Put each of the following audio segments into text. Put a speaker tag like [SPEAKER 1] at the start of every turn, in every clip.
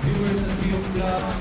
[SPEAKER 1] Viewers ng iyong vlog.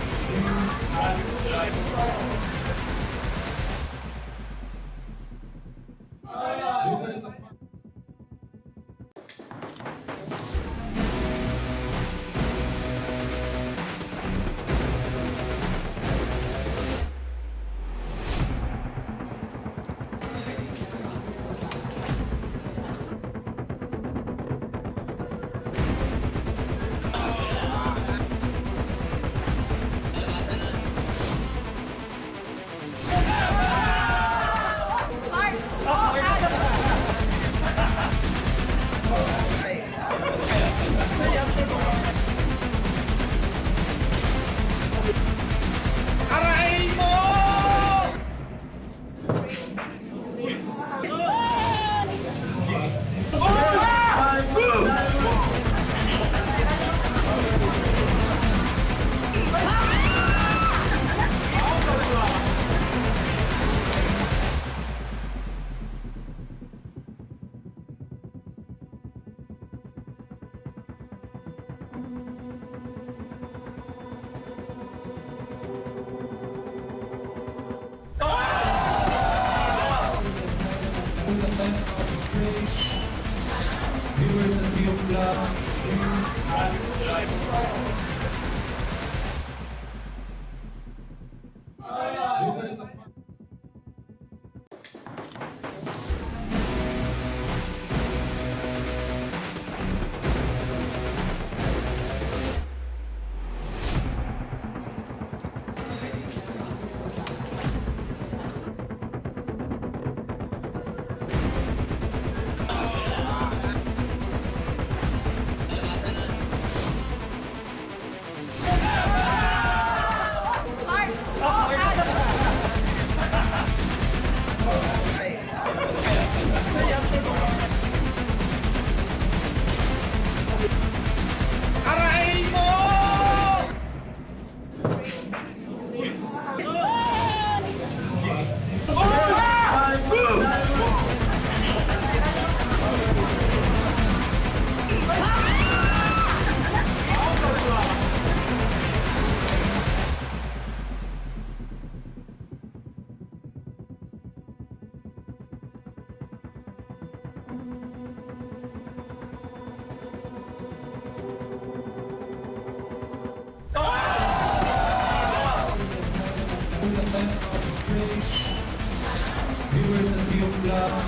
[SPEAKER 1] Viewers ng iyong vlog. Viewers ng iyong vlog.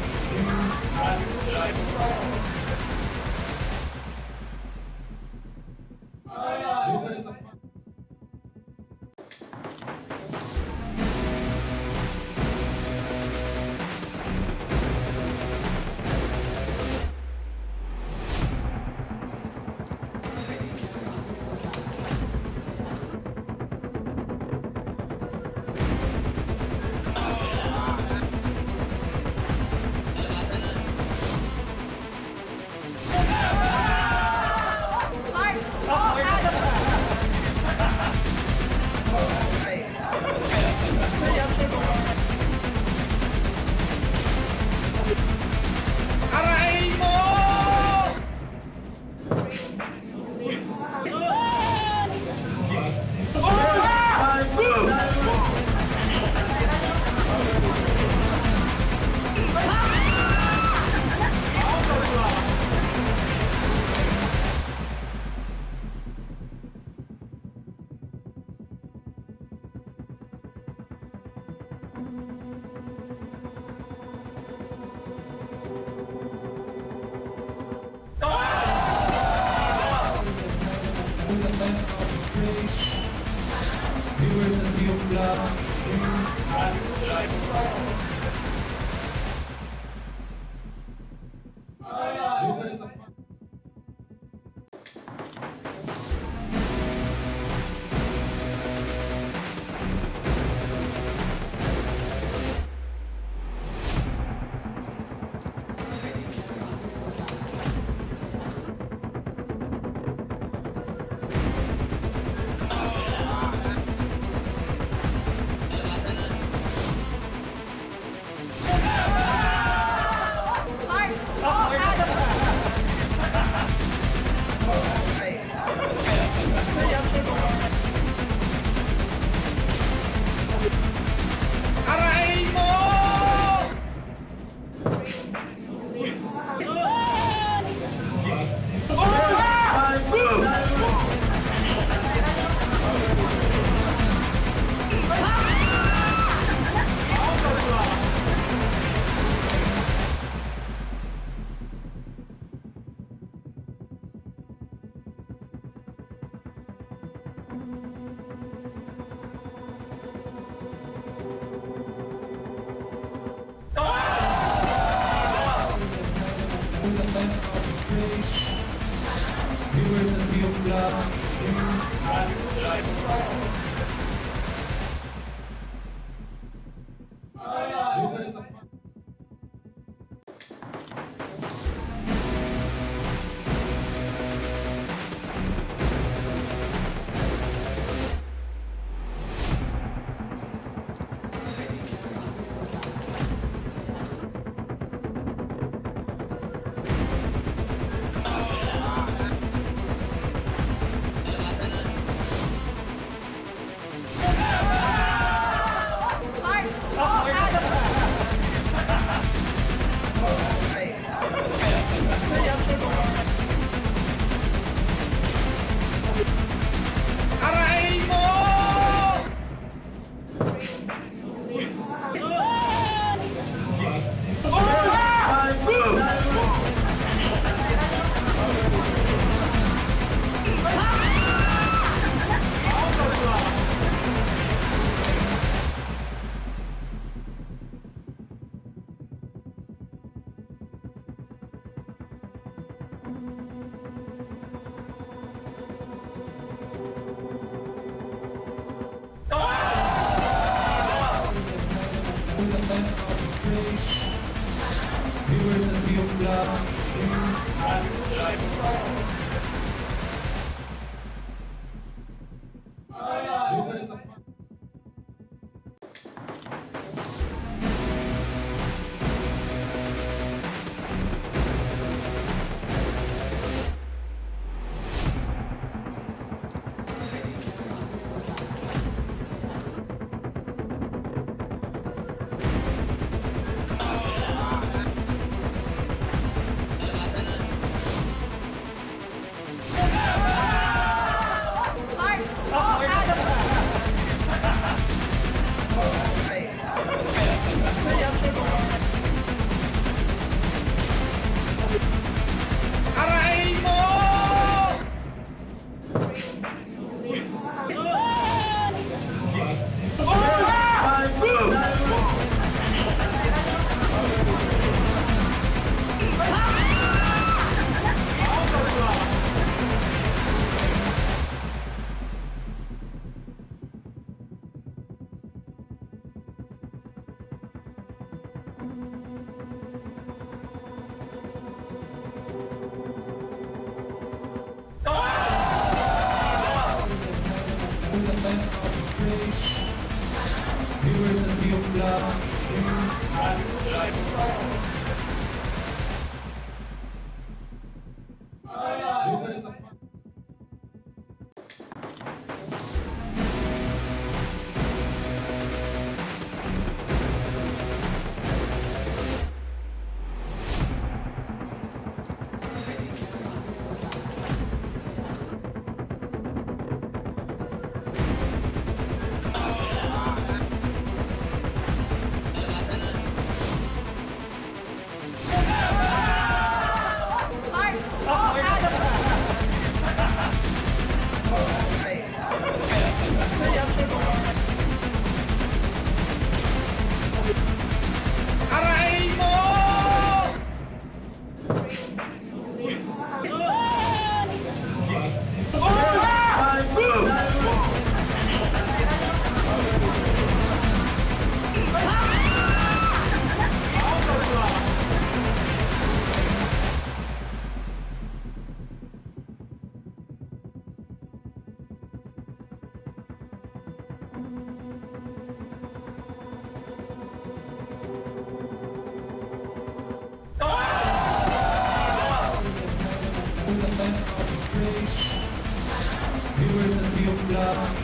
[SPEAKER 1] Viewers ng iyong vlog. Viewers at Bio Club. Viewers at Bio Club. Viewers at Bio Club. Viewers at Bio Club.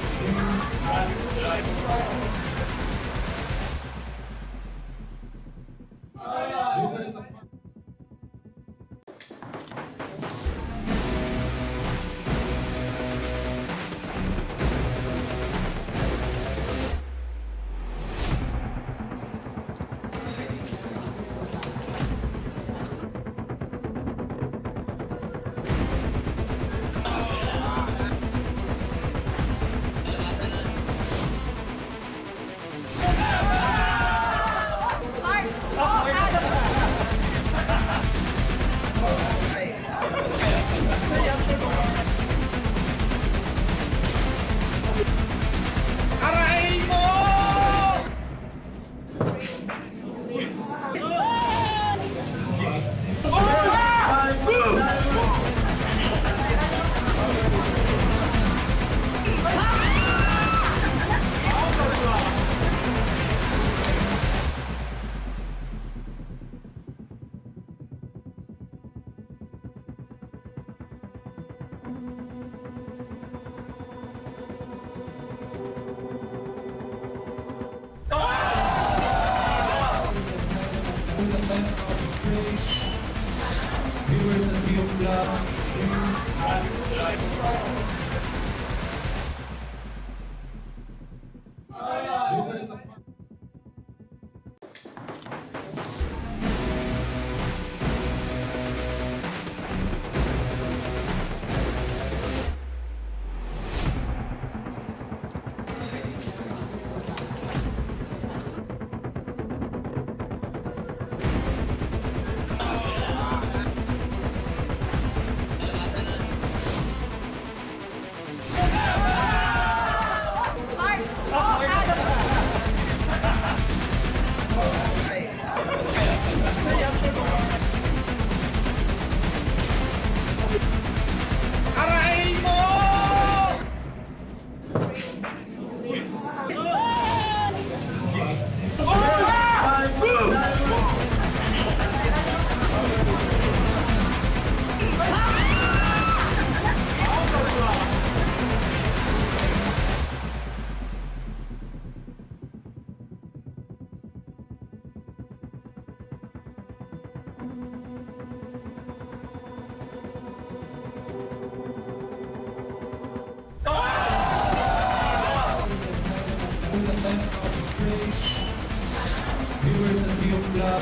[SPEAKER 1] Viewers at Biok Club.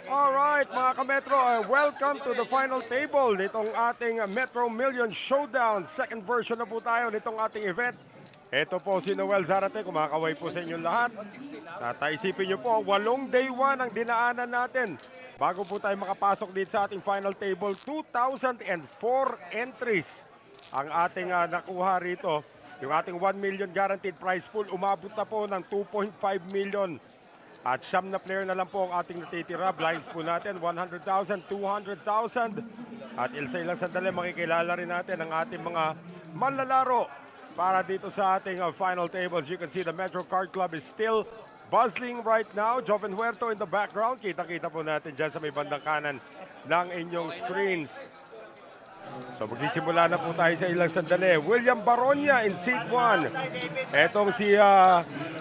[SPEAKER 2] Alright mga ka-Metro, welcome to the final table nitong ating Metro Million Showdown. Second version na po tayo nitong ating event. Ito po si Noel Zarate, kumakaway po sa inyong lahat. Isipin nyo po, 8 day 1 ang dinaanan natin. Bago po tayo makapasok dito sa ating final table, 2004 entries ang ating nakuha rito. Yung ating 1 million guaranteed prize pool, umabot na po ng 2.5 million. At siyam na player na lang po ang ating natitira. Blinds po natin, 100,000, 200,000. At ilsa-ilang sandali, makikilala rin natin ang ating mga manlalaro para dito sa ating final tables. You can see the Metro Card Club is still bustling right now. Joven Huerto in the background. Kita-kita po natin dyan sa may bandang kanan ng inyong screens. So magsisimula na po tayo sa ilang sandali. William Baronia in seat 1. Etong si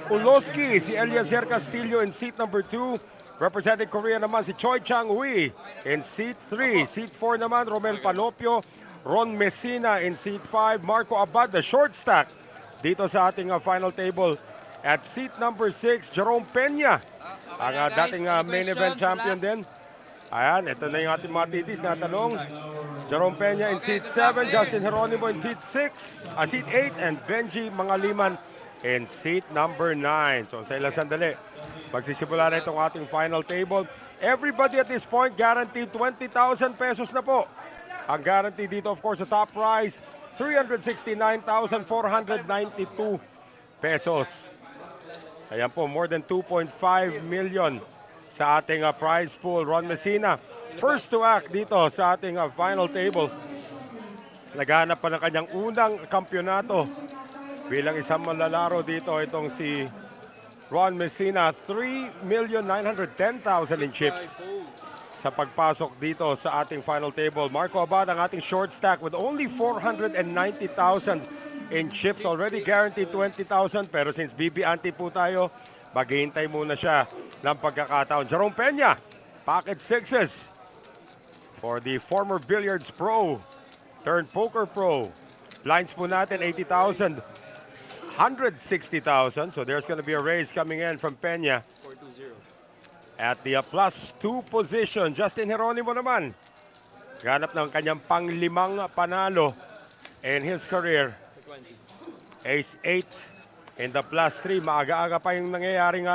[SPEAKER 2] Uloski, si Eliezer Castillo in seat number 2. Representing Korea naman si Choi Chang-hui in seat 3. Seat 4 naman Romel Panopio, Ron Messina in seat 5. Marco Abad, the short stack dito sa ating final table. At seat number 6, Jerome Peña, ang dating main event champion din. Ayan, ito na yung ating mga titis na tanong. Jerome Peña in seat 7, Justin Geronimo in seat 6, seat 8, and Benji Mangaliman in seat number 9. So sa ilang sandali, magsisimula na itong ating final table. Everybody at this point guaranteed 20,000 pesos na po. Ang guarantee dito, of course, the top prize, 369,492 pesos. Ayan po, more than 2.5 million sa ating prize pool. Ron Messina, first to act dito sa ating final table. Naghanap pa ng kanyang unang kampyonato bilang isang manlalaro dito. Itong si Ron Messina, 3,910,000 in chips sa pagpasok dito sa ating final table. Marco Abad, ang ating short stack with only 490,000 in chips. Already guaranteed 20,000, pero since BB Ante po tayo, maghihintay muna siya ng pagkakataon. Jerome Peña, pocket sixes for the former billiards pro turned poker pro. Blinds po natin, 80,000. 160,000. So there's going to be a raise coming in from Peña.
[SPEAKER 3] 420.
[SPEAKER 2] At the +2 position, Justin Geronimo naman. Ganap ng kanyang pang-5 panalo in his career.
[SPEAKER 3] 20.
[SPEAKER 2] Ace-8 in the +3. Maaga-aga pa yung nangyayaring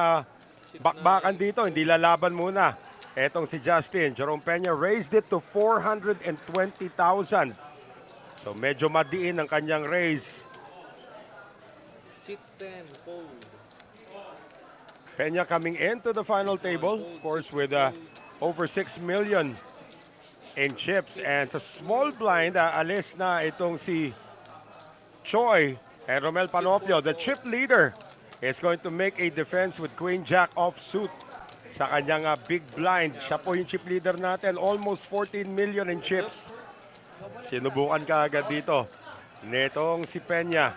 [SPEAKER 2] bakbakan dito. Hindi lalaban muna. Etong si Justin. Jerome Peña raised it to 420,000. So medyo madiin ang kanyang raise.
[SPEAKER 3] Sit 10, fold.
[SPEAKER 2] Peña coming into the final table, of course, with over 6 million in chips. And sa small blind, alis na itong si Choi and Romel Panopio. The chip leader is going to make a defense with Queen Jack offsuit sa kanyang big blind. Siya po yung chip leader natin, almost 14 million in chips. Sinubukan ka agad dito netong si Peña.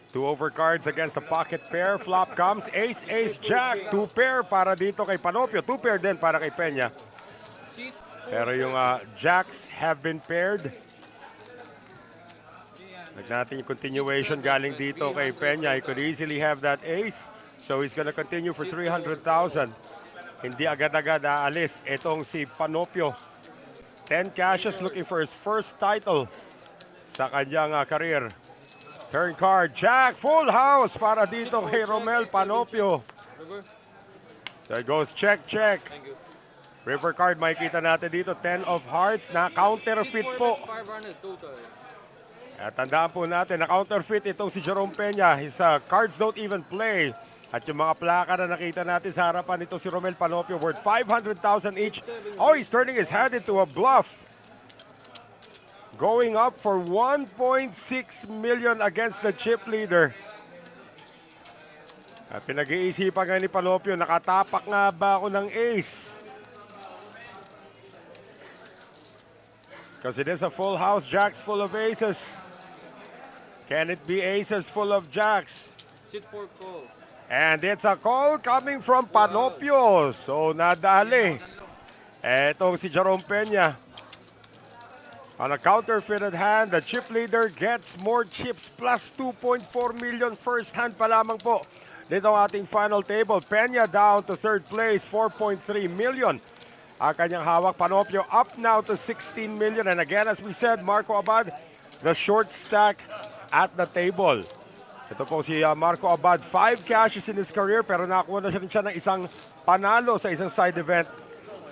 [SPEAKER 2] 2 overcards against the pocket pair. Flop comes. Ace, ace, jack. 2 pair para dito kay Panopio. 2 pair din para kay Peña. Pero yung jacks have been paired. Natin yung continuation galing dito kay Peña. He could easily have that ace. So he's gonna continue for 300,000. Hindi agad-agad aalis itong si Panopio. 10 cashes looking for his first title sa kanyang career. Turn card, Jack, full house para dito kay Romel Panopio. So it goes check, check. River card, makikita natin dito, 10 of hearts na counterfeit po.
[SPEAKER 3] 500 total.
[SPEAKER 2] At tandaan po natin, na counterfeit itong si Jerome Peña. His cards don't even play. At yung mga plaka na nakita natin sa harapan nito si Romel Panopio worth 500,000 each. Oh, he's turning his hand into a bluff. Going up for 1.6 million against the chip leader. At pinag-iisipan nga ni Panopio, nakatapak nga ba ako ng ace? Because it is a full house, jacks full of aces. Can it be aces full of jacks?
[SPEAKER 3] Sit 4, call.
[SPEAKER 2] And it's a call coming from Panopio. So nadali. Etong si Jerome Peña. On a counterfeited hand, the chip leader gets more chips plus 2.4 million first hand pa lamang po. Dito ang ating final table. Peña down to third place, 4.3 million. Ang kanyang hawak, Panopio up now to 16 million. And again, as we said, Marco Abad, the short stack at the table. Ito po si Marco Abad, 5 cashes in his career pero nakakuha na siya ng isang panalo sa isang side event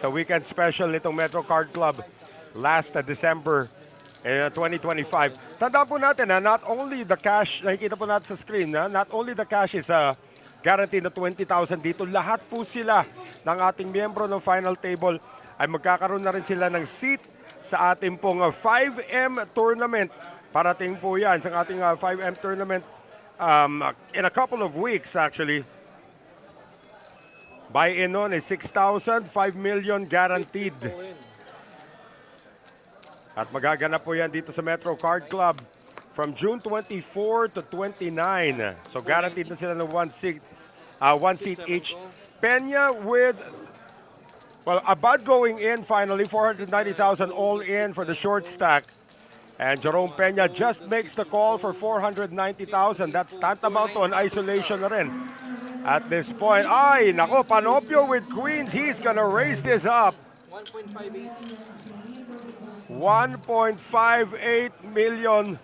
[SPEAKER 2] sa weekend special nitong Metro Card Club last December 2025. Tandaan po natin na not only the cash, nakikita po natin sa screen, not only the cash is guaranteed na 20,000 dito, lahat po sila ng ating miyembro ng final table ay magkakaroon na rin sila ng seat sa ating pong 5M tournament. Parating po yan sa ating 5M tournament in a couple of weeks actually. Buy-in on is 6,000, 5 million guaranteed. At magaganap po yan dito sa Metro Card Club from June 24 to 29. So guaranteed na sila ng one seat each. Peña with, well, Abad going in finally, 490,000 all in for the short stack. And Jerome Peña just makes the call for 490,000. That's tantamount to an isolation na rin. At this point, ay, nako, Panopio with queens. He's gonna raise this up. 1.58 million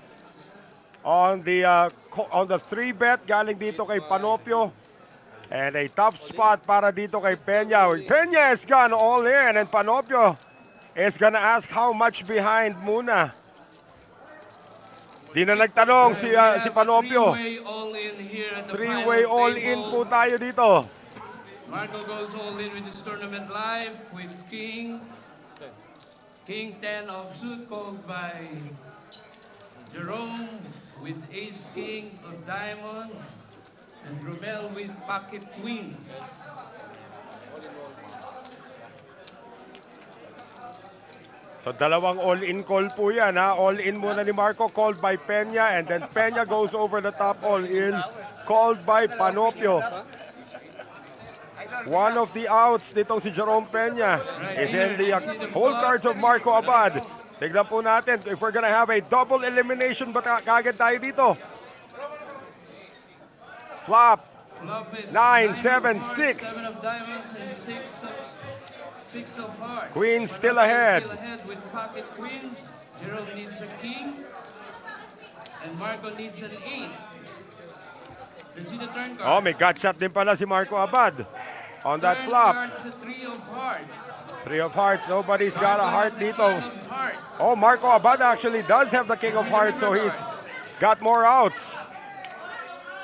[SPEAKER 2] on the 3-bet galing dito kay Panopio. And a tough spot para dito kay Peña. Peña has gone all in and Panopio is gonna ask how much behind muna. Di na nagtanong si Panopio. Three-way all-in po tayo dito.
[SPEAKER 1] Marco goes all in with this tournament live with King 10 of suit called by Jerome with Ace King of diamonds and Romel with pocket queens.
[SPEAKER 2] So dalawang all-in call po yan ha. All-in muna ni Marco, called by Peña, and then Peña goes over the top all-in, called by Panopio. One of the outs nitong si Jerome Peña is in the whole cards of Marco Abad. Tignan po natin if we're gonna have a double elimination ba kagad tayo dito. Flop.
[SPEAKER 1] Flop is
[SPEAKER 2] 9, 7,
[SPEAKER 1] of hearts,
[SPEAKER 2] 6.
[SPEAKER 1] 7 of diamonds, and 6 of hearts.
[SPEAKER 2] Queen still
[SPEAKER 1] Panoply
[SPEAKER 2] ahead.
[SPEAKER 1] Still ahead with pocket queens. Jerome needs a king. And Marco needs an 8. Let's see the turn card.
[SPEAKER 2] Oh, may gut shot din pala si Marco Abad on that
[SPEAKER 1] Turn
[SPEAKER 2] flop.
[SPEAKER 1] card's a 3 of hearts.
[SPEAKER 2] 3 of hearts. Nobody's got a
[SPEAKER 1] Marco
[SPEAKER 2] heart
[SPEAKER 1] has the
[SPEAKER 2] dito.
[SPEAKER 1] king of hearts.
[SPEAKER 2] Oh, Marco Abad actually does have the king of hearts, so he's got more outs.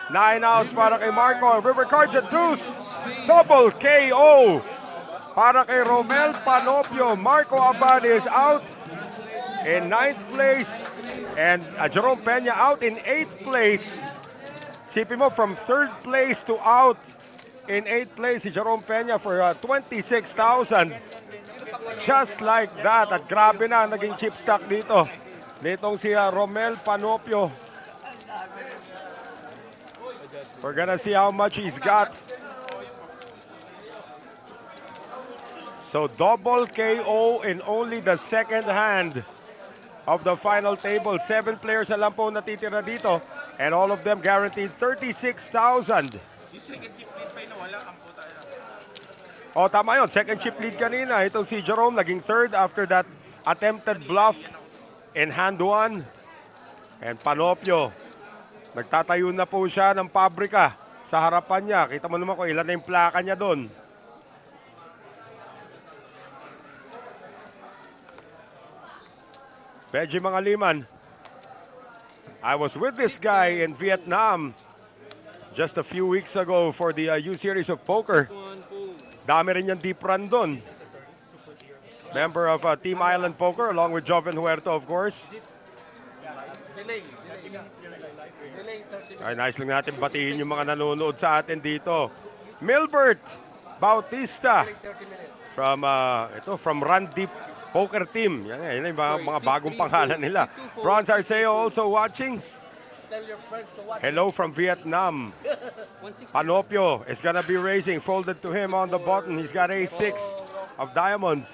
[SPEAKER 2] 9 outs para kay Marco. River cards at deuce. Double KO para kay Romel Panopio. Marco Abad is out in 9th place. And Jerome Peña out in 8th place. Sipin mo, from 3rd place to out in 8th place si Jerome Peña for 26,000. Just like that. At grabe na naging chip stock dito. Nitong si Romel Panopio. We're gonna see how much he's got. So double KO in only the second hand of the final table. 7 players na lang po natitira dito. And all of them guaranteed 36,000. Oh, tama yun. Second chip lead kanina. Itong si Jerome naging third after that attempted bluff in hand 1. And Panopio, nagtatayo na po siya ng pabrika sa harapan niya. Kita mo naman kung ilan na yung plaka niya doon. Benji Mangaliman, I was with this guy in Vietnam just a few weeks ago for the U-Series of Poker. Dami rin yung deep run doon. Member of Team Island Poker along with Joven Huerto, of course. Ay, nice lang natin batiin yung mga nanonood sa atin dito. Milbert Bautista from Run Deep Poker Team. Yan yung mga bagong pangalan nila. Bronze Arceo also watching. Hello from Vietnam. Panopio is gonna be raising. Folded to him on the button. He's got a 6 of diamonds.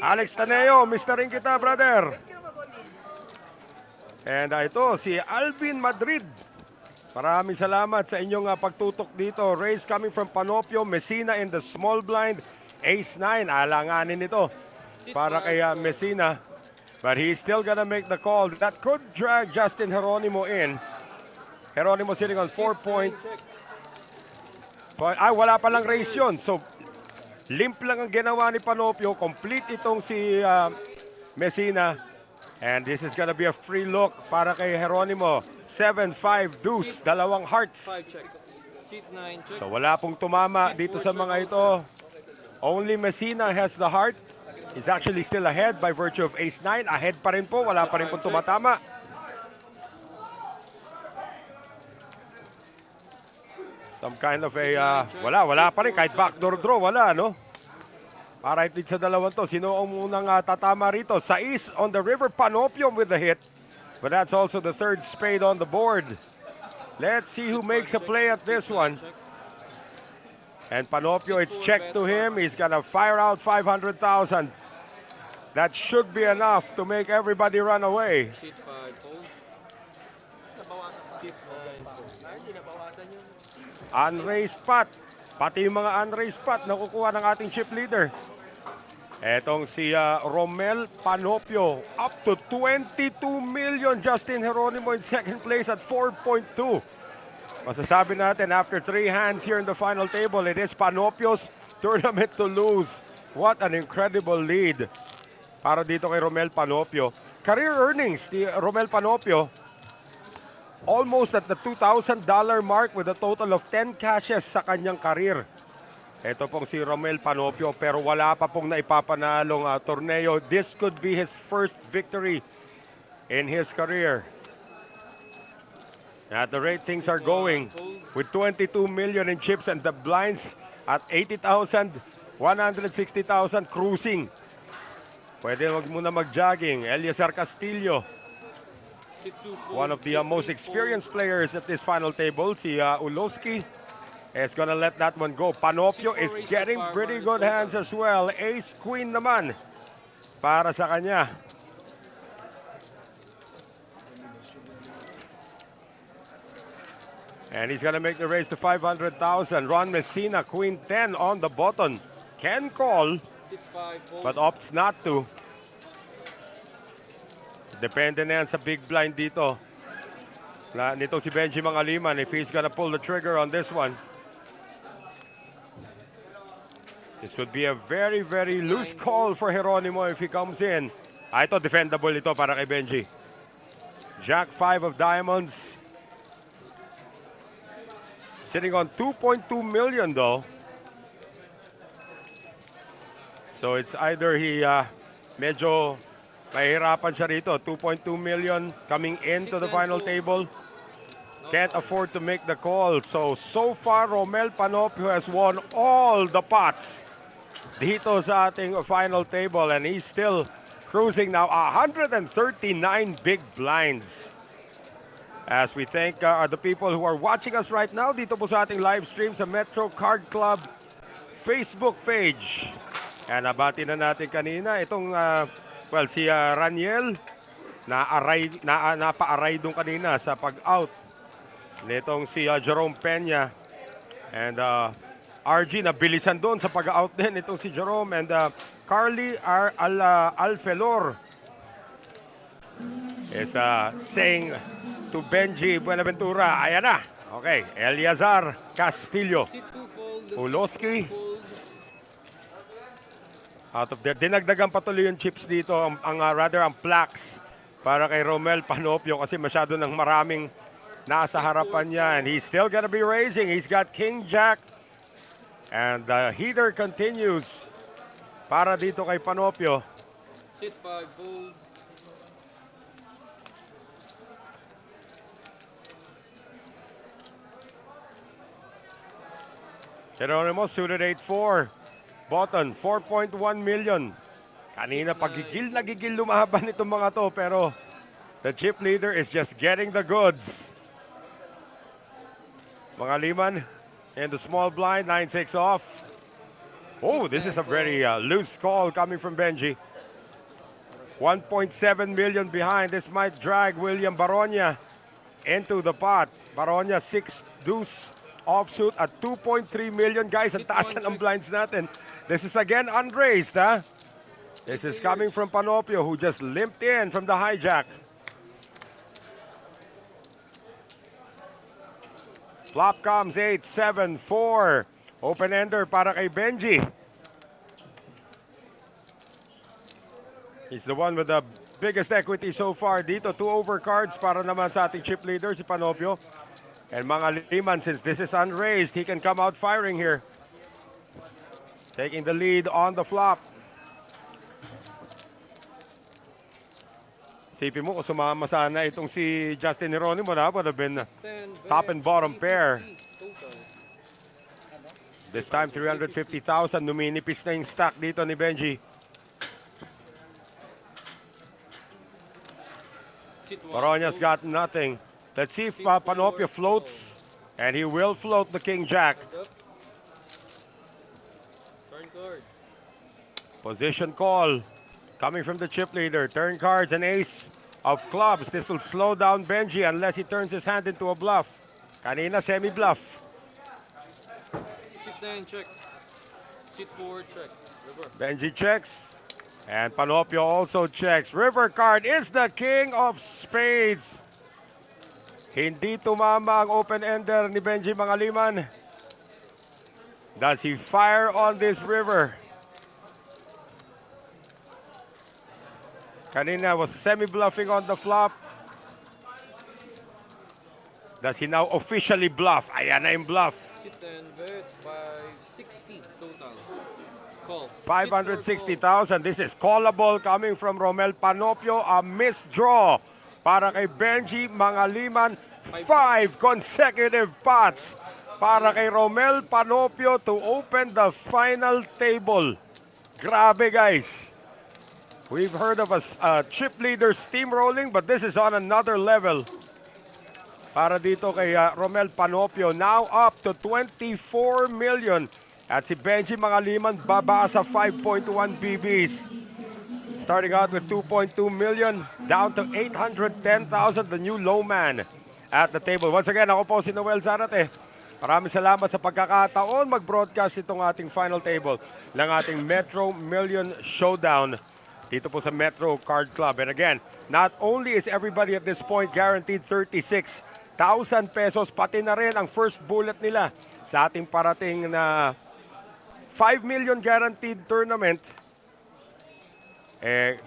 [SPEAKER 2] Alex Taneo, Mr. Ring kita, brother. And ito, si Alvin Madrid. Maraming salamat sa inyong pagtutok dito. Raise coming from Panopio, Messina in the small blind. Ace-9, alanganin ito para kay Messina. But he's still gonna make the call. That could drag Justin Geronimo in. Geronimo sitting on 4 point. Wala palang race yun. So, limp lang ang ginawa ni Panopio. Complete itong si Messina. And this is gonna be a free look para kay Geronimo. 7-5 deuce, dalawang hearts. So wala pong tumama dito sa mga ito. Only Messina has the heart. He's actually still ahead by virtue of ace-9. Ahead pa rin po, wala pa rin pong tumatama. Some kind of a, wala pa rin. Kahit backdoor draw, wala, no? Para ito sa dalawang to. Sino ang unang tatama rito? Sais on the river, Panopio with the hit. But that's also the third spade on the board. Let's see who makes a play at this one. And Panopio, it's checked to him. He's gonna fire out 500,000. That should be enough to make everybody run away. Unraised pot. Pati yung mga unraised pot nakukuha ng ating chip leader. Etong si Romel Panopio, up to 22 million. Justin Geronimo in second place at 4.2. Masasabi natin, after 3 hands here in the final table, it is Panopio's tournament to lose. What an incredible lead para dito kay Romel Panopio. Career earnings, ni Romel Panopio, almost at the $2,000 mark with a total of 10 cashes sa kanyang career. Ito pong si Romel Panopio, pero wala pa pong naipapanalong torneo. This could be his first victory in his career. At the rate things are going, with 22 million in chips and the blinds at 80,000, 160,000 cruising. Pwede wag muna mag-jogging. Eliezer Castillo, one of the most experienced players at this final table. Si Uloski is gonna let that one go. Panopio is getting pretty good hands as well. Ace Queen naman. para sa kanya. And he's gonna make the raise to 500,000. Ron Messina, Queen 10 on the button. Can call,
[SPEAKER 3] Sit 5, fold.
[SPEAKER 2] but opts not to. Depende na yan sa big blind dito. Nito si Benji Mangaliman if he's gonna pull the trigger on this one. This would be a very, very loose call for Geronimo if he comes in. Ito, defendable ito para kay Benji. Jack 5 of diamonds. Sitting on 2.2 million though. So it's either he medyo mahirapan siya rito. 2.2 million coming into the final table. Can't afford to make the call. So far, Romel Panopio has won all the pots dito sa ating final table. And he's still cruising now 139 big blinds. As we thank the people who are watching us right now dito po sa ating live stream sa Metro Card Club Facebook page. And nabati na natin kanina itong si Raniel napa-aray doon kanina sa pag-out nitong si Jerome Peña. And RG nabilisan doon sa pag-out din itong si Jerome. And Carly Alfelor is saying to Benji Buenaventura, ayan na. Okay, Eliazar Castillo.
[SPEAKER 3] Sit 2, fold.
[SPEAKER 2] Uloski.
[SPEAKER 3] Fold.
[SPEAKER 2] Out of there. Dinagdagan patuloy yung chips dito, rather ang plaques para kay Romel Panopio kasi masyado ng maraming nasa harapan niya. And he's still gonna be raising. He's got King Jack. And the heater continues para dito kay Panopio.
[SPEAKER 3] Sit 5, fold.
[SPEAKER 2] Geronimo suited 8-4. Button, 4.1 million. Kanina pagigil na gigil lumaban itong mga to pero the chip leader is just getting the goods. Mga liman in the small blind, 9-6 off. Oh, this is a very loose call coming from Benji. 1.7 million behind. This might drag William Baronia into the pot. Baronia 6 deuce offsuit at 2.3 million. Guys, ang taas na ng blinds natin. This is again unraised, huh? This is coming from Panopio who just limped in from the hijack. Flop comes 8-7-4. Open-ender para kay Benji. He's the one with the biggest equity so far dito. 2 overcards para naman sa ating chip leader, si Panopio. And mga liman, since this is unraised, he can come out firing here. Taking the lead on the flop. Sipin mo kung sumama sana itong si Justin Geronimo na would have been
[SPEAKER 3] 10,
[SPEAKER 2] top and bottom pair.
[SPEAKER 3] Total.
[SPEAKER 2] This time 350,000. Numinipis na yung stack dito ni Benji.
[SPEAKER 3] Sit 1,
[SPEAKER 2] Baronia's
[SPEAKER 3] fold.
[SPEAKER 2] got nothing. Let's see if Panopio floats. And he will float the King Jack.
[SPEAKER 3] Turn card.
[SPEAKER 2] Position call coming from the chip leader. Turn cards, an ace of clubs. This will slow down Benji unless he turns his hand into a bluff. Kanina semi-bluff.
[SPEAKER 3] Sit 9, check. Sit 4, check. River.
[SPEAKER 2] Benji checks. And Panopio also checks. River card is the king of spades. Hindi tumama ang open-ender ni Benji Mangaliman. Does he fire on this river? Kanina was semi-bluffing on the flop. Does he now officially bluff? Ayan na yung bluff.
[SPEAKER 3] Sit 10, bet 560 total. Call.
[SPEAKER 2] 560,000. This is callable coming from Romel Panopio. A misdraw para kay Benji Mangaliman. 5 consecutive pots para kay Romel Panopio to open the final table. Grabe, guys. We've heard of a chip leader steamrolling, but this is on another level. Para dito kay Romel Panopio, now up to 24 million. At si Benji Mangaliman baba sa 5.1 BBs. Starting out with 2.2 million, down to 810,000, the new low man at the table. Once again, ako po si Noel Zarate. Maraming salamat sa pagkakataon mag-broadcast itong ating final table ng ating Metro Million Showdown dito po sa Metro Card Club. And again, not only is everybody at this point guaranteed 36,000 pesos, pati na rin ang first bullet nila sa ating parating na 5 million guaranteed tournament.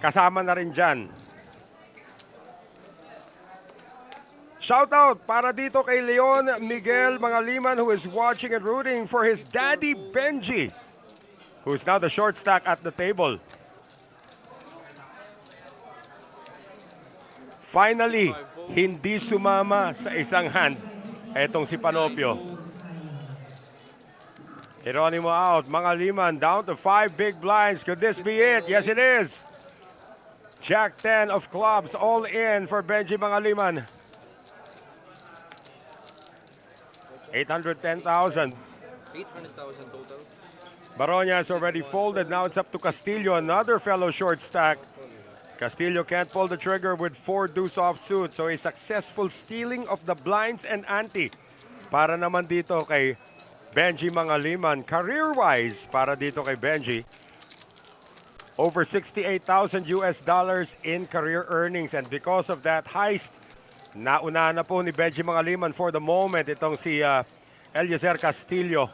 [SPEAKER 2] Kasama na rin dyan. Shoutout para dito kay Leon Miguel Mangaliman, who is watching and rooting for his daddy Benji, who is now the short stack at the table. Finally, hindi sumama sa isang hand etong si Panopio. Geronimo out, Mangaliman down to 5 big blinds. Could this be it? Yes, it is. Jack 10 of clubs, all in for Benji Mangaliman. 810,000.
[SPEAKER 3] 800,000 total.
[SPEAKER 2] Baronia has already folded. Now it's up to Castillo, another fellow short stack. Castillo can't pull the trigger with 4 deuce offsuit. So a successful stealing of the blinds and ante. Para naman dito kay Benji Mangaliman. Career-wise, para dito kay Benji, over 68,000 US dollars in career earnings. And because of that heist, nauna na po ni Benji Mangaliman for the moment itong si Eliezer Castillo.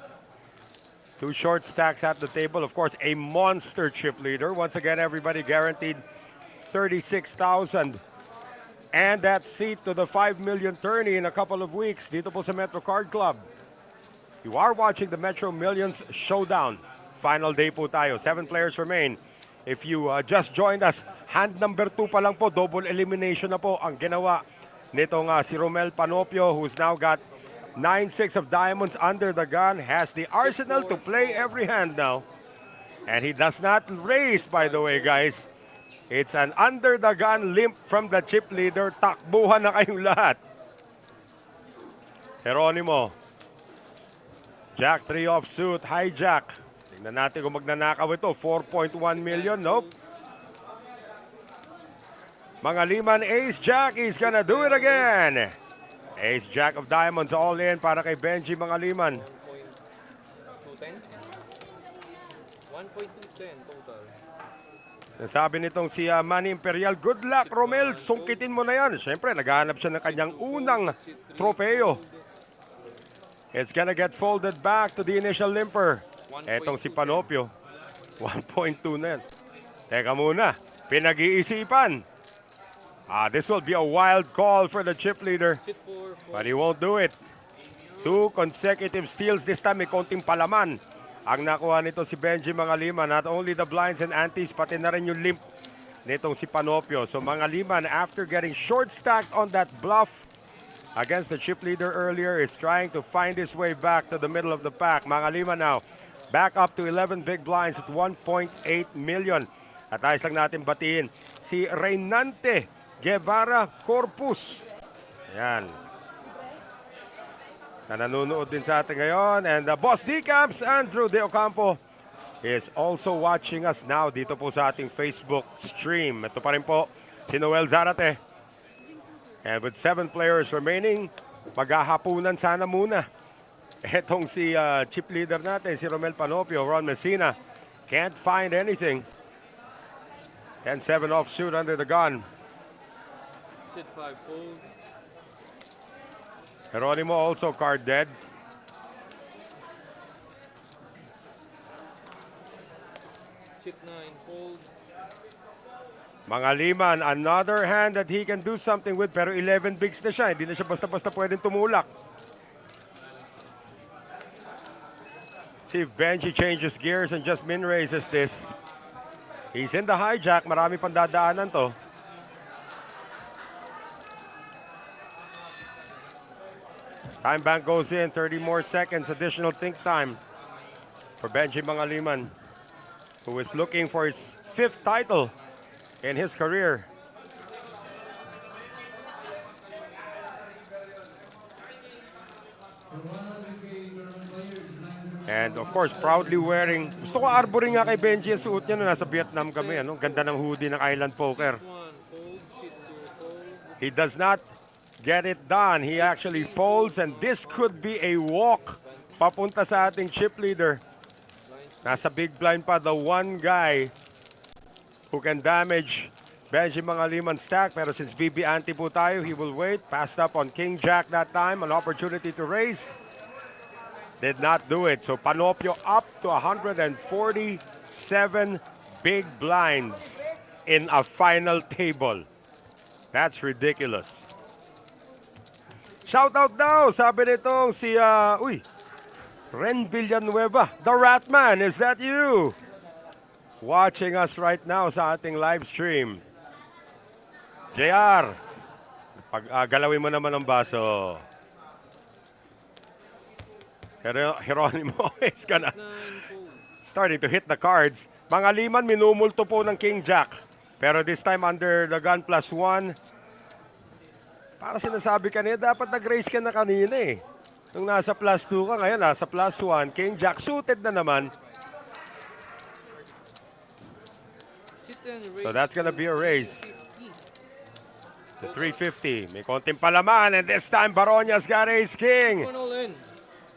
[SPEAKER 2] 2 short stacks at the table. Of course, a monster chip leader. Once again, everybody guaranteed 36,000. And that seat to the 5 million tourney in a couple of weeks dito po sa Metro Card Club. You are watching the Metro Millions Showdown. Final day po tayo. 7 players remain. If you just joined us, hand number 2 pa lang po. Double elimination na po ang ginawa nitong si Romel Panopio, who's now got 9-6 of diamonds under the gun, has the arsenal to play every hand now. And he does not raise, by the way, guys. It's an under the gun limp from the chip leader. Takbuhan na kayong lahat. Geronimo. Jack 3 offsuit, hijack. Tingnan natin kung magnanakaw ito. 4.1 million, nope. Mangaliman, Ace Jack, he's gonna do it again. Ace Jack of diamonds all in para kay Benji Mangaliman.
[SPEAKER 3] 1.210? 1.210 total.
[SPEAKER 2] Nasabi nitong si Manny Imperial, good luck Romel, sungkitin mo na yan. Siyempre, naghahanap siya ng kanyang unang tropeo. It's gonna get folded back to the initial limper. Etong si Panopio. 1.2 na yan. Teka muna, pinag-iisipan. This will be a wild call for the chip leader, but he won't do it. 2 consecutive steals this time. May konting palaman ang nakuha nito si Benji Mangaliman. Not only the blinds and antes, pati na rin yung limp nitong si Panopio. So Mangaliman, after getting short stacked on that bluff against the chip leader earlier, is trying to find his way back to the middle of the pack. Mangaliman now back up to 11 big blinds at 1.8 million. At ayos lang natin batiin si Reynante Guevara Corpus. Ayan. Na nanonood din sa atin ngayon. And Boss D-Camps, Andrew De Ocampo, is also watching us now dito po sa ating Facebook stream. Ito pa rin po si Noel Zarate. And with 7 players remaining, maghahapunan sana muna. Etong si chip leader natin, si Romel Panopio, Ron Messina, can't find anything. 10-7 offsuit under the gun.
[SPEAKER 3] Sit 5 fold.
[SPEAKER 2] Geronimo also card dead.
[SPEAKER 3] Sit 9 fold.
[SPEAKER 2] Mangaliman, another hand that he can do something with, pero 11 bigs na siya. Hindi na siya basta-basta pwedeng tumulak. See if Benji changes gears and just min raises this. He's in the hijack. Marami pang dadaanan to. Time bank goes in, 30 more seconds, additional think time for Benji Mangaliman, who is looking for his 5th title in his career. And of course, proudly wearing, gusto ko arboring nga kay Benji yung suot niya nung nasa Vietnam kami. Ano? Ganda ng hoodie ng Island Poker.
[SPEAKER 3] Sit 1, fold. Sit 2, fold.
[SPEAKER 2] He does not get it done. He actually folds and this could be a walk papunta sa ating chip leader. Nasa big blind pa, the one guy who can damage Benji Mangaliman's stack. Pero since BB ante po tayo, he will wait. Passed up on King Jack that time. An opportunity to raise. Did not do it. So Panopio up to 147 big blinds in a final table. That's ridiculous. Shout out daw, sabi nitong si, Ren Villanueva. The Ratman, is that you? Watching us right now sa ating live stream. JR, galawin mo naman ang baso. Geronimo is gonna starting to hit the cards. Mangaliman, minumulto po ng King Jack. Pero this time under the gun +1. Para sinasabi kanina, dapat nag-raise ka na kanina eh. Nung nasa +2 ka, ngayon nasa +1. King Jack suited na naman. So that's gonna be a raise. The 350. May konting palaman and this time Baronya's got ace king.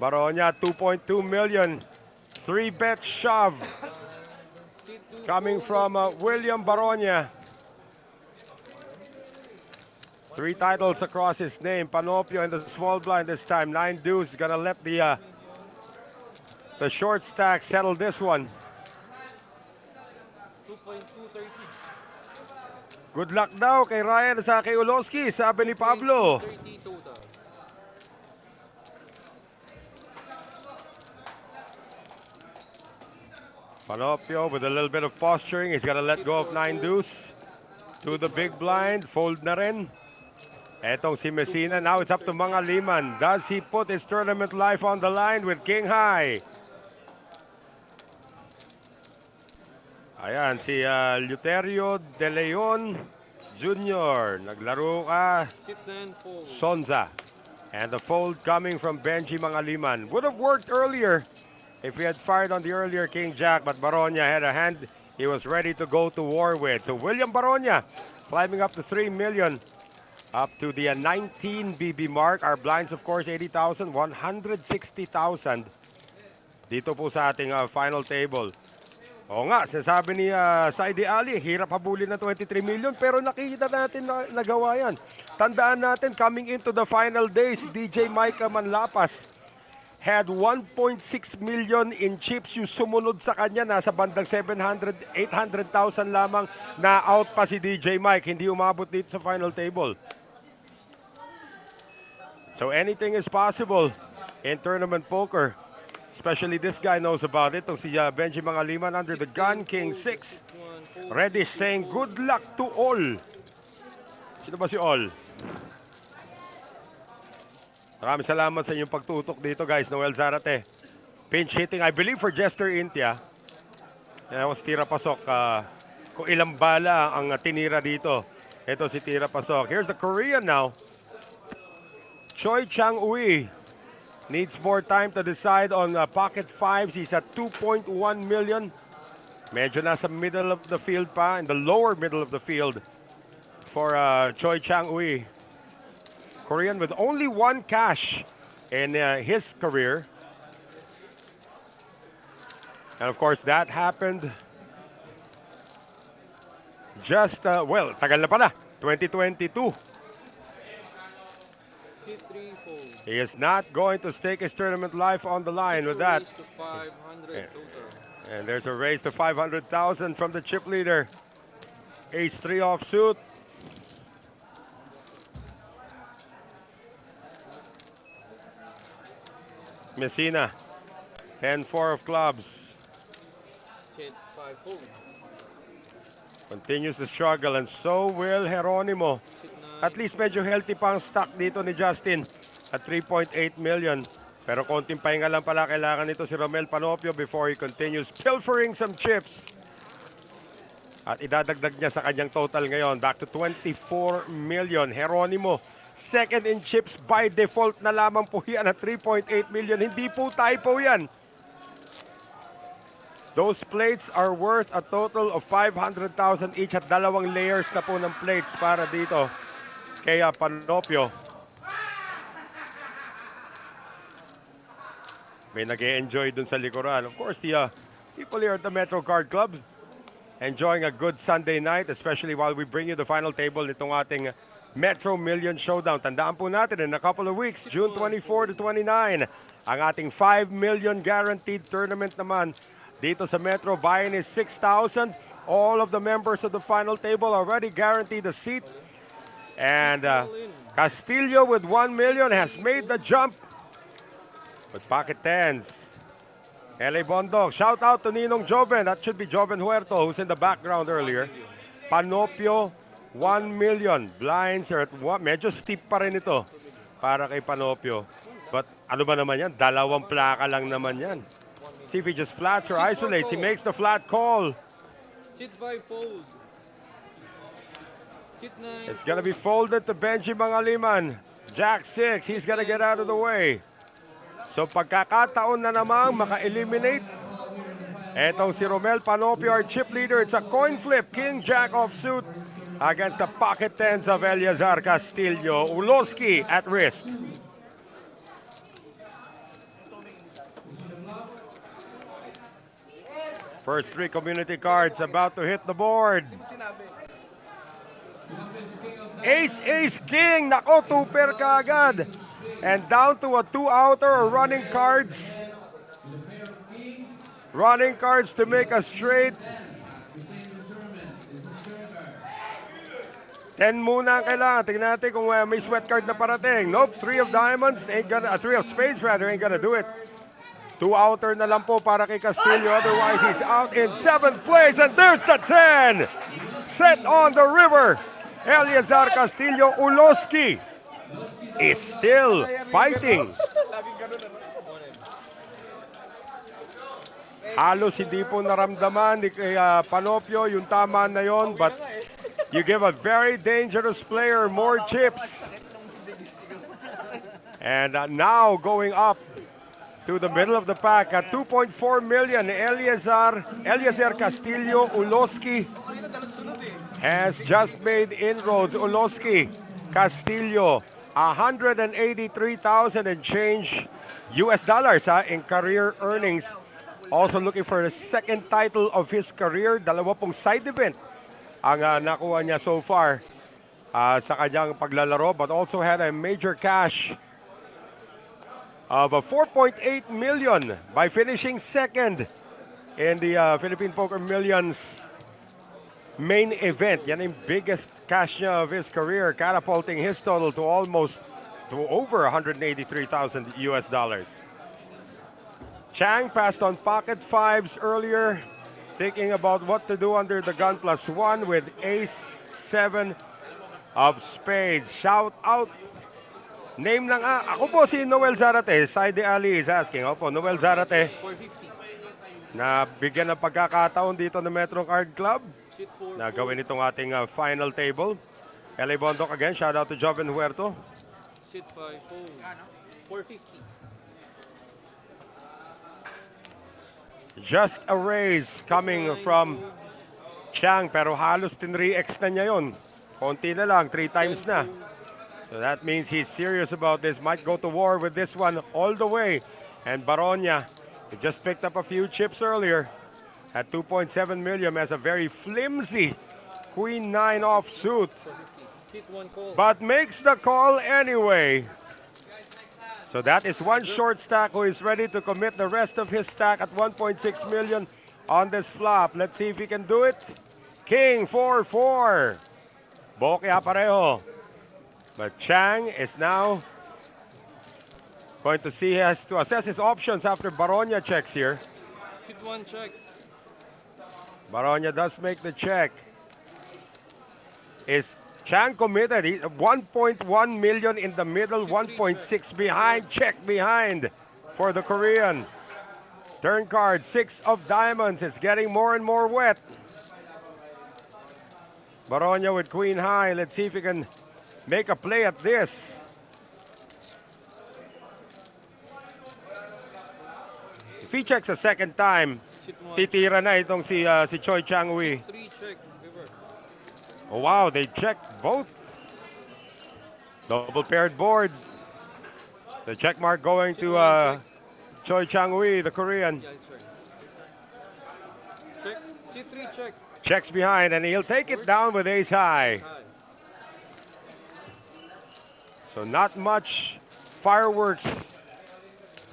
[SPEAKER 2] Baronya 2.2 million. 3-bet shove. Coming from William Baronya. 3 titles across his name. Panopio in the small blind this time. 9 deuce. Gonna let the short stack settle this one.
[SPEAKER 3] 2.230.
[SPEAKER 2] Good luck daw kay Ryan sa kay Uloski, sabi ni Pablo.
[SPEAKER 3] 30 total.
[SPEAKER 2] Panopio with a little bit of posturing. He's gonna let go of 9 deuce. To the big blind. Fold na rin. Etong si Messina. Now it's up to Mangaliman. Does he put his tournament life on the line with King High? Ayan, si Luterio De Leon Jr. Naglaro ka.
[SPEAKER 3] Sit 9, fold.
[SPEAKER 2] Sonza. And the fold coming from Benji Mangaliman. Would have worked earlier if he had fired on the earlier King Jack, but Baronya had a hand he was ready to go to war with. So William Baronya climbing up to 3 million. Up to the 19 BB mark. Our blinds, of course, 80,000, 160,000. Dito po sa ating final table. Oo nga, sinasabi ni Saidi Ali, hirap habulin na 23 million, pero nakikita natin na nagawa yan. Tandaan natin, coming into the final days, DJ Micah Manlapas had 1.6 million in chips. Yung sumunod sa kanya, nasa bandang 700, 800,000 lamang. Na out pa si DJ Mike, hindi umabot dito sa final table. So anything is possible in tournament poker. Especially this guy knows about it. Itong si Benji Mangaliman under the gun, King 6. Reddish saying good luck to all. Sino ba si all? Maraming salamat sa inyong pagtutok dito guys, Noel Zarate. Pinch hitting, I believe for Jester Intia. Yan was Tira Pasok. Kung ilang bala ang tinira dito. Ito si Tira Pasok. Here's the Korean now. Choi Chang-ui. Needs more time to decide on pocket fives. He's at 2.1 million. Medyo nasa middle of the field pa, in the lower middle of the field for Choi Chang-ui. Korean with only 1 cash in his career. And of course, that happened just, well, tagal na pala, 2022. He is not going to stake his tournament life on the line with that. And there's a raise to 500,000 from the chip leader. Ace 3 offsuit. Messina, 10-4 of clubs. Continues to struggle and so will Geronimo. At least medyo healthy pa ang stock dito ni Justin at 3.8 million. Pero konting pahinga lang pala kailangan nito si Romel Panopio before he continues pilfering some chips. At idadagdag niya sa kanyang total ngayon. Back to 24 million. Geronimo, second in chips by default na lamang po yan at 3.8 million. Hindi po typo yan. Those plates are worth a total of 500,000 each at dalawang layers na po ng plates para dito kay Panopio. May nag-e-enjoy dun sa likuran. Of course, the people here at the Metro Card Club enjoying a good Sunday night, especially while we bring you the final table nitong ating Metro Million Showdown. Tandaan po natin, in a couple of weeks, June 24 to 29, ang ating 5 million guaranteed tournament naman dito sa Metro. Buy-in is 6,000. All of the members of the final table already guaranteed a seat. And Castillo with 1 million has made the jump with pocket tens. LA Bondog, shout out to Ninong Joven. That should be Joven Huerto who's in the background earlier. Panopio, 1 million. Blinds are at what? Medyo steep pa rin ito para kay Panopio. But ano ba naman yan? Dalawang plaka lang naman yan. See if he just flats or isolates. He makes the flat call.
[SPEAKER 3] Sit 5 fold. Sit 9.
[SPEAKER 2] It's gonna be folded to Benji Mangaliman. Jack 6, he's gonna get out of the way. So pagkakataon na namang maka-eliminate etong si Romel Panopio, our chip leader. It's a coin flip. King Jack offsuit against the pocket tens of Eliazar Castillo. Uloski at risk. First 3 community cards about to hit the board. Ace, Ace, King. Nako, 2 pair kaagad. And down to a 2 outer or running cards. Running cards to make a straight. 10 muna ang kailangan. Tingnan natin kung may sweat card na parating. Nope, 3 of diamonds, ain't gonna, 3 of spades rather, ain't gonna do it. 2 outer na lang po para kay Castillo. Otherwise, he's out in 7th place. And there's the 10. Set on the river. Eliazar Castillo. Uloski is still fighting. Halos hindi po naramdaman ni Panopio yung tama na yon, but you give a very dangerous player more chips. And now going up to the middle of the pack at 2.4 million, Eliazar Castillo. Uloski has just made inroads. Uloski, Castillo, 183,000 and change US dollars in career earnings. Also looking for the second title of his career. Dalawa pong side event ang nakuha niya so far sa kanyang paglalaro, but also had a major cash of 4.8 million by finishing second in the Philippine Poker Millions main event. Yan yung biggest cash niya of his career, catapulting his total to over 183,000 US dollars. Chang passed on pocket fives earlier, thinking about what to do under the gun +1 with ace 7 of spades. Shout out. Name lang ako po si Noel Zarate. Saidi Ali is asking. Opo, Noel Zarate.
[SPEAKER 3] 450.
[SPEAKER 2] Na bigyan ng pagkakataon dito ng Metro Card Club na gawin itong ating final table. LA Bondok again. Shout out to Joven Huerto.
[SPEAKER 3] Sit 5 fold. 450.
[SPEAKER 2] Just a raise coming from Chang, pero halos 10-3x na niya yun. Konti na lang, 3 times na. So that means he's serious about this. Might go to war with this one all the way. And Baronia, he just picked up a few chips earlier at 2.7 million as a very flimsy Queen 9 offsuit.
[SPEAKER 3] Sit 1 call.
[SPEAKER 2] But makes the call anyway. So that is one short stack who is ready to commit the rest of his stack at 1.6 million on this flop. Let's see if he can do it. King 4-4. Bokeh pareho. But Chang is now going to see, he has to assess his options after Baronia checks here.
[SPEAKER 3] Sit 1 check.
[SPEAKER 2] Baronia does make the check. Is Chang committed? 1.1 million in the middle, 1.6 behind, check behind for the Korean. Turn card, 6 of diamonds. It's getting more and more wet. Baronia with Queen High. Let's see if he can make a play at this. If he checks a second time,
[SPEAKER 3] Sit 1.
[SPEAKER 2] titira na itong si Choi Chang-Wei.
[SPEAKER 3] 3 check. River.
[SPEAKER 2] Oh, wow, they checked both. Double paired board. The check mark going to Choi Chang-Wei, the Korean.
[SPEAKER 3] Yeah, it's right. Check. C3 check.
[SPEAKER 2] Checks behind and he'll take it down with ace high.
[SPEAKER 3] High.
[SPEAKER 2] So not much fireworks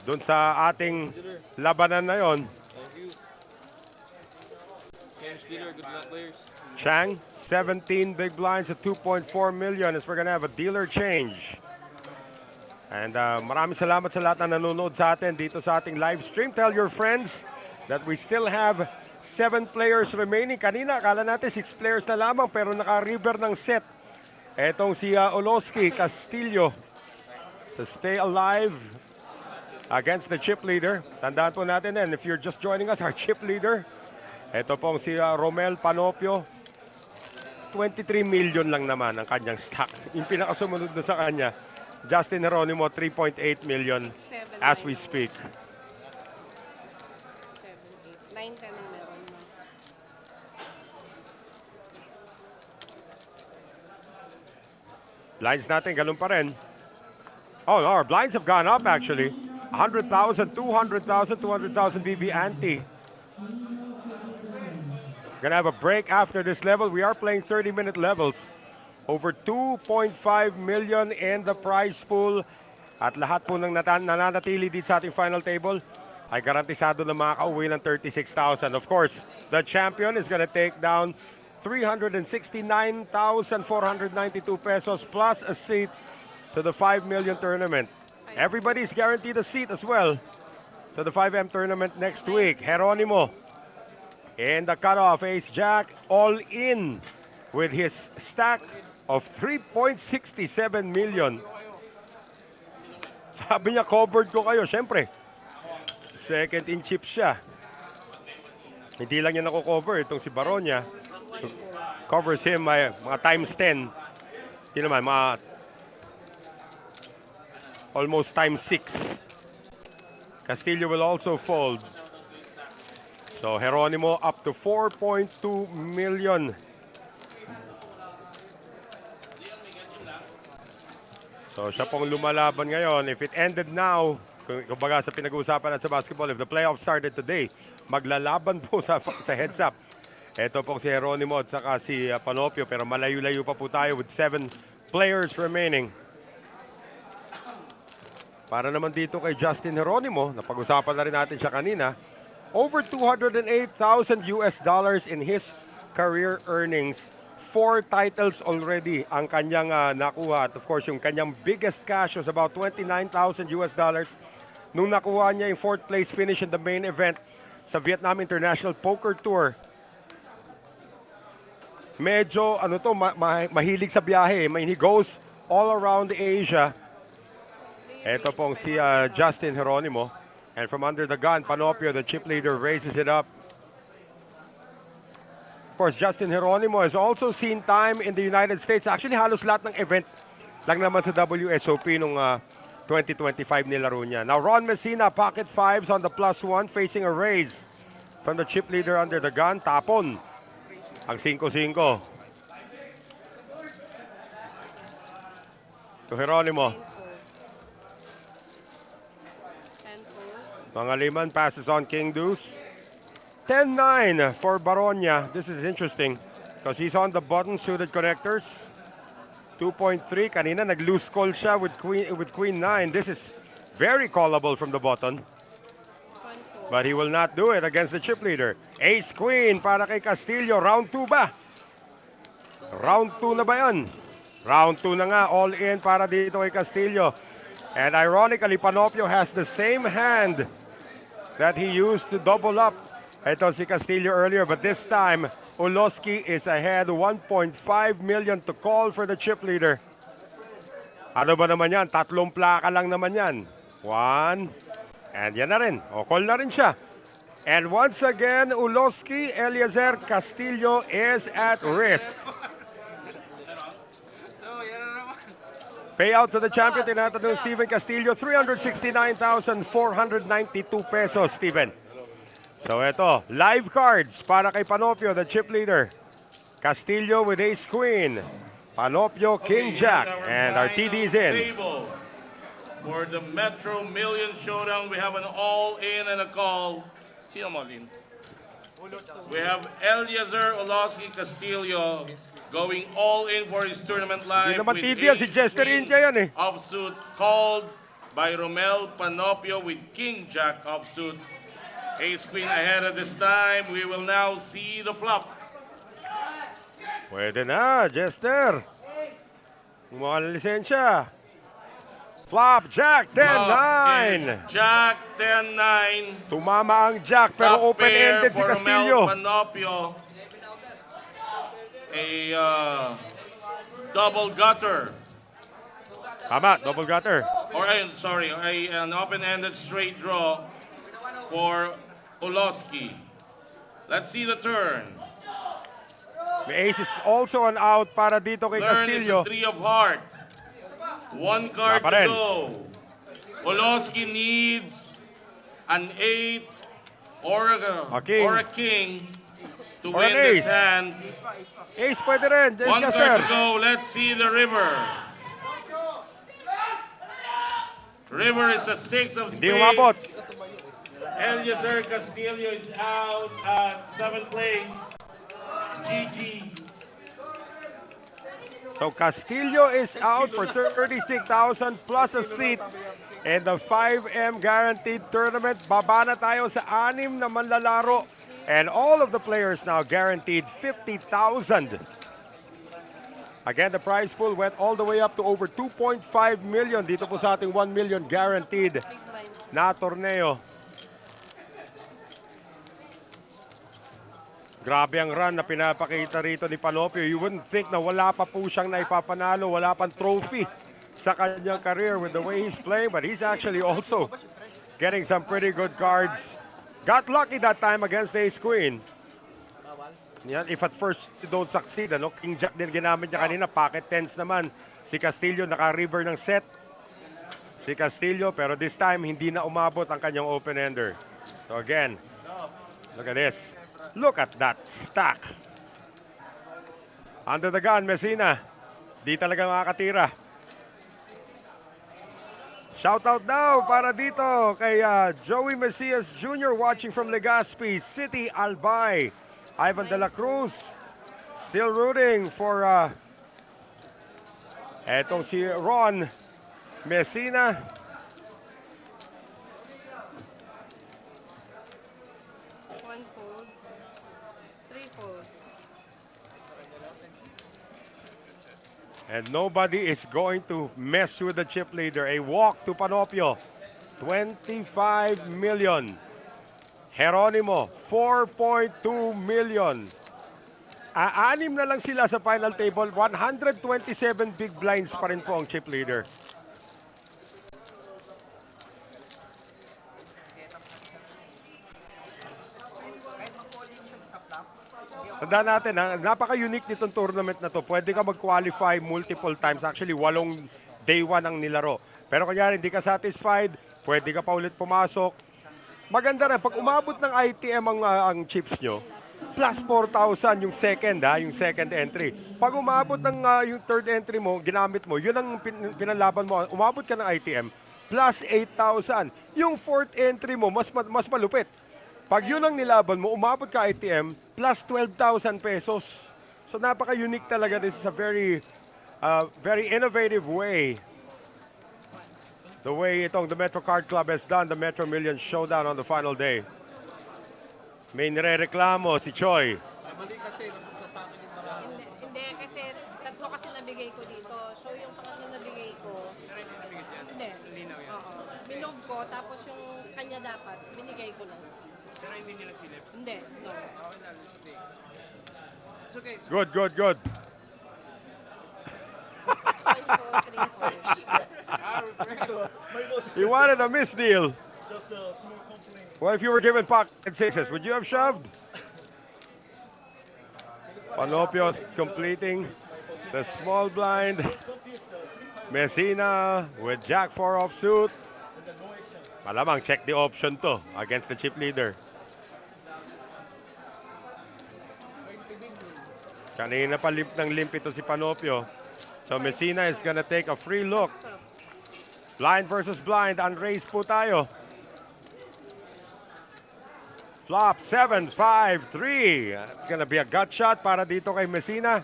[SPEAKER 2] dun sa ating
[SPEAKER 3] Dealer.
[SPEAKER 2] labanan na yon.
[SPEAKER 3] Thank you. Games dealer. Good luck, players.
[SPEAKER 2] Chang, 17 big blinds at 2.4 million as we're gonna have a dealer change. And maraming salamat sa lahat na nanonood sa atin dito sa ating live stream. Tell your friends that we still have 7 players remaining. Kanina, akala natin 6 players na lamang pero naka-river ng set. Etong si Oloski Castillo to stay alive against the chip leader. Tandaan po natin and if you're just joining us, our chip leader, ito pong si Romel Panopio. 23 million lang naman ang kanyang stock. Yung pinakasumunod na sa kanya, Justin Geronimo, 3.8 million as we speak.
[SPEAKER 4] 7, 8, 9 ka na meron mo.
[SPEAKER 2] Blinds natin, ganun pa rin. Oh, no, our blinds have gone up actually. 100,000, 200,000, 200,000 BB ante. Gonna have a break after this level. We are playing 30-minute levels. Over 2.5 million in the prize pool. At lahat po ng nananatili dito sa ating final table ay garantisado na makakauwi ng 36,000. Of course, the champion is gonna take down 369,492 pesos plus a seat to the 5 million tournament. Everybody's guaranteed a seat as well to the 5M tournament next week. Geronimo in the cutoff, ace jack, all in with his stack of 3.67 million. Sabi niya, covered ko kayo. Siyempre, second in chip siya. Hindi lang niya nako-cover. Itong si Baronia, covers him mga times 10. Hindi naman, mga almost times 6. Castillo will also fold. So, Geronimo up to 4.2 million. So, siya pong lumalaban ngayon. If it ended now, kumbaga sa pinag-uusapan at sa basketball, if the playoffs started today, maglalaban po sa heads up. Ito pong si Geronimo at saka si Panopio, pero malayo-layo pa po tayo with 7 players remaining. Para naman dito kay Justin Geronimo, napag-usapan na rin natin siya kanina, over 208,000 US dollars in his career earnings. 4 titles already ang kanyang nakuha. At of course, yung kanyang biggest cash was about 29,000 US dollars nung nakuha niya yung 4th place finish in the main event sa Vietnam International Poker Tour. Medyo, mahilig sa biyahe. He goes all around Asia. Ito pong si Justin Geronimo. And from under the gun, Panopio, the chip leader, raises it up. Of course, Justin Geronimo has also seen time in the United States. Actually, halos lahat ng event lang naman sa WSOP nung 2025 nilaro niya. Now, Ron Messina, pocket 5s on the +1, facing a raise from the chip leader under the gun. Tapon ang 5-5. To Geronimo. Pangaliman passes on King Deuce. 10-9 for Baronia. This is interesting because he's on the button suited connectors. 2.3. Kanina nag-loose call siya with Queen 9. This is very callable from the button. But he will not do it against the chip leader. Ace Queen para kay Castillo. Round 2 ba? Round 2 na ba yan? Round 2 na nga. All in para dito kay Castillo. And ironically, Panopio has the same hand that he used to double up. Ito si Castillo earlier, but this time, Oloski is ahead. 1.5 million to call for the chip leader. Ano ba naman yan? 3 plaka lang naman yan. 1. And yan na rin. O, call na rin siya. And once again, Oloski, Eliezer Castillo is at risk. Payout to the champion, tinatanong Steven Castillo, 369,492 pesos, Steven. So eto, live cards para kay Panopio, the chip leader. Castillo with ace queen. Panopio, king jack. And our TD's in.
[SPEAKER 5] Table. For the Metro Million Showdown, we have an all-in and a call. Sino mo, Lin? We have Eliezer Olowski Castillo going all in for his tournament live
[SPEAKER 2] Hindi naman
[SPEAKER 5] with
[SPEAKER 2] TD yan, si
[SPEAKER 5] ace
[SPEAKER 2] Chester
[SPEAKER 5] queen
[SPEAKER 2] India yan eh.
[SPEAKER 5] offsuit called by Romel Panopio with king jack offsuit. Ace queen ahead at this time. We will now see the flop.
[SPEAKER 2] Pwede na, Jester. Kumuha ng lisensya. Flop, Jack, 10-9.
[SPEAKER 5] Jack 10-9.
[SPEAKER 2] Tumama ang Jack pero
[SPEAKER 5] Top
[SPEAKER 2] open-ended
[SPEAKER 5] pair
[SPEAKER 2] si
[SPEAKER 5] for
[SPEAKER 2] Castillo.
[SPEAKER 5] Romel Panopio. A double gutter.
[SPEAKER 2] Tama, double gutter.
[SPEAKER 5] Or sorry, an open-ended straight draw for Olowski. Let's see the turn.
[SPEAKER 2] May ace is also an out para dito kay
[SPEAKER 5] Turn is
[SPEAKER 2] Castillo.
[SPEAKER 5] a three of heart. One card
[SPEAKER 2] Wala pa
[SPEAKER 5] to
[SPEAKER 2] rin.
[SPEAKER 5] go. Olowski needs an 8 or a king to
[SPEAKER 2] Or
[SPEAKER 5] win
[SPEAKER 2] an
[SPEAKER 5] this
[SPEAKER 2] ace.
[SPEAKER 5] hand.
[SPEAKER 2] Ace pwede rin,
[SPEAKER 5] One
[SPEAKER 2] Jester.
[SPEAKER 5] card to go. Let's see the river. River is a 6 of
[SPEAKER 2] Hindi
[SPEAKER 5] spades.
[SPEAKER 2] umabot.
[SPEAKER 5] Eliezer Castillo is out at 7th place. GG.
[SPEAKER 2] So Castillo is out for 36,000 plus a seat and the 5M guaranteed tournament. Baba na tayo sa 6 na manlalaro and all of the players now guaranteed 50,000. Again, the prize pool went all the way up to over 2.5 million. Dito po sa ating 1 million guaranteed na torneo. Grabe ang run na pinapakita rito ni Panopio. You wouldn't think na wala pa po siyang naipapanalo, wala pang trophy sa kanyang career with the way he's playing. But he's actually also getting some pretty good cards. Got lucky that time against Ace Queen. Yan, if at first you don't succeed, ano? King Jack din ginamit niya kanina, pocket tens naman. Si Castillo naka-river ng set. Si Castillo, pero this time hindi na umabot ang kanyang open-ender. So again, look at this. Look at that stack. Under the gun, Messina. Di talaga makakatira. Shout out now para dito kay Joey Mesias Jr. watching from Legazpi City, Albay. Ivan de la Cruz still rooting for etong si Ron Messina.
[SPEAKER 4] One fold. Three fold.
[SPEAKER 2] And nobody is going to mess with the chip leader. A walk to Panopio. 25 million. Geronimo, 4.2 million. Anim na lang sila sa final table. 127 big blinds pa rin po ang chip leader. Tandaan natin, napaka-unique nitong tournament na to. Pwede ka mag-qualify multiple times. Actually, 8 day 1 ang nilaro. Pero kanya hindi ka satisfied, pwede ka pa ulit pumasok. Maganda rin, pag umabot ng ITM ang chips nyo, plus 4,000 yung second entry. Pag umabot ng yung third entry mo, ginamit mo, yun ang pinalaban mo, umabot ka ng ITM, plus 8,000. Yung fourth entry mo, mas malupit. Pag yun ang nilaban mo, umabot ka ITM, plus 12,000 pesos. So napaka-unique talaga. This is a very innovative way. The way itong the Metro Card Club has done the Metro Million Showdown on the final day. May nirereklamo si Choi.
[SPEAKER 3] Mali kasi, napunta sa akin yung marami.
[SPEAKER 4] Hindi, kasi tatlo kasi nabigay ko dito. So yung pangatlo nabigay ko, hindi. Oo. Binog ko, tapos yung kanya dapat, binigay ko lang.
[SPEAKER 3] Pero hindi nila silip.
[SPEAKER 4] Hindi, no.
[SPEAKER 3] It's okay.
[SPEAKER 2] Good.
[SPEAKER 4] Five fold, three fold.
[SPEAKER 2] He wanted a misdeal.
[SPEAKER 6] Just a small complaint.
[SPEAKER 2] Well, if you were given pocket sixes, would you have shoved? Panopio completing the small blind. Messina with Jack 4 offsuit. Malamang check the option to against the chip leader. Kanina pa limp ng limp ito si Panopio. So Messina is gonna take a free look. Blind versus blind. Unraised po tayo. Flop 7, 5, 3. It's gonna be a gut shot para dito kay Messina.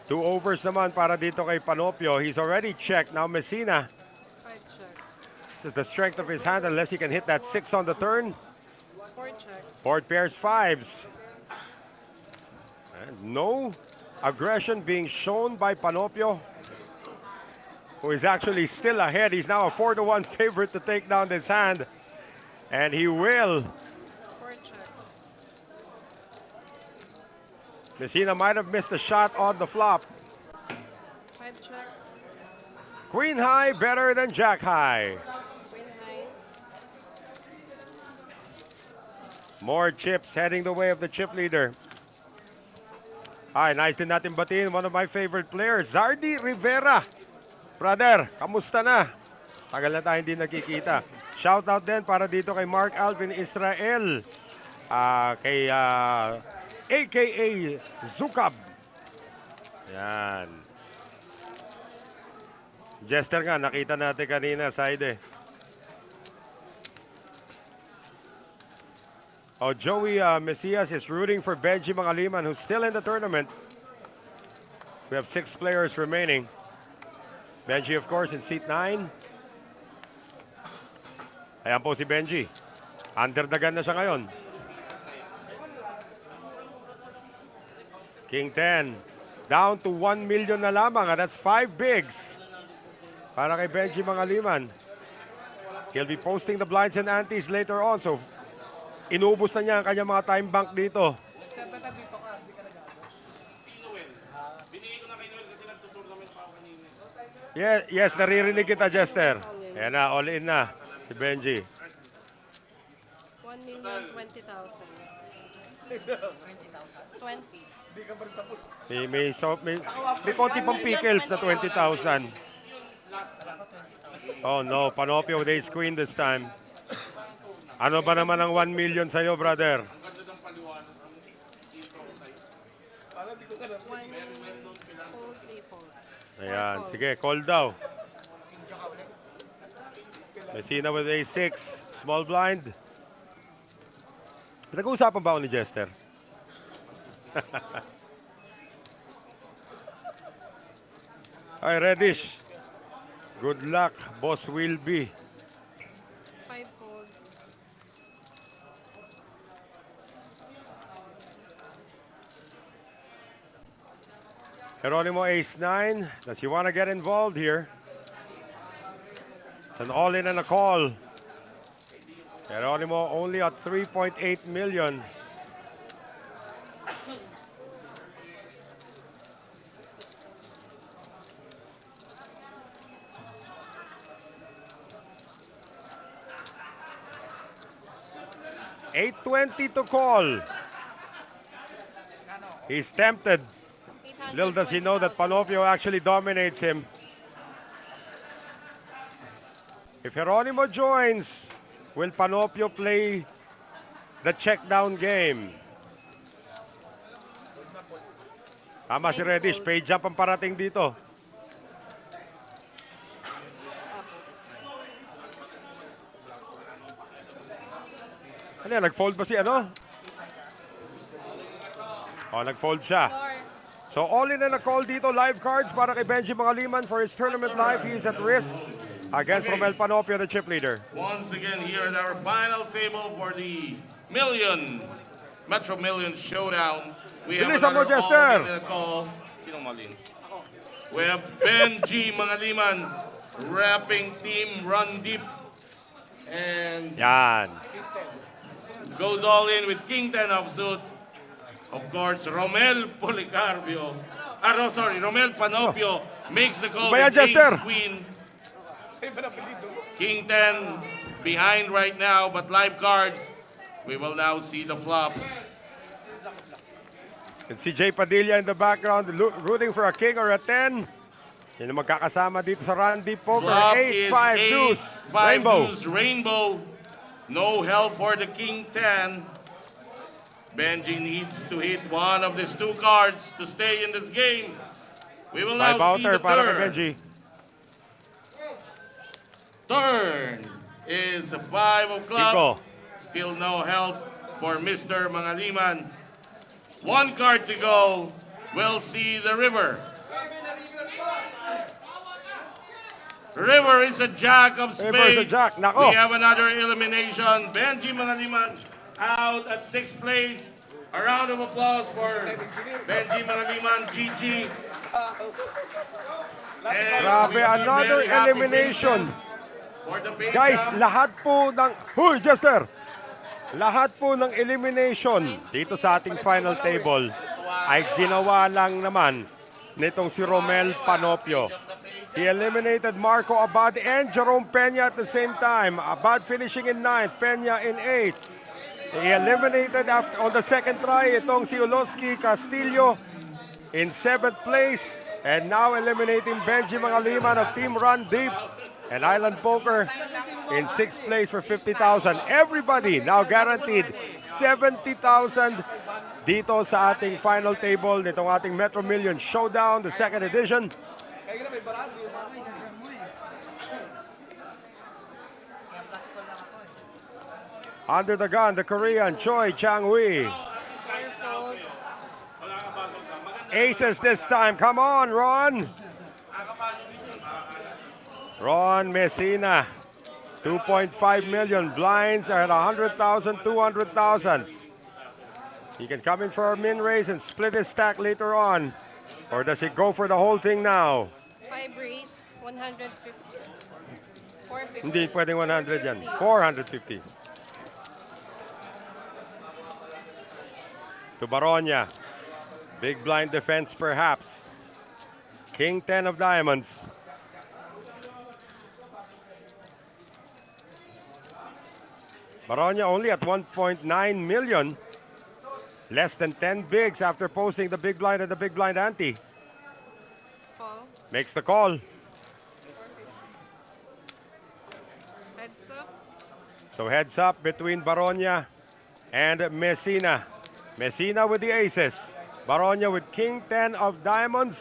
[SPEAKER 2] 2 overs naman para dito kay Panopio. He's already checked. Now Messina.
[SPEAKER 4] 5 check.
[SPEAKER 2] This is the strength of his hand unless he can hit that 6 on the turn.
[SPEAKER 4] 4 check.
[SPEAKER 2] Board pairs 5s. And no aggression being shown by Panopio, who is actually still ahead. He's now a 4-1 favorite to take down this hand. And he will.
[SPEAKER 4] 4 check.
[SPEAKER 2] Messina might have missed a shot on the flop.
[SPEAKER 4] 5 check.
[SPEAKER 2] Queen high better than Jack high.
[SPEAKER 4] Queen high.
[SPEAKER 2] More chips heading the way of the chip leader. Ay, nice din natin batiin one of my favorite players, Zardy Rivera. Brother, kamusta na? Tagal na tayo hindi nakikita. Shout out din para dito kay Mark Alvin Israel. Kay AKA Zukab. Yan. Jester nga, nakita natin kanina, side. Oh, Joey Mesias is rooting for Benji Mangaliman, who's still in the tournament. We have 6 players remaining. Benji, of course, in seat 9. Ayan po si Benji. Under the gun na siya ngayon. King 10. Down to 1 million na lamang. That's 5 bigs para kay Benji Mangaliman. He'll be posting the blinds and antes later on. So, inubos na niya ang kanyang mga time bank dito. Yes, naririnig kita, Jester. Ayan na, all in na si Benji.
[SPEAKER 4] 1,020,000. 20.
[SPEAKER 2] May konti pang pickles na 20,000. Oh no, Panopio with ace queen this time. Ano ba naman ang 1 million sa'yo, brother?
[SPEAKER 4] 1, fold, 3, fold.
[SPEAKER 2] Ayan, sige, call daw. Messina with a6, small blind. Nag-uusapan ba ako ni Jester? Ay, Reddish. Good luck, Boss Wilby.
[SPEAKER 4] 5 fold.
[SPEAKER 2] Geronimo ace-9. Does he want to get involved here? It's an all-in and a call. Geronimo only at 3.8 million. $820 to call. He's tempted. Little does he know that Panopio actually dominates him. If Geronimo joins, will Panopio play the check down game? Tama si Reddish, page jump ang parating dito. Ano yan, nag-fold ba si ano? Oh, nag-fold siya. So all in and a call dito, live cards para kay Benji Mangaliman for his tournament life. He is at risk against Romel Panopio, the chip leader.
[SPEAKER 5] Once again, here at our final table for the Metro Million Showdown. We have
[SPEAKER 2] Bilisan mo,
[SPEAKER 5] another
[SPEAKER 2] Jester.
[SPEAKER 5] all in and a call. Sinong malin? We have Benji Mangaliman, rapping team Run Deep. And
[SPEAKER 2] Yan.
[SPEAKER 5] goes all in with King 10 of suits. Of course, Romel Panopio makes the call
[SPEAKER 2] Baya,
[SPEAKER 5] with
[SPEAKER 2] Jester.
[SPEAKER 5] ace queen. King 10 behind right now, but live cards. We will now see the flop.
[SPEAKER 2] And si Jay Padilla in the background rooting for a king or a 10. Sino magkakasama dito sa Run Deep Poker?
[SPEAKER 5] Flop
[SPEAKER 2] 8,
[SPEAKER 5] is
[SPEAKER 2] 5 deuce.
[SPEAKER 5] 5
[SPEAKER 2] Rainbow.
[SPEAKER 5] deuce rainbow. No help for the King 10. Benji needs to hit one of these two cards to stay in this game. We will now see
[SPEAKER 2] Five-outer
[SPEAKER 5] the
[SPEAKER 2] para kay
[SPEAKER 5] turn.
[SPEAKER 2] Benji.
[SPEAKER 5] Turn is a 5 of clubs.
[SPEAKER 2] Cinco.
[SPEAKER 5] Still no help for Mr. Mangaliman. One card to go. We'll see the river. River is a jack of spades.
[SPEAKER 2] River is a jack. Nako.
[SPEAKER 5] We have another elimination. Benji Mangaliman out at 6th place. A round of applause for Benji Mangaliman, GG. And
[SPEAKER 2] Grabe,
[SPEAKER 5] we see
[SPEAKER 2] another
[SPEAKER 5] very happy
[SPEAKER 2] elimination.
[SPEAKER 5] faces for the big
[SPEAKER 2] Guys,
[SPEAKER 5] jump.
[SPEAKER 2] lahat po ng... Huy, Jester! Lahat po ng elimination dito sa ating final table ay ginawa lang naman nitong si Romel Panopio. He eliminated Marco Abad and Jerome Peña at the same time. Abad finishing in 9th, Peña in 8th. He eliminated on the second try itong si Oloski Castillo in 7th place. And now eliminating Benji Mangaliman of Team Run Deep and Island Poker in 6th place for 50,000. Everybody now guaranteed 70,000 dito sa ating final table nitong ating Metro Million Showdown, the second edition. Under the gun, the Korean Choi Chang-hui. Aces this time. Come on, Ron. Ron Messina. 2.5 million. Blinds are at 100,000, 200,000. He can come in for a min raise and split his stack later on. Or does he go for the whole thing now?
[SPEAKER 4] 5 raise, 150. 450.
[SPEAKER 2] Hindi pwedeng 100 yan. 450. To Baronia. Big blind defense perhaps. King 10 of diamonds. Baronia only at 1.9 million. Less than 10 bigs after posting the big blind and the big blind ante.
[SPEAKER 4] Call.
[SPEAKER 2] Makes the call.
[SPEAKER 4] Heads up.
[SPEAKER 2] So heads up between Baronia and Messina. Messina with the aces. Baronia with King 10 of diamonds.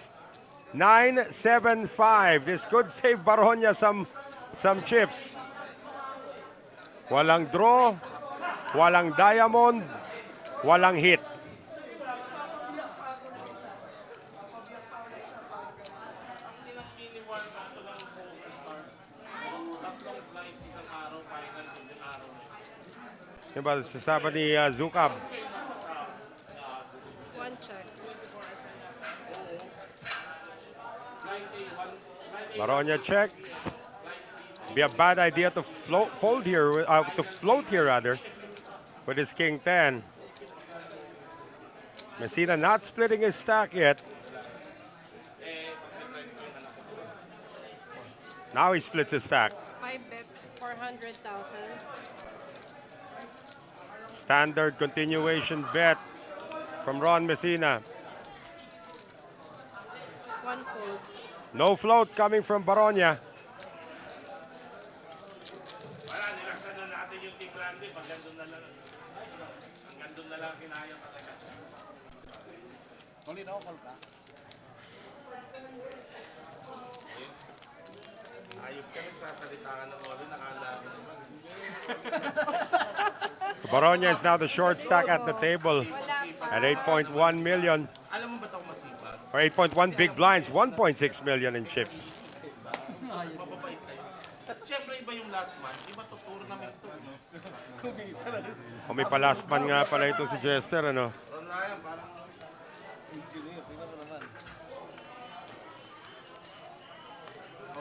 [SPEAKER 2] 9-7-5. This could save Baronia some chips. Walang draw, walang diamond, walang hit. Yung ba sasabi ni Zukab?
[SPEAKER 4] One check.
[SPEAKER 2] Baronia checks. Be a bad idea to float here rather, with his King 10. Messina not splitting his stack yet. Now he splits his stack.
[SPEAKER 4] 5 bets, 400,000.
[SPEAKER 2] Standard continuation bet from Ron Messina.
[SPEAKER 4] One fold.
[SPEAKER 2] No float coming from Baronia.
[SPEAKER 5] Wala, nilaksan na natin yung Team Grande. Hanggang doon na lang kinaya talaga.
[SPEAKER 6] Only now, call ka.
[SPEAKER 5] Ayop ka, nagsasalita ka ng Oli, nakala mo naman.
[SPEAKER 2] Baronia is now the short stack at the table at 8.1 million.
[SPEAKER 5] Alam mo ba ito masipag?
[SPEAKER 2] Or 8.1 big blinds, 1.6 million in chips.
[SPEAKER 5] Mababait kayo. At syempre iba yung last man. Iba tuturo namin ito.
[SPEAKER 2] O may pa-last man nga pala ito si Jester, ano?
[SPEAKER 5] Ron Ryan, parang
[SPEAKER 6] Engineer, tingnan mo naman.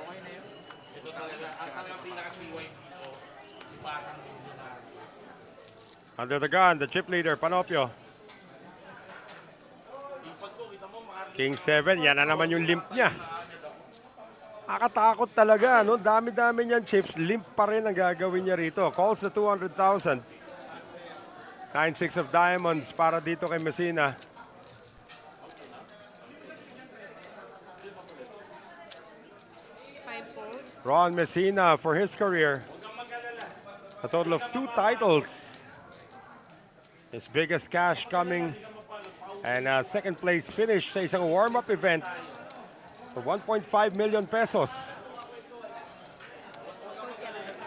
[SPEAKER 5] okay na yun. Ito talaga, ang talagang pinaka-siway dito. Ipatang dito na.
[SPEAKER 2] Under the gun, the chip leader, Panopio.
[SPEAKER 5] Ipag ko, kita mo,
[SPEAKER 2] King 7, yan na naman yung limp niya. Nakakatakot talaga, no? Dami-dami niyan chips, limp pa rin ang gagawin niya rito. Calls the 200,000. 9-6 of diamonds para dito kay Messina. Ron Messina for his career. A total of 2 titles. His biggest cash coming and second place finish sa isang warm-up event for 1.5 million pesos.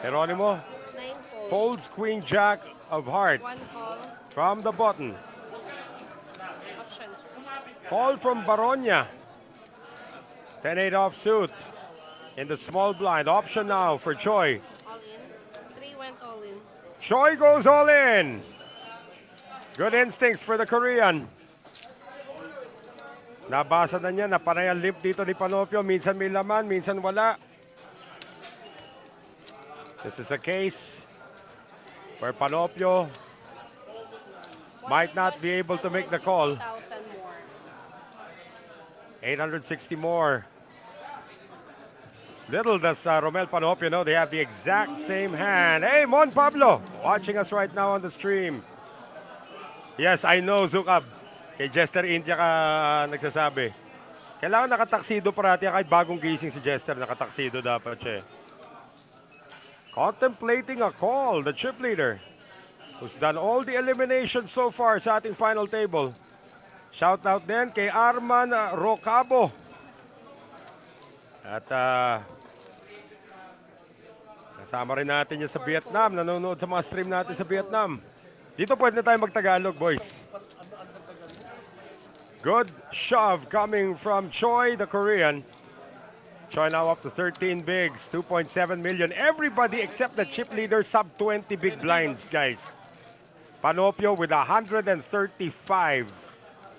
[SPEAKER 2] Geronimo
[SPEAKER 4] 9 fold.
[SPEAKER 2] folds Queen Jack of Hearts
[SPEAKER 4] 1 call.
[SPEAKER 2] from the button.
[SPEAKER 4] Options.
[SPEAKER 2] Call from Baronia. 10-8 offsuit in the small blind. Option now for Choi.
[SPEAKER 4] All in. 3 went all in.
[SPEAKER 2] Choi goes all in. Good instincts for the Korean. Nabasa na niya, napanay ang limp dito ni Panopio. Minsan may laman, minsan wala. This is a case where Panopio might not be able to make the call.
[SPEAKER 4] 160,000 more.
[SPEAKER 2] 860 more. Little does Romel Panopio know they have the exact same hand. Hey, Mon Pablo, watching us right now on the stream. Yes, I know, Zukab. Kay Jester India ka nagsasabi. Kailangan nakataksido parati kahit bagong gising si Jester, nakataksido dapat siya. Contemplating a call, the chip leader, who's done all the eliminations so far sa ating final table. Shout out din kay Arman Rocabo. At kasama rin natin yan sa Vietnam, nanonood sa mga stream natin sa Vietnam. Dito pwede na tayo magtagalog, boys. Good shove coming from Choi, the Korean. Choi now up to 13 bigs, 2.7 million. Everybody except the chip leader, sub 20 big blinds, guys. Panopio with 135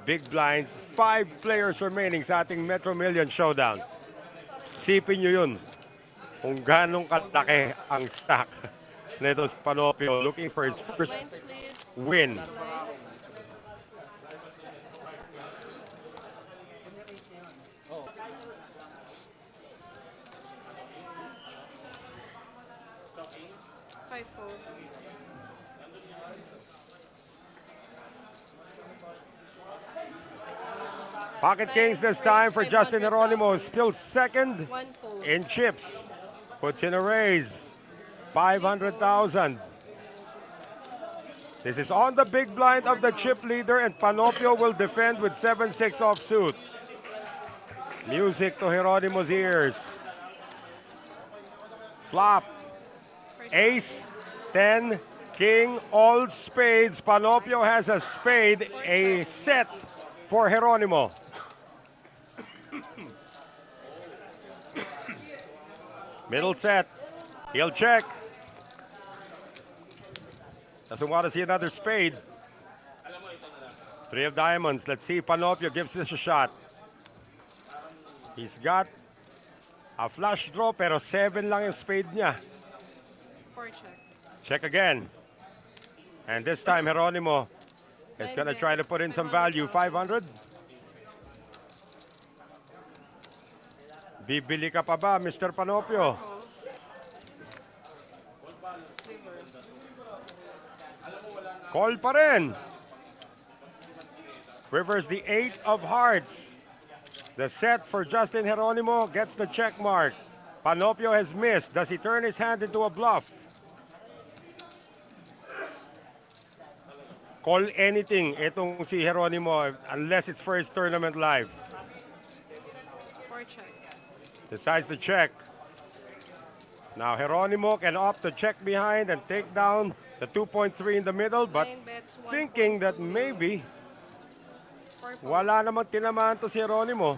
[SPEAKER 2] big blinds. 5 players remaining sa ating Metro Million Showdown. Sipin nyo yun kung ganong kalaki ang stack nito si Panopio, looking for his first
[SPEAKER 4] Blinds, please.
[SPEAKER 2] win.
[SPEAKER 4] Blind. Five fold.
[SPEAKER 2] Pocket Kings this time for Justin Geronimo, still second
[SPEAKER 4] 1 fold.
[SPEAKER 2] in chips. Puts in a raise, 500,000. This is on the big blind of the chip leader, and Panopio will defend with 7-6 offsuit. Music to Geronimo's ears. Flop. Ace, 10, king, all spades. Panopio has a spade, a set for Geronimo. Middle set. He'll check. Doesn't want to see another spade. 3 of diamonds. Let's see if Panopio gives this a shot. He's got a flush draw pero 7 lang yung spade niya.
[SPEAKER 4] 4 check.
[SPEAKER 2] Check again. And this time Geronimo is going to try to put in some value. 500. Bibili ka pa ba, Mr. Panopio? Call pa rin. Rivers the 8 of hearts. The set for Justin Geronimo gets the check mark. Panopio has missed. Does he turn his hand into a bluff? Call anything itong si Geronimo unless it's for his tournament live.
[SPEAKER 4] 4 check.
[SPEAKER 2] Decides to check. Now Geronimo can opt to check behind and take down the 2.3 in the middle, but
[SPEAKER 4] 9 bets, 1
[SPEAKER 2] thinking
[SPEAKER 4] fold,
[SPEAKER 2] that
[SPEAKER 4] 2
[SPEAKER 2] maybe
[SPEAKER 4] 4 fold.
[SPEAKER 2] wala namang tinamaan to si Geronimo.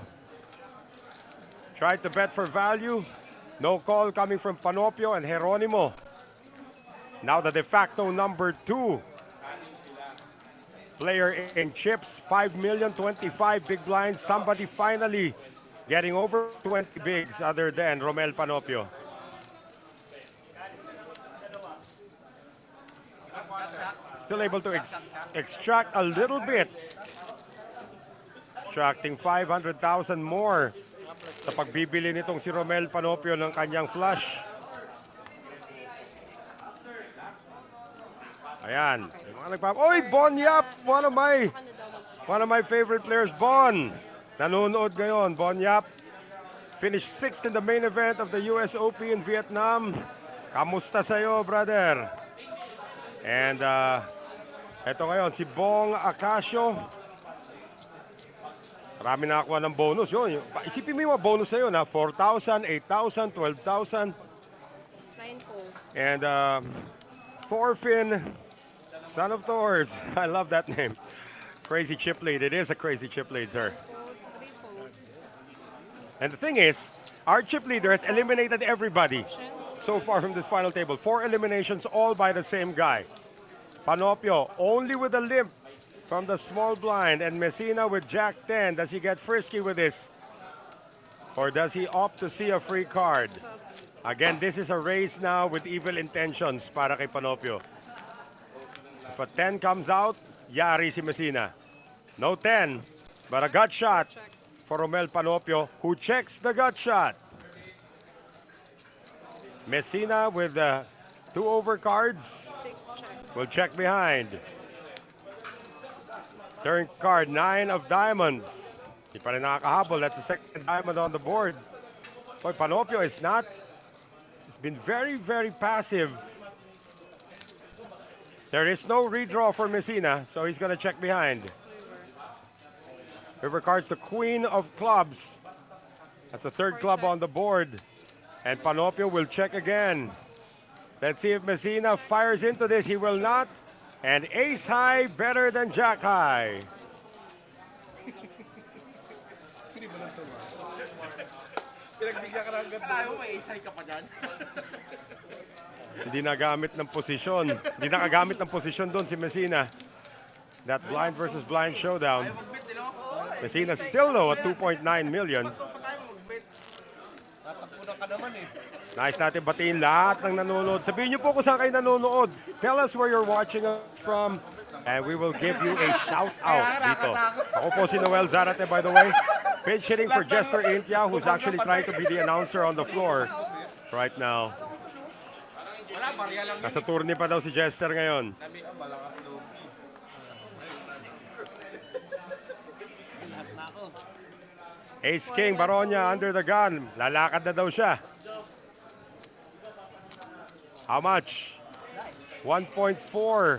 [SPEAKER 2] Tried to bet for value. No call coming from Panopio and Geronimo. Now the de facto number 2 player in chips, 5 million, 25 big blinds. Somebody finally getting over 20 bigs other than Romel Panopio. Still able to extract a little bit. Extracting 500,000 more sa pagbibili nitong si Romel Panopio ng kanyang flush. Ayan. Oy, Bon Yap! One of my favorite players, Bon. Nanonood ngayon, Bon Yap. Finished 6th in the main event of the US Open in Vietnam. Kamusta sa'yo, brother? And Ito ngayon, si Bong Acasio. Marami nakakuha ng bonus. Yun. Isipin mo yung mga bonus na yun, ha? 4,000, 8,000, 12,000.
[SPEAKER 4] 9 fold.
[SPEAKER 2] And Thorfinn, Son of Thors. I love that name. Crazy chip lead. It is a crazy chip lead, sir.
[SPEAKER 4] Fold, 3 fold.
[SPEAKER 2] And the thing is, our chip leader has eliminated everybody so far from this final table. 4 eliminations, all by the same guy. Panopio, only with a limp from the small blind. And Messina with Jack 10. Does he get frisky with this? Or does he opt to see a free card? Again, this is a race now with evil intentions para kay Panopio. If a 10 comes out, yari si Messina. No 10, but a gut shot for Romel Panopio, who checks the gut shot. Messina with 2 overcards.
[SPEAKER 4] 6 check.
[SPEAKER 2] Will check behind. Turn card, 9 of diamonds. Di pa rin nakakahabol. That's the second diamond on the board. Boy, Panopio is not. He's been very, very passive. There is no redraw for Messina, so he's going to check behind. River cards, the queen of clubs. That's the third club on the board. And Panopio will check again. Let's see if Messina fires into this. He will not. And ace high better than jack high.
[SPEAKER 6] Pinagbigyan ka ng ganda. Alam mo, may isay ka pa dyan.
[SPEAKER 2] Hindi nagamit ng posisyon. Hindi nakagamit ng posisyon doon si Messina. That blind versus blind showdown. Messina still low at 2.9 million.
[SPEAKER 6] Tatakbo na ka naman eh.
[SPEAKER 2] Nice natin batiin lahat ng nanonood. Sabihin niyo po kung saan kayo nanonood. Tell us where you're watching us from and we will give you a shout out dito. Ako po si Noel Zarate, by the way. Pinch hitting for Jester Intia, who's actually trying to be the announcer on the floor right now.
[SPEAKER 6] Wala, barya lang.
[SPEAKER 2] Nasa tourney pa daw si Jester ngayon.
[SPEAKER 6] Kami ang malakas loob.
[SPEAKER 2] Ace King, Baronia under the gun. Lalakad na daw siya. How much? 1.4.
[SPEAKER 4] 1,410,000.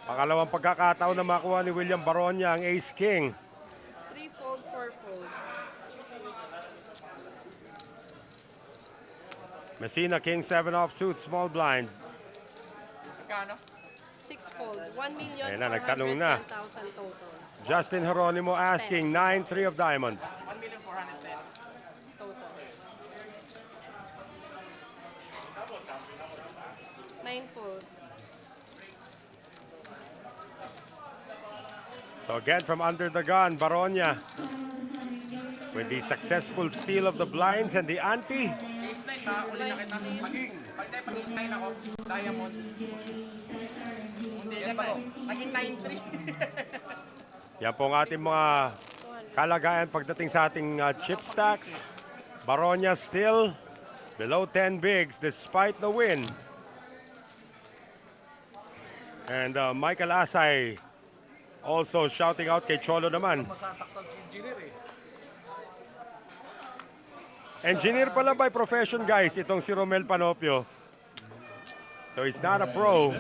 [SPEAKER 2] Pangalawang pagkakataon na makuha ni William Baronia ang Ace King.
[SPEAKER 4] 3 fold, 4 fold.
[SPEAKER 2] Messina, King 7 offsuit, small blind.
[SPEAKER 6] Kano?
[SPEAKER 4] 6 fold.
[SPEAKER 2] Ayan na, nagtanong na.
[SPEAKER 4] 1,410,000 total.
[SPEAKER 2] Justin Jeronimo asking 9-3 of diamonds.
[SPEAKER 6] 1,410,000.
[SPEAKER 4] Total. 9 fold.
[SPEAKER 2] So again, from under the gun, Baronia with the successful steal of the blinds and the ante.
[SPEAKER 6] Ace 9, nakauli na kita. Pag Ace 9 ako, diamond. Hindi, yan pa. Naging 9-3.
[SPEAKER 2] Yan po ang ating mga kalagayan pagdating sa ating chip stacks. Baronia still below 10 bigs despite the win. And Michael Asay also shouting out kay Cholo naman.
[SPEAKER 6] Masasaktan si engineer eh.
[SPEAKER 2] Engineer pala by profession, guys, itong si Romel Panopio. So he's not a pro.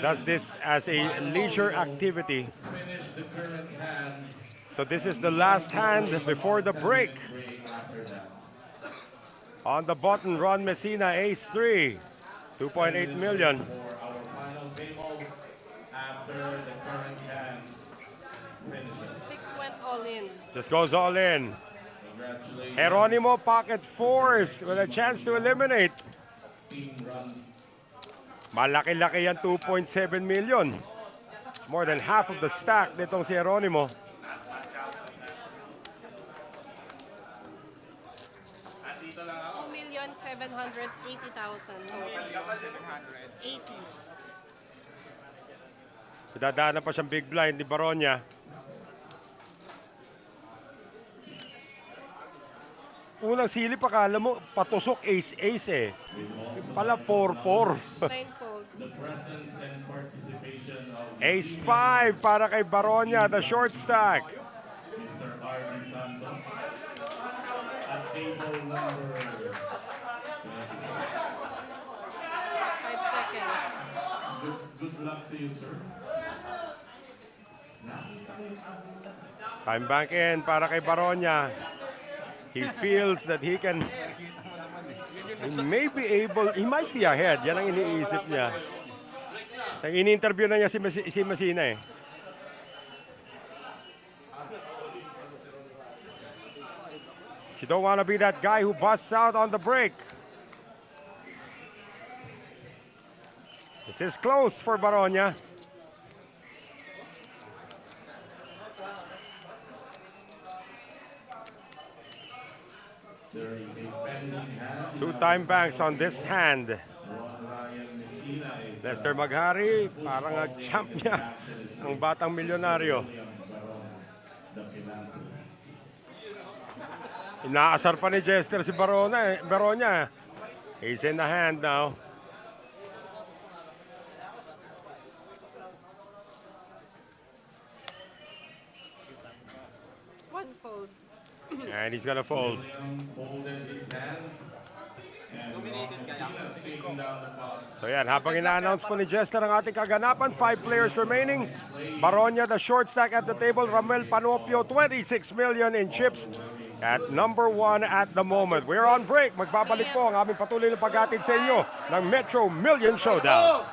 [SPEAKER 2] Does this as a leisure activity.
[SPEAKER 1] Finish the current hand.
[SPEAKER 2] So this is the last hand before the break. On the button, Ron Messina, ace 3. 2.8 million.
[SPEAKER 1] For our final table after the current hand finishes.
[SPEAKER 4] 6 went all in.
[SPEAKER 2] Just goes all in.
[SPEAKER 1] Congratulations,
[SPEAKER 2] Jeronimo pocket fours with a chance to eliminate.
[SPEAKER 1] team run.
[SPEAKER 2] Malaki-laki yan, 2.7 million. It's more than half of the stack nitong si Jeronimo.
[SPEAKER 4] $2,780,000. 80.
[SPEAKER 2] Dadaanan pa siyang big blind ni Baronia. Unang silip, akala mo, patusok ace-ace eh. Pala 4-4.
[SPEAKER 4] 9 fold.
[SPEAKER 1] The presence and participation of
[SPEAKER 2] Ace 5 para kay Baronia, the short stack.
[SPEAKER 1] Mr. Arvin Santos at table number 20.
[SPEAKER 5] Good luck to you, sir.
[SPEAKER 2] Time bank in para kay Baronia. He feels that he may be able, he might be ahead. Yan ang iniisip niya. Ini-interview na niya si Messina eh. You don't want to be that guy who busts out on the break. This is close for Baronia. Two time banks on this hand. Lester Maghari, parang champ niya ang batang milyonaryo. Inaasar pa ni Jester si Baronia. He's in the hand now.
[SPEAKER 4] One fold.
[SPEAKER 2] And he's gonna fold. So yan, habang ina-announce po ni Jester ang ating kaganapan, 5 players remaining. Baronia, the short stack at the table. Ramel Panopio, 26 million in chips at number 1 at the moment. We're on break. Magbabalik po ang aming patuloy na paghatid sa inyo ng Metro Million Showdown.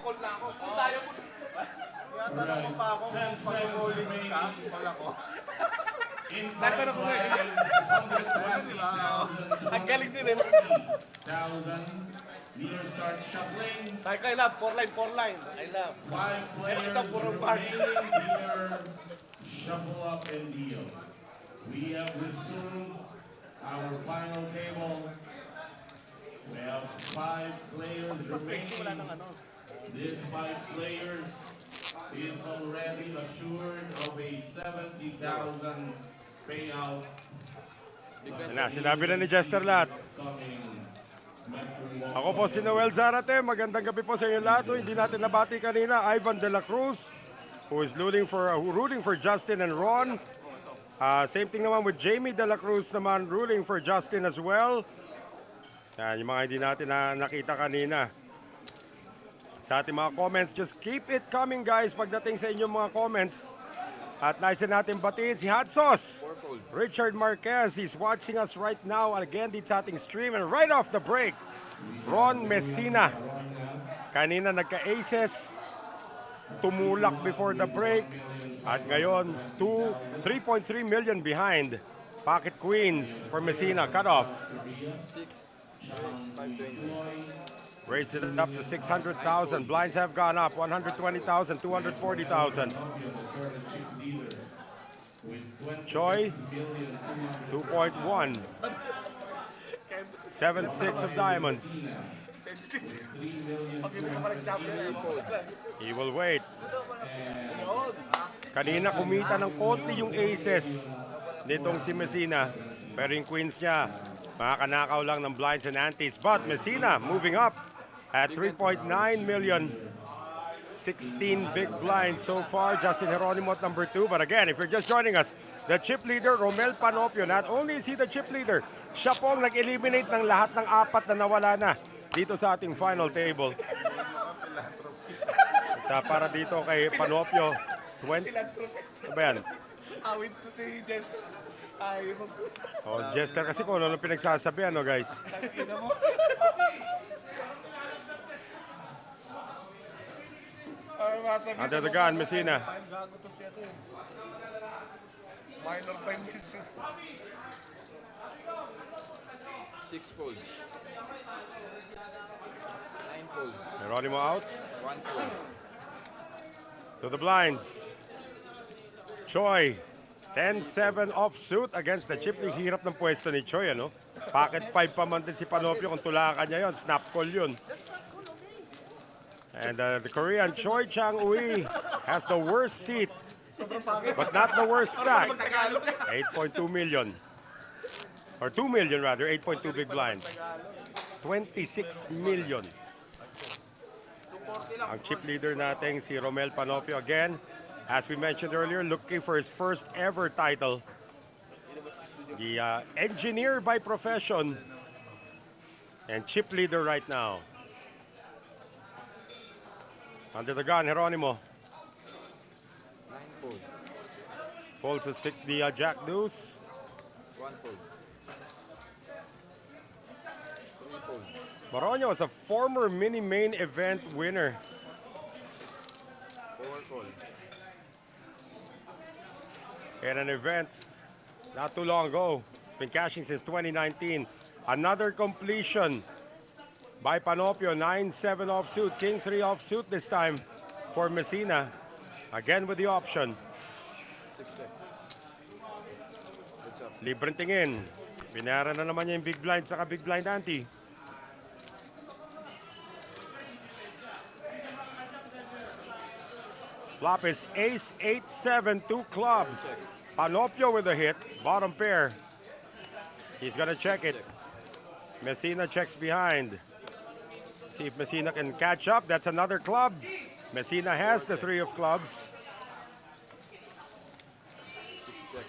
[SPEAKER 6] call na ako. Tayo mo. Tinatanong mo pa ako kung pag-bowling ka, wala ko. Natanong ko eh. Ang galing din eh.
[SPEAKER 5] Leaders start shuffling.
[SPEAKER 6] I love, 4 line. I love.
[SPEAKER 5] 5 players
[SPEAKER 6] Ito, puro bar.
[SPEAKER 5] remaining. Dealer, shuffle up and deal. We have resumed our final table. We have 5 players remaining. These 5 players is already assured of a 70,000 payout.
[SPEAKER 2] Sinabi na ni Jester lahat.
[SPEAKER 5] Coming
[SPEAKER 2] Ako po si Noel Zarate. Magandang gabi po sa inyo lahat. Hindi natin nabati kanina, Ivan De La Cruz, who is rooting for Justin and Ron. Same thing naman with Jamie De La Cruz naman, rooting for Justin as well. Yan, yung mga hindi natin nakita kanina. Sa ating mga comments, just keep it coming guys pagdating sa inyong mga comments. At nais natin batiin si Hot Sauce. Richard Marquez, he's watching us right now again dito sa ating stream. And right off the break, Ron Messina. Kanina nagka-aces, tumulak before the break. At ngayon, 3.3 million behind. Pocket Queens for Messina, cut off.
[SPEAKER 3] 520.
[SPEAKER 2] Raised it up to 600,000. Blinds have gone up, 120,000, 240,000. Choi, 2.1. 7-6 of diamonds. He will wait. Kanina kumita ng konti yung aces nitong si Messina. Pero yung queens niya, makakanakaw lang ng blinds and antes. But Messina moving up at 3.9 million. 16 big blinds so far. Justin Geronimo at number 2. But again, if you're just joining us, the chip leader, Romel Panopio. Not only is he the chip leader, siya pong nag-eliminate ng lahat ng 4 na nawala na dito sa ating final table. At para dito kay Panopio, 20. Ano ba yan?
[SPEAKER 6] Awit to si Jester. Ay,
[SPEAKER 2] Oh, Jester kasi kung ano pinagsasabi, ano guys?
[SPEAKER 6] tangina mo. Ay, masabi.
[SPEAKER 2] Under the gun, Messina.
[SPEAKER 6] Gago to siya to eh. Minor pa yung Jester.
[SPEAKER 3] 6 fold. 9 fold.
[SPEAKER 2] Geronimo out.
[SPEAKER 3] 1 fold.
[SPEAKER 2] To the blinds. Choi. 10-7 offsuit against the chip. Hirap ng pwesto ni Choi, ano? Pocket 5 pa man din si Panopio. Kung tulakan niya yun, snap call yun. And the Korean Choi Chang-ui has the worst seat, but not the worst stack. 8.2 million. Or 2 million rather, 8.2 big blinds. 26 million. Ang chip leader natin si Romel Panopio again. As we mentioned earlier, looking for his first ever title. The engineer by profession and chip leader right now. Under the gun, Geronimo.
[SPEAKER 3] 9 fold.
[SPEAKER 2] Folds the jack deuce.
[SPEAKER 3] 1 fold. 3 fold.
[SPEAKER 2] Moronio is a former mini main event winner.
[SPEAKER 3] 4 fold.
[SPEAKER 2] In an event not too long ago. It's been cashing since 2019. Another completion by Panopio. 9-7 offsuit. King 3 offsuit this time for Messina. Again with the option.
[SPEAKER 3] 6 check. Heads up.
[SPEAKER 2] Libreng tingin. Binayaran na naman niya yung big blind saka big blind ante. Flop is ace 8-7, 2 clubs. Panopio with a hit, bottom pair. He's gonna check it. Messina checks behind. See if Messina can catch up. That's another club. Messina has the 3 of clubs.
[SPEAKER 3] 6 check.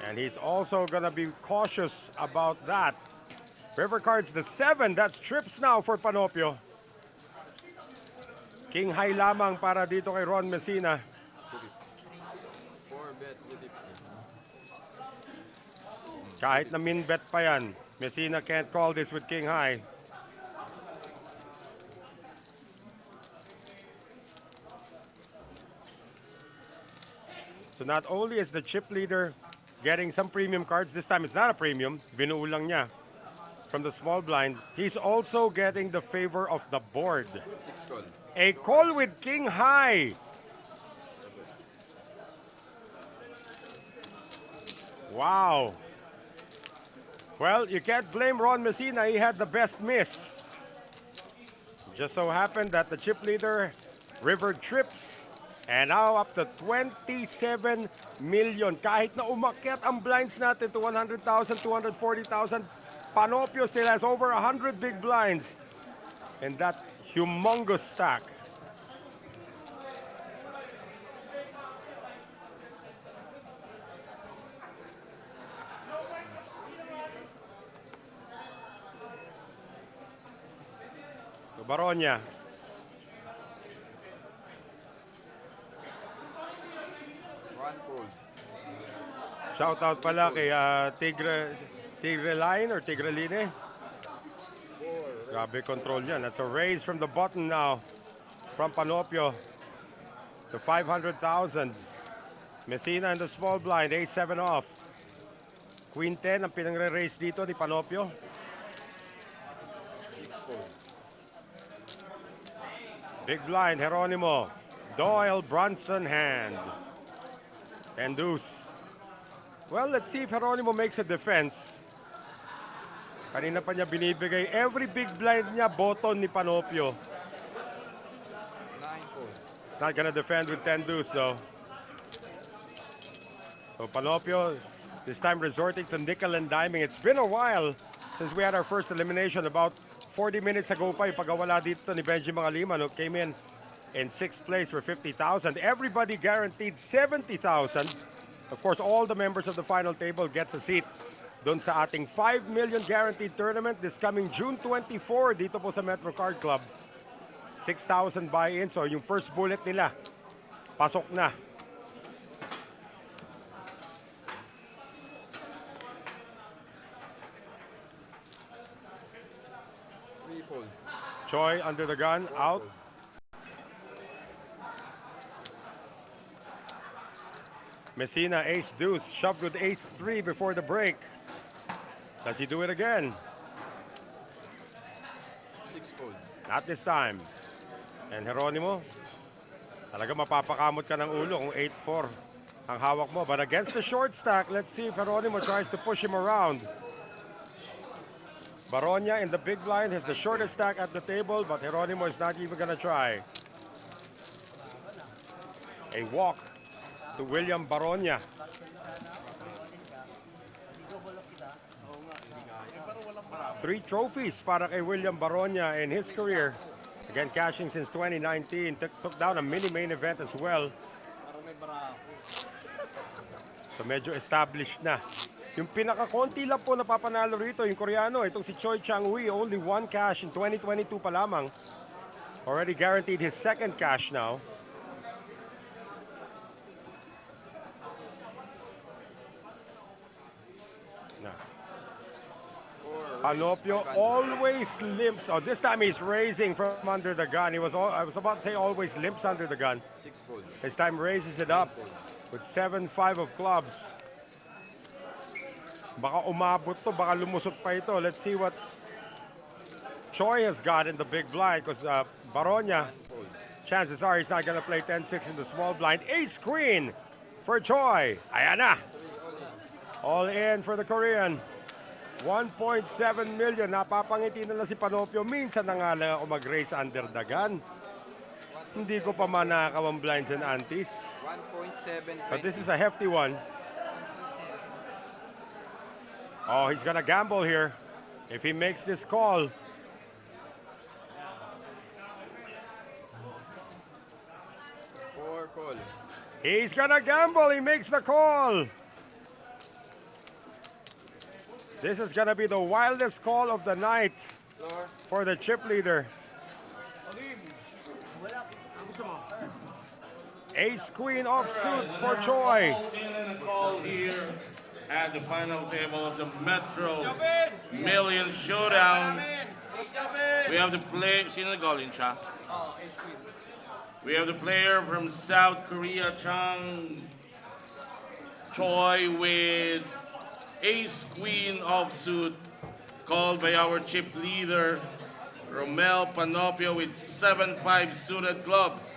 [SPEAKER 2] And he's also gonna be cautious about that. River cards the 7. That's trips now for Panopio. King high lamang para dito kay Ron Messina.
[SPEAKER 3] 4 bet with it.
[SPEAKER 2] Kahit na min bet pa yan, Messina can't call this with king high. So not only is the chip leader getting some premium cards, this time it's not a premium, binuo lang niya from the small blind, he's also getting the favor of the board.
[SPEAKER 3] 6 call.
[SPEAKER 2] A call with king high. Wow. Well, you can't blame Ron Messina. He had the best miss. Just so happened that the chip leader, River trips. And now up to 27 million. Kahit na umakyat ang blinds natin to 100,000, 240,000, Panopio still has over 100 big blinds in that humongous stack. So Baronia.
[SPEAKER 3] One fold.
[SPEAKER 2] Shout out pala kay Tigre Line or Tigre Line. Grabe control yan. That's a raise from the button now from Panopio to 500,000. Messina in the small blind, A7 off. Queen 10 ang pinangre-raise dito ni Panopio.
[SPEAKER 3] 6 fold.
[SPEAKER 2] Big blind, Geronimo. Doyle, Bronson hand. And deuce. Well, let's see if Geronimo makes a defense. Kanina pa niya binibigay. Every big blind niya, bottom ni Panopio.
[SPEAKER 3] 9 fold.
[SPEAKER 2] Not gonna defend with 10 deuce though. So Panopio, this time resorting to nickel and diming. It's been a while since we had our first elimination. About 40 minutes ago pa yung pagkawala dito ni Benji Mangaliman, who came in 6th place for 50,000. Everybody guaranteed 70,000. Of course, all the members of the final table gets a seat doon sa ating 5 million guaranteed tournament this coming June 24 dito po sa Metro Card Club. 6,000 buy-in. So yung first bullet nila, pasok na. Choi under the gun, out. Messina, ace deuce, shoved with ace 3 before the break. Does he do it again?
[SPEAKER 3] 6 fold.
[SPEAKER 2] Not this time. And Geronimo, talaga mapapakamot ka ng ulo kung 8-4 ang hawak mo. But against the short stack, let's see if Geronimo tries to push him around. Baronia in the big blind has the shortest stack at the table, but Geronimo is not even gonna try. A walk to William Baronia. Three trophies para kay William Baronia in his career. Again, cashing since 2019. Took down a mini main event as well. So medyo established na. Yung pinaka-konti lang po napapanalo rito, yung Koreano, itong si Choi Chang-hui, only one cash in 2022 pa lamang. Already guaranteed his second cash now. Panopio always limps. Oh, this time he's raising from under the gun. I was about to say always limps under the gun.
[SPEAKER 3] 6 fold.
[SPEAKER 2] This time raises it up with 7-5 of clubs. Baka umabot to, baka lumusot pa ito. Let's see what Choi has got in the big blind because Baronia, chances are he's not going to play 10-6 in the small blind. Ace queen for Choi. Ayan na. All in for the Korean. 1.7 million. Napapangiti na lang si Panopio. Minsan na nga lang ako mag-race under the gun. Hindi ko pa man nakakawang blinds and antes.
[SPEAKER 3] 1.7.
[SPEAKER 2] But this is a hefty one. Oh, he's gonna gamble here if he makes this call.
[SPEAKER 3] Four call.
[SPEAKER 2] He's gonna gamble. He makes the call. This is gonna be the wildest call of the night for the chip leader. Ace queen offsuit for Choi.
[SPEAKER 5] In a call here at the final table of the Metro Million Showdown. We have the play. Sino nag-call in siya? We have the player from South Korea, Chang Choi with ace queen offsuit, called by our chip leader, Romel Panopio with 7-5 suited clubs.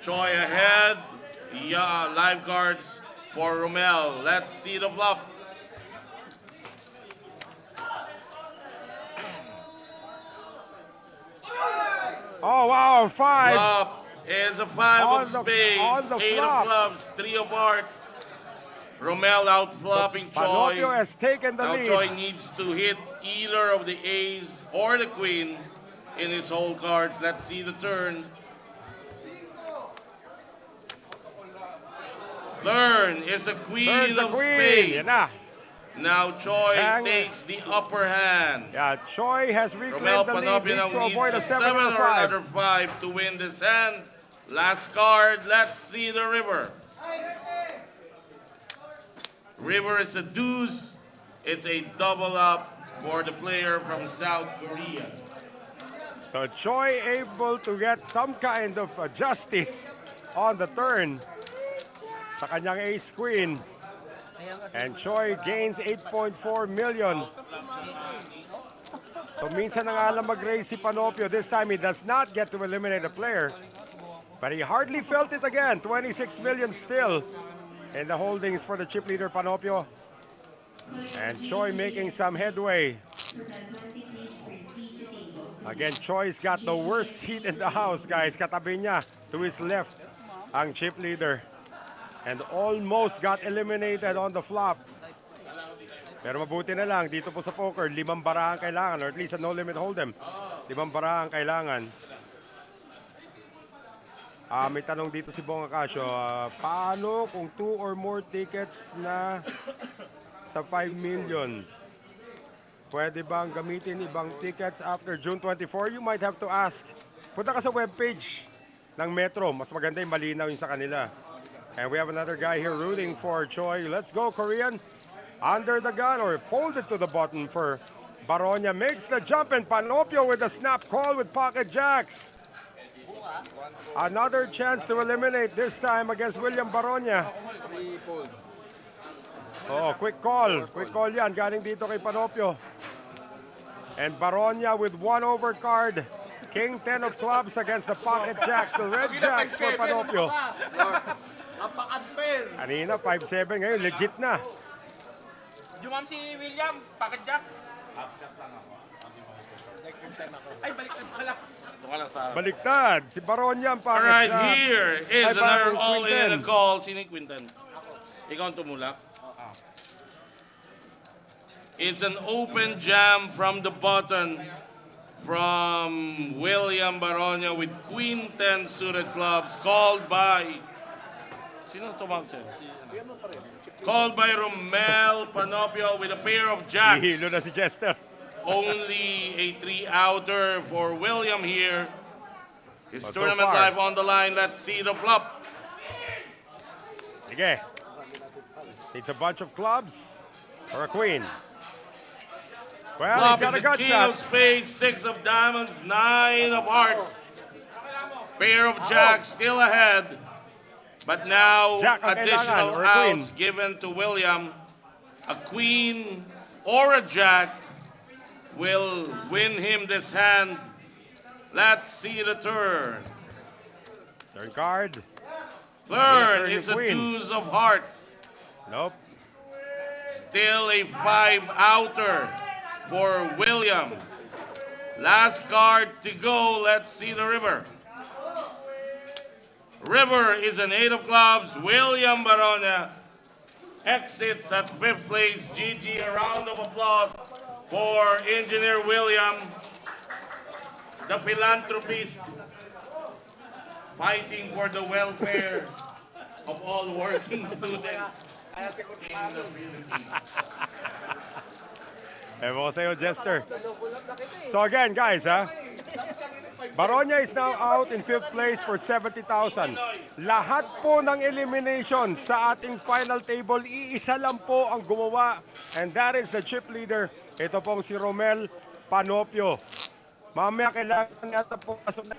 [SPEAKER 5] Choi ahead. Yeah, live cards for Romel. Let's see the flop.
[SPEAKER 2] Oh, wow, 5.
[SPEAKER 5] Flop is a 5
[SPEAKER 2] On
[SPEAKER 5] of
[SPEAKER 2] the
[SPEAKER 5] spades, 8
[SPEAKER 2] flop.
[SPEAKER 5] of clubs, 3 of hearts. Romel out flopping
[SPEAKER 2] Panopio
[SPEAKER 5] Choi.
[SPEAKER 2] has taken the
[SPEAKER 5] Now
[SPEAKER 2] lead.
[SPEAKER 5] Choi needs to hit either of the ace or the queen in his whole cards. Let's see the turn. Turn is a queen
[SPEAKER 2] Turns the
[SPEAKER 5] of
[SPEAKER 2] queen.
[SPEAKER 5] spades.
[SPEAKER 2] Yan na.
[SPEAKER 5] Now Choi
[SPEAKER 2] Bang.
[SPEAKER 5] takes the upper hand.
[SPEAKER 2] Yeah, Choi has
[SPEAKER 5] Romel
[SPEAKER 2] reclaimed the lead.
[SPEAKER 5] Panopio
[SPEAKER 2] Needs
[SPEAKER 5] now
[SPEAKER 2] to
[SPEAKER 5] needs
[SPEAKER 2] avoid
[SPEAKER 5] a
[SPEAKER 2] a 7
[SPEAKER 5] 7
[SPEAKER 2] or
[SPEAKER 5] or
[SPEAKER 2] 5.
[SPEAKER 5] another 5 to win this hand. Last card, let's see the river. River is a deuce. It's a double up for the player from South Korea.
[SPEAKER 2] So Choi able to get some kind of justice on the turn sa kanyang ace queen. And Choi gains 8.4 million. So minsan na nga lang mag-raise si Panopio. This time he does not get to eliminate a player. But he hardly felt it again. 26 million still in the holdings for the chip leader Panopio. And Choi making some headway. Again, Choi's got the worst seat in the house, guys. Katabi niya to his left ang chip leader. And almost got eliminated on the flop. Pero mabuti na lang, dito po sa poker, 5 bara ang kailangan, or at least a no limit hold'em. 5 bara ang kailangan. May tanong dito si Bong Acasio, paano kung 2 or more tickets na sa 5 million? Pwede bang gamitin ibang tickets after June 24? You might have to ask. Punta ka sa webpage ng Metro. Mas maganda yung malinaw yung sa kanila. And we have another guy here rooting for Choi. Let's go, Korean. Under the gun or folded to the button for Baronia. Makes the jump and Panopio with a snap call with pocket jacks. Another chance to eliminate, this time against William Baronia. Oh, quick call. Quick call yan. Galing dito kay Panopio. And Baronia with 1 over card. King 10 of clubs against the pocket jacks. The red jacks for Panopio.
[SPEAKER 6] Napaka-unfair.
[SPEAKER 2] Kanina 5-7, ngayon legit na.
[SPEAKER 6] Jumam si William, pocket jack. Ay, baliktad pala.
[SPEAKER 2] Baliktad. Si Baronia ang pocket
[SPEAKER 5] Alright,
[SPEAKER 2] jack.
[SPEAKER 5] here is
[SPEAKER 2] Ay,
[SPEAKER 5] another
[SPEAKER 2] parang
[SPEAKER 5] all in
[SPEAKER 2] Quinten.
[SPEAKER 5] and a call. Sino yung Quinten? Ikaw ang tumulak. It's an open jam from the button from William Baronia with Queen 10 suited clubs called by... Sino tumawag sa'yo? Called by Romel Panopio with a pair of jacks.
[SPEAKER 2] Hihilo na si Chester.
[SPEAKER 5] Only a 3-outer for William here. His
[SPEAKER 2] So
[SPEAKER 5] tournament
[SPEAKER 2] far.
[SPEAKER 5] life on the line. Let's see the flop.
[SPEAKER 2] Sige. It's a bunch of clubs or a queen. Well,
[SPEAKER 5] Flop
[SPEAKER 2] he's got
[SPEAKER 5] is
[SPEAKER 2] a
[SPEAKER 5] a
[SPEAKER 2] gut
[SPEAKER 5] king
[SPEAKER 2] shot.
[SPEAKER 5] of spades, 6 of diamonds, 9 of hearts. Pair of jacks still ahead. But now,
[SPEAKER 2] Jack ang
[SPEAKER 5] additional
[SPEAKER 2] kailangan, or a queen.
[SPEAKER 5] outs given to William. A queen or a jack will win him this hand. Let's see the turn.
[SPEAKER 2] Turn card.
[SPEAKER 5] Turn
[SPEAKER 2] turn
[SPEAKER 5] is
[SPEAKER 2] the
[SPEAKER 5] a
[SPEAKER 2] queen.
[SPEAKER 5] deuce of hearts.
[SPEAKER 2] Nope.
[SPEAKER 5] Still a 5-outer for William. Last card to go. Let's see the river. River is an 8 of clubs. William Baronia exits at 5th place. GG, a round of applause for Engineer William, the philanthropist, fighting for the welfare of all working students in the Philippines.
[SPEAKER 2] Ewan ko sa'yo, Jester. So again, guys, Baronia is now out in 5th place for 70,000. Lahat po ng elimination sa ating final table, iisa lang po ang gumawa. And that is the chip leader. Ito pong si Romel Panopio. Mamaya kailangan natin po pasok na.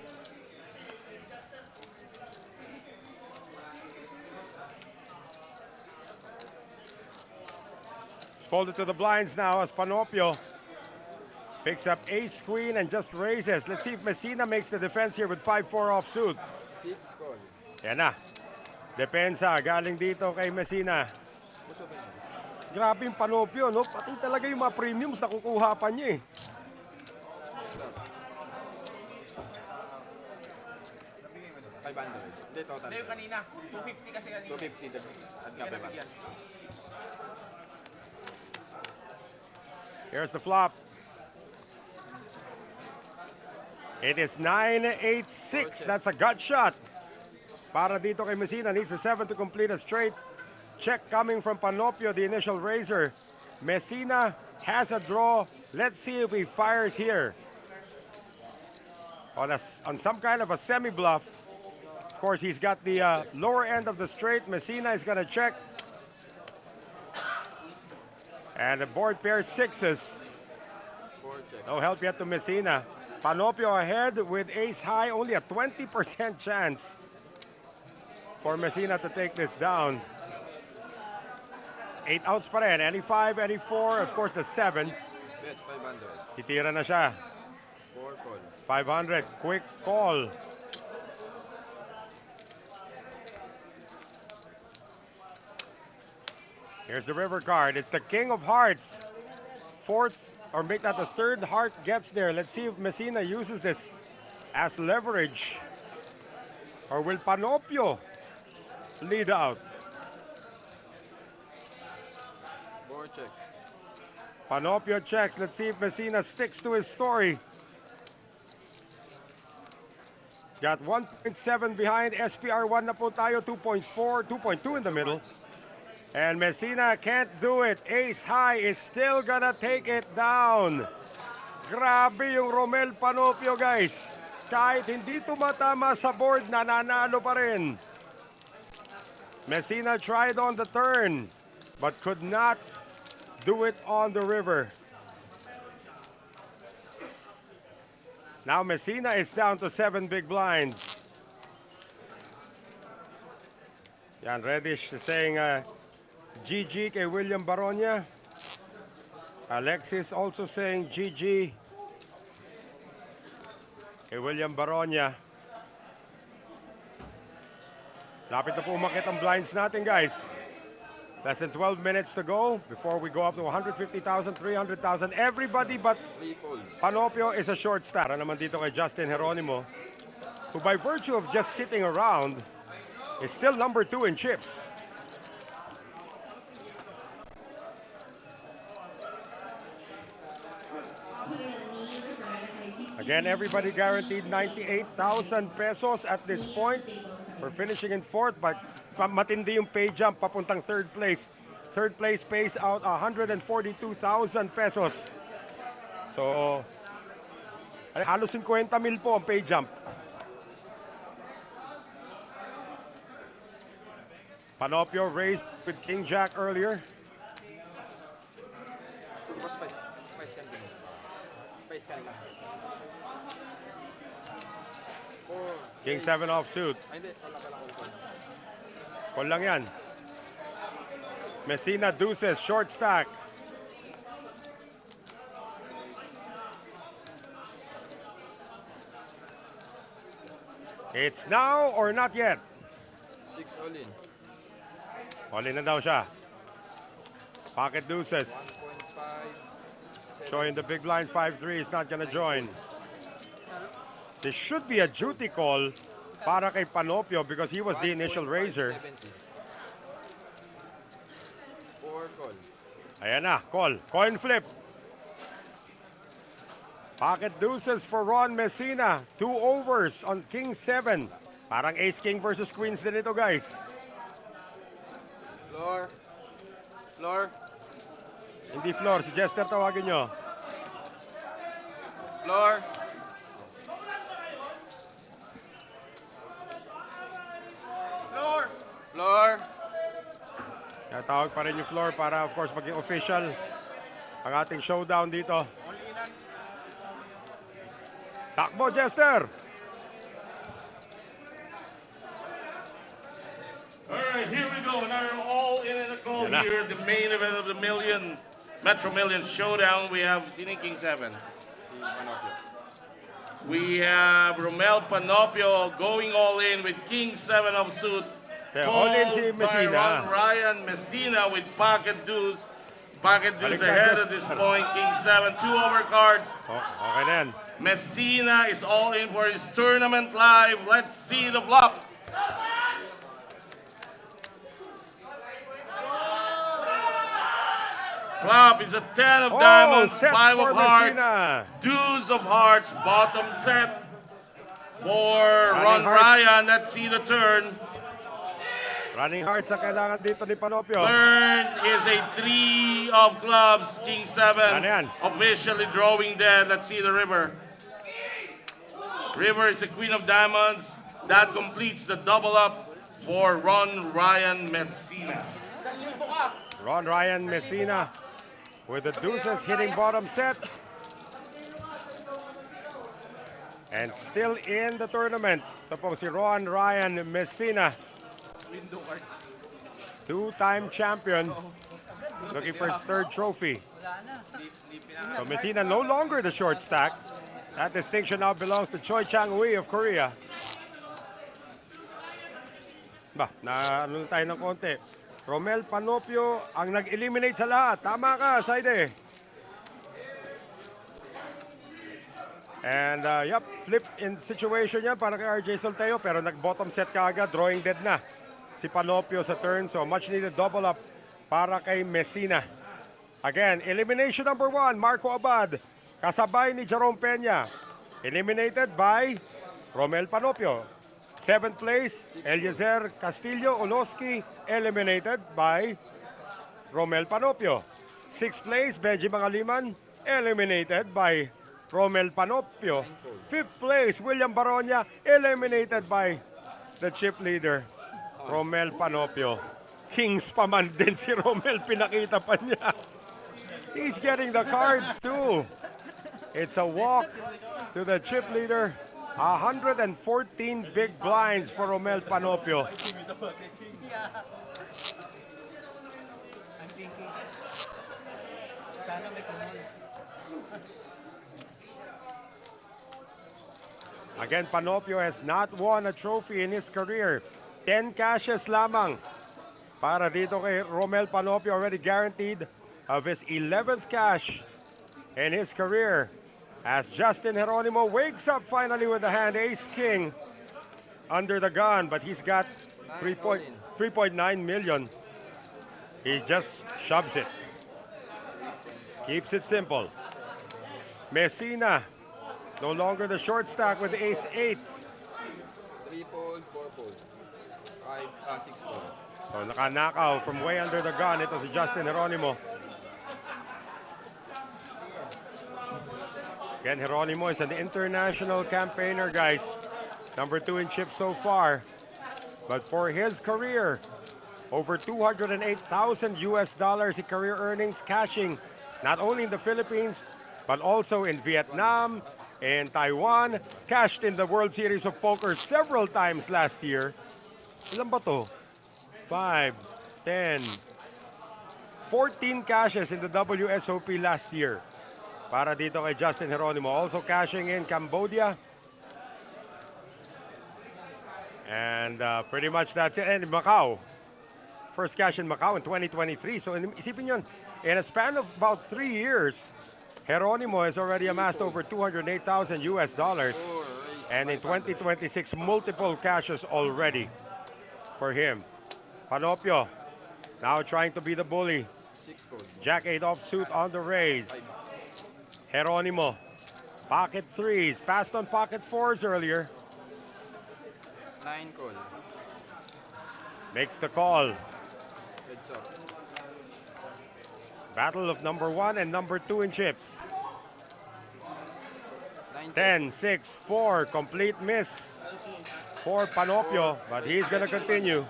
[SPEAKER 2] Folded to the blinds now as Panopio picks up ace queen and just raises. Let's see if Messina makes the defense here with 5-4 offsuit.
[SPEAKER 3] 6 call.
[SPEAKER 2] Yan na. Depensa galing dito kay Messina. Grabe yung Panopio, no? Pati talaga yung mga premiums na kukuha pa niya eh.
[SPEAKER 3] Hindi, total.
[SPEAKER 6] Hindi, yung kanina. 250 kasi kanina.
[SPEAKER 3] 250. At nga ba?
[SPEAKER 2] Here's the flop. It is 9-8-6. That's a gut shot. Para dito kay Messina. Needs a 7 to complete a straight. Check coming from Panopio, the initial raiser. Messina has a draw. Let's see if he fires here. On some kind of a semi-bluff. Of course, he's got the lower end of the straight. Messina is going to check. And the board pairs sixes. No help yet to Messina. Panopio ahead with ace high. Only a 20% chance for Messina to take this down. 8 outs pa rin. Any 5, any 4. Of course, the 7.
[SPEAKER 3] Bet, 500.
[SPEAKER 2] Titira na siya.
[SPEAKER 3] 4 call.
[SPEAKER 2] 500. Quick call. Here's the river card. It's the king of hearts. Fourth, or make that the third heart gets there. Let's see if Messina uses this as leverage. Or will Panopio lead out?
[SPEAKER 3] Board check.
[SPEAKER 2] Panopio checks. Let's see if Messina sticks to his story. Got 1.7 behind. SPR1 na po tayo. 2.4, 2.2 in the middle. And Messina can't do it. Ace high is still gonna take it down. Grabe yung Romel Panopio, guys. Kahit hindi tumatama sa board, nananalo pa rin. Messina tried on the turn, but could not do it on the river. Now Messina is down to 7 big blinds. Yan, Reddish saying GG kay William Baronia. Alexis also saying GG kay William Baronia. Lapit na po umakit ang blinds natin, guys. Less than 12 minutes to go before we go up to 150,000, 300,000. Everybody but Panopio is a short stack. Para naman dito kay Justin Geronimo, who by virtue of just sitting around is still number 2 in chips. Again, everybody guaranteed 98,000 pesos at this point. We're finishing in 4th, but matindi yung pay jump papuntang 3rd place. 3rd place pays out 142,000 pesos. So, halos 50 mil po ang pay jump. Panopio raised with King Jack earlier. King 7 offsuit. Call lang yan. Messina deuces, short stack. It's now or not yet?
[SPEAKER 3] 6 all in.
[SPEAKER 2] All in na daw siya. Pocket deuces.
[SPEAKER 3] 1.5.
[SPEAKER 2] Showing the big blind 5-3 is not gonna join. This should be a duty call para kay Panopio because he was the initial raiser.
[SPEAKER 3] 4 call.
[SPEAKER 2] Ayan na, call. Coin flip. Pocket deuces for Ron Messina. 2 overs on King 7. Parang ace-king versus queens din ito, guys.
[SPEAKER 3] Floor. Floor.
[SPEAKER 2] Hindi floor, si Jester tawagin nyo.
[SPEAKER 3] Floor.
[SPEAKER 6] Floor!
[SPEAKER 3] Floor.
[SPEAKER 2] Tawag pa rin yung floor para of course maging official ang ating showdown dito. Takbo, Jester!
[SPEAKER 5] All right, here we go. Another all in and a call
[SPEAKER 2] Yan na.
[SPEAKER 5] here. The main event of the million. Metro Million Showdown, we have Sini King 7. We have Romel Panopio going all in with King 7 of suit.
[SPEAKER 2] Yeah, all in si
[SPEAKER 5] Called by
[SPEAKER 2] Messina.
[SPEAKER 5] Ron Ryan Messina with pocket deuce. Pocket deuce
[SPEAKER 2] Balik
[SPEAKER 5] ahead
[SPEAKER 2] tayo.
[SPEAKER 5] at this point. King 7, 2 overcards.
[SPEAKER 2] Oh, okay na yan.
[SPEAKER 5] Messina is all in for his tournament live. Let's see the block. Flop is a 10 of diamonds,
[SPEAKER 2] set
[SPEAKER 5] 5
[SPEAKER 2] for
[SPEAKER 5] of hearts,
[SPEAKER 2] Messina.
[SPEAKER 5] deuce of hearts, bottom set for
[SPEAKER 2] Running
[SPEAKER 5] Ron
[SPEAKER 2] hearts.
[SPEAKER 5] Ryan. Let's see the turn.
[SPEAKER 2] Running hearts ang kailangan dito ni Panopio.
[SPEAKER 5] Turn is a 3 of clubs, King 7,
[SPEAKER 2] Ano yan?
[SPEAKER 5] officially drawing dead. Let's see the river. River is the queen of diamonds. That completes the double up for Ron Ryan Messina.
[SPEAKER 2] Ron Ryan Messina with the deuces hitting bottom set. And still in the tournament. Ito po si Ron Ryan Messina. Two-time champion. Looking for his third trophy. So Messina no longer the short stack. That distinction now belongs to Choi Chang-hui of Korea. Na ano tayo ng konti. Romel Panopio ang nag-eliminate sa lahat. Tama ka, Saide. And yep, flip in situation yan para kay RJ Solteo pero nag-bottom set ka agad, drawing dead na si Panopio sa turn. So much needed double up para kay Messina. Again, elimination number 1, Marco Abad. Kasabay ni Jerome Peña. Eliminated by Romel Panopio. 7th place, Eliezer Castillo Oloski, eliminated by Romel Panopio. 6th place, Benji Mangaliman, eliminated by Romel Panopio. 5th place, William Baronia, eliminated by the chip leader, Romel Panopio. Kings pa man din si Romel, pinakita pa niya. He's getting the cards too. It's a walk to the chip leader. 114 big blinds for Romel Panopio. Again, Panopio has not won a trophy in his career. 10 cashes lamang para dito kay Romel Panopio, already guaranteed of his 11th cash in his career. As Justin Geronimo wakes up finally with the hand ace king under the gun, but he's got 3.9 million. He just shoves it. Keeps it simple. Messina, no longer the short stack with ace 8.
[SPEAKER 3] 3-fold, 4-fold. 6-fold.
[SPEAKER 2] So naka-knockout from way under the gun. Ito si Justin Geronimo. Again, Geronimo is an international campaigner, guys. Number 2 in chips so far. But for his career, over 208,000 US dollars in career earnings, cashing not only in the Philippines, but also in Vietnam and Taiwan. Cashed in the World Series of Poker several times last year. Ilan ba to? 5, 10, 14 cashes in the WSOP last year. Para dito kay Justin Geronimo. Also cashing in Cambodia. And pretty much that's it. And Macau. First cash in Macau in 2023. So isipin nyo, in a span of about 3 years, Geronimo has already amassed over 208,000 US dollars. And in 2026, multiple cashes already for him. Panopio now trying to be the bully.
[SPEAKER 3] 6-fold.
[SPEAKER 2] Jack 8 offsuit on the raise. Geronimo, pocket 3s, passed on pocket 4s earlier.
[SPEAKER 3] 9 call.
[SPEAKER 2] Makes the call.
[SPEAKER 3] Heads up.
[SPEAKER 2] Battle of number 1 and number 2 in chips.
[SPEAKER 3] 9
[SPEAKER 2] 10, 6, 4, complete miss for Panopio, but he's gonna continue.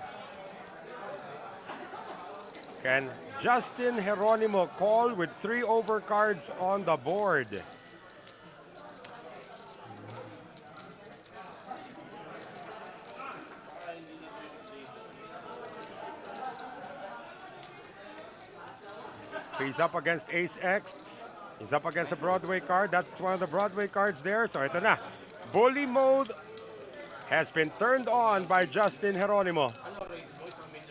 [SPEAKER 2] Can Justin Geronimo call with 3 overcards on the board? He's up against Ace X. He's up against a Broadway card. That's one of the Broadway cards there. So ito na. Bully mode has been turned on by Justin Geronimo.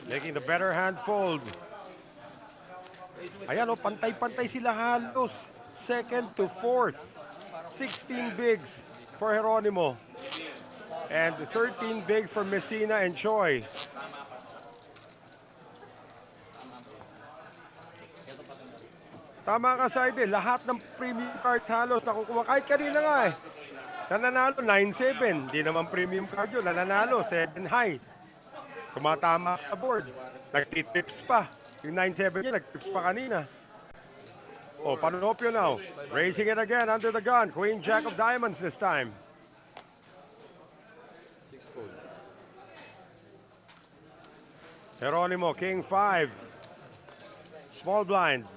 [SPEAKER 2] Making the better hand fold. Ayan o, pantay-pantay sila halos. Second to fourth. 16 bigs for Geronimo. And 13 bigs for Messina and Choi. Tama ka, Saide. Lahat ng premium cards halos nakukuha. Kahit kanina nga eh. Nananalo 9-7. Hindi naman premium card yun. Nananalo 7 high. Tumatama sa board. Nagtitips pa. Yung 9-7 niya, nagtips pa kanina. Oh, Panopio now. Raising it again under the gun. Queen Jack of Diamonds this time. Geronimo, King 5. Small blind.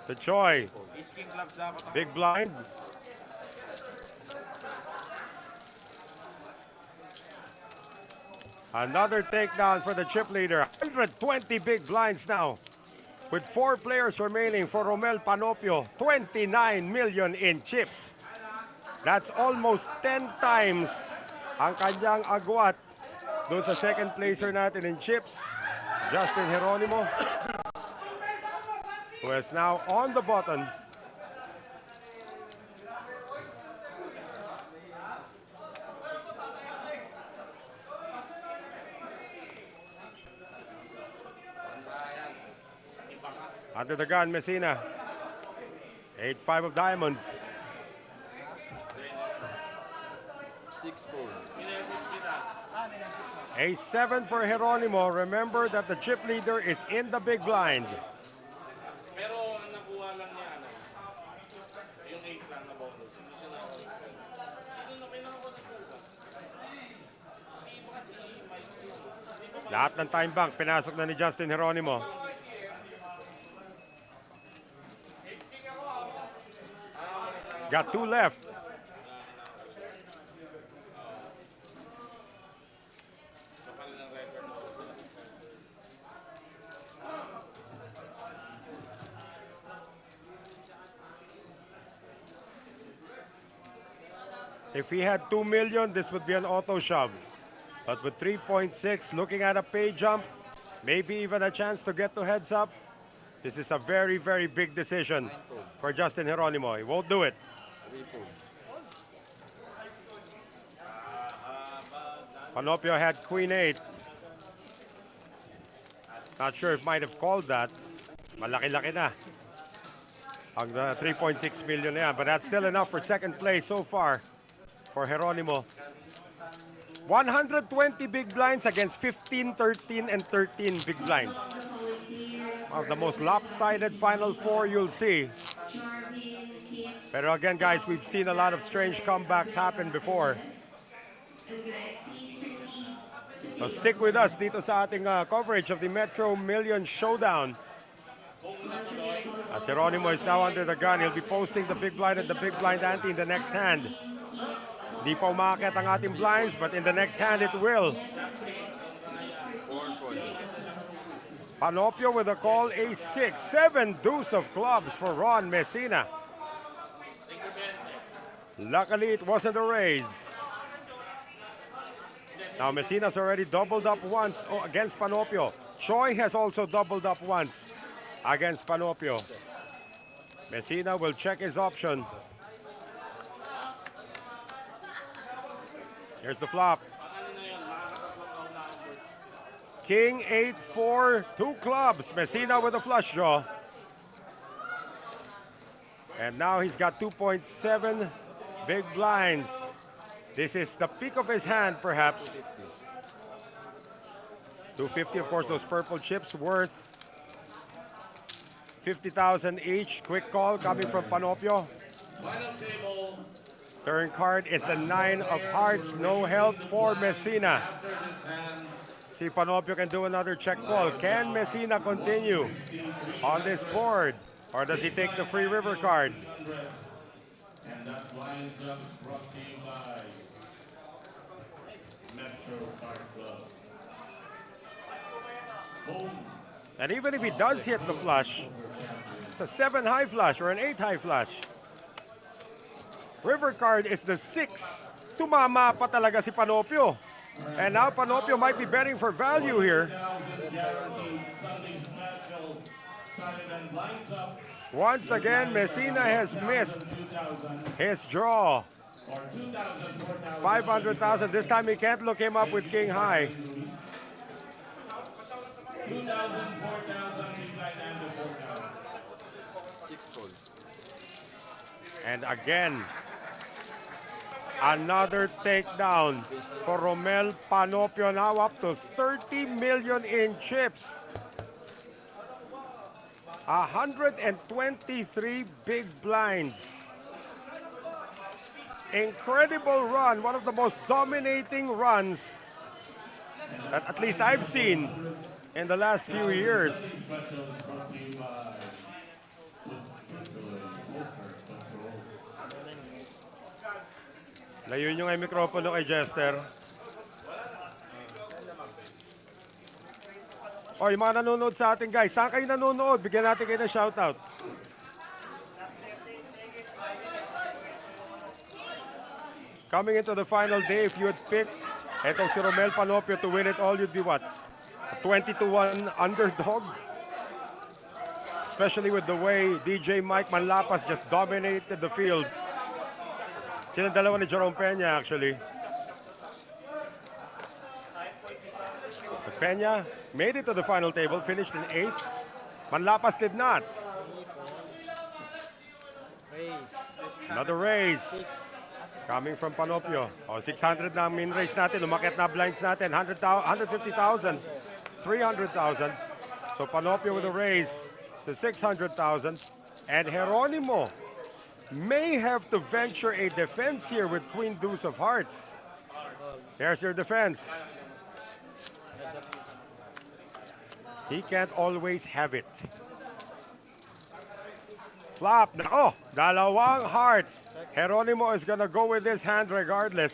[SPEAKER 2] To Choi. Big blind. Another takedown for the chip leader. 120 big blinds now. With 4 players remaining for Romel Panopio. 29 million in chips. That's almost 10 times ang kanyang agwat doon sa second placer natin in chips, Justin Geronimo, who is now on the button. Under the gun, Messina. 8-5 of diamonds.
[SPEAKER 3] 6-4.
[SPEAKER 2] A7 for Geronimo. Remember that the chip leader is in the big blind.
[SPEAKER 5] Pero ang nakuha lang niya, yung 8 lang na bonus. Hindi siya nakakuha. Sino na may nakakuha ng kuha?
[SPEAKER 2] Lahat ng time bank pinasok na ni Justin Geronimo. Got 2 left. If he had 2 million, this would be an auto shove. But with 3.6, looking at a pay jump, maybe even a chance to get to heads up, this is a very, very big decision for Justin Geronimo. He won't do it. Panopio had Queen 8. Not sure if might have called that. Malaki-laki na. Ang 3.6 million na yan. But that's still enough for second place so far for Geronimo. 120 big blinds against 15, 13, and 13 big blinds. One of the most lopsided Final Four you'll see. Pero again, guys, we've seen a lot of strange comebacks happen before. So stick with us dito sa ating coverage of the Metro Million Showdown. As Geronimo is now under the gun, he'll be posting the big blind and the big blind ante in the next hand. Di pa umakit ang ating blinds, but in the next hand it will. Panopio with a call, A6, 7 deuce of clubs for Ron Messina. Luckily, it wasn't a raise. Now Messina's already doubled up once against Panopio. Choi has also doubled up once against Panopio. Messina will check his option. Here's the flop. King 8-4, 2 clubs. Messina with a flush draw. And now he's got 2.7 big blinds. This is the peak of his hand, perhaps. 250, of course, those purple chips worth 50,000 each. Quick call coming from Panopio. Turn card is the 9 of hearts. No help for Messina. See, Panopio can do another check call. Can Messina continue on this board? Or does he take the free river card?
[SPEAKER 5] And that lines up brought to you by Metro Card Club.
[SPEAKER 2] And even if he does hit the flush, it's a 7 high flush or an 8 high flush. River card is the 6. Tumama pa talaga si Panopio. And now Panopio might be betting for value here. Once again, Messina has missed his draw. 500,000. This time he can't look him up with King High.
[SPEAKER 3] 6 call.
[SPEAKER 2] And again, another takedown for Romel Panopio, now up to 30 million in chips. 123 big blinds. Incredible run, one of the most dominating runs that at least I've seen in the last few years. Layuin nyo nga yung mikropono kay Jester. O, yung mga nanonood sa atin, guys. Saan kayo nanonood? Bigyan natin kayo ng shoutout. Coming into the final day, if you had picked etong si Romel Panopio to win it all, you'd be what? A 20-1 underdog? Especially with the way DJ Mike Manlapas just dominated the field. Sila dalawa ni Jerome Peña, actually. But Peña made it to the final table, finished in 8th. Manlapas did not. Another raise. Coming from Panopio. Oh, 600 na ang min raise natin. Lumakit na blinds natin. 150,000. 300,000. So Panopio with a raise to 600,000. And Geronimo may have to venture a defense here with Queen Deuce of Hearts. There's your defense. He can't always have it. Flop. Oh, dalawang heart. Geronimo is gonna go with this hand regardless.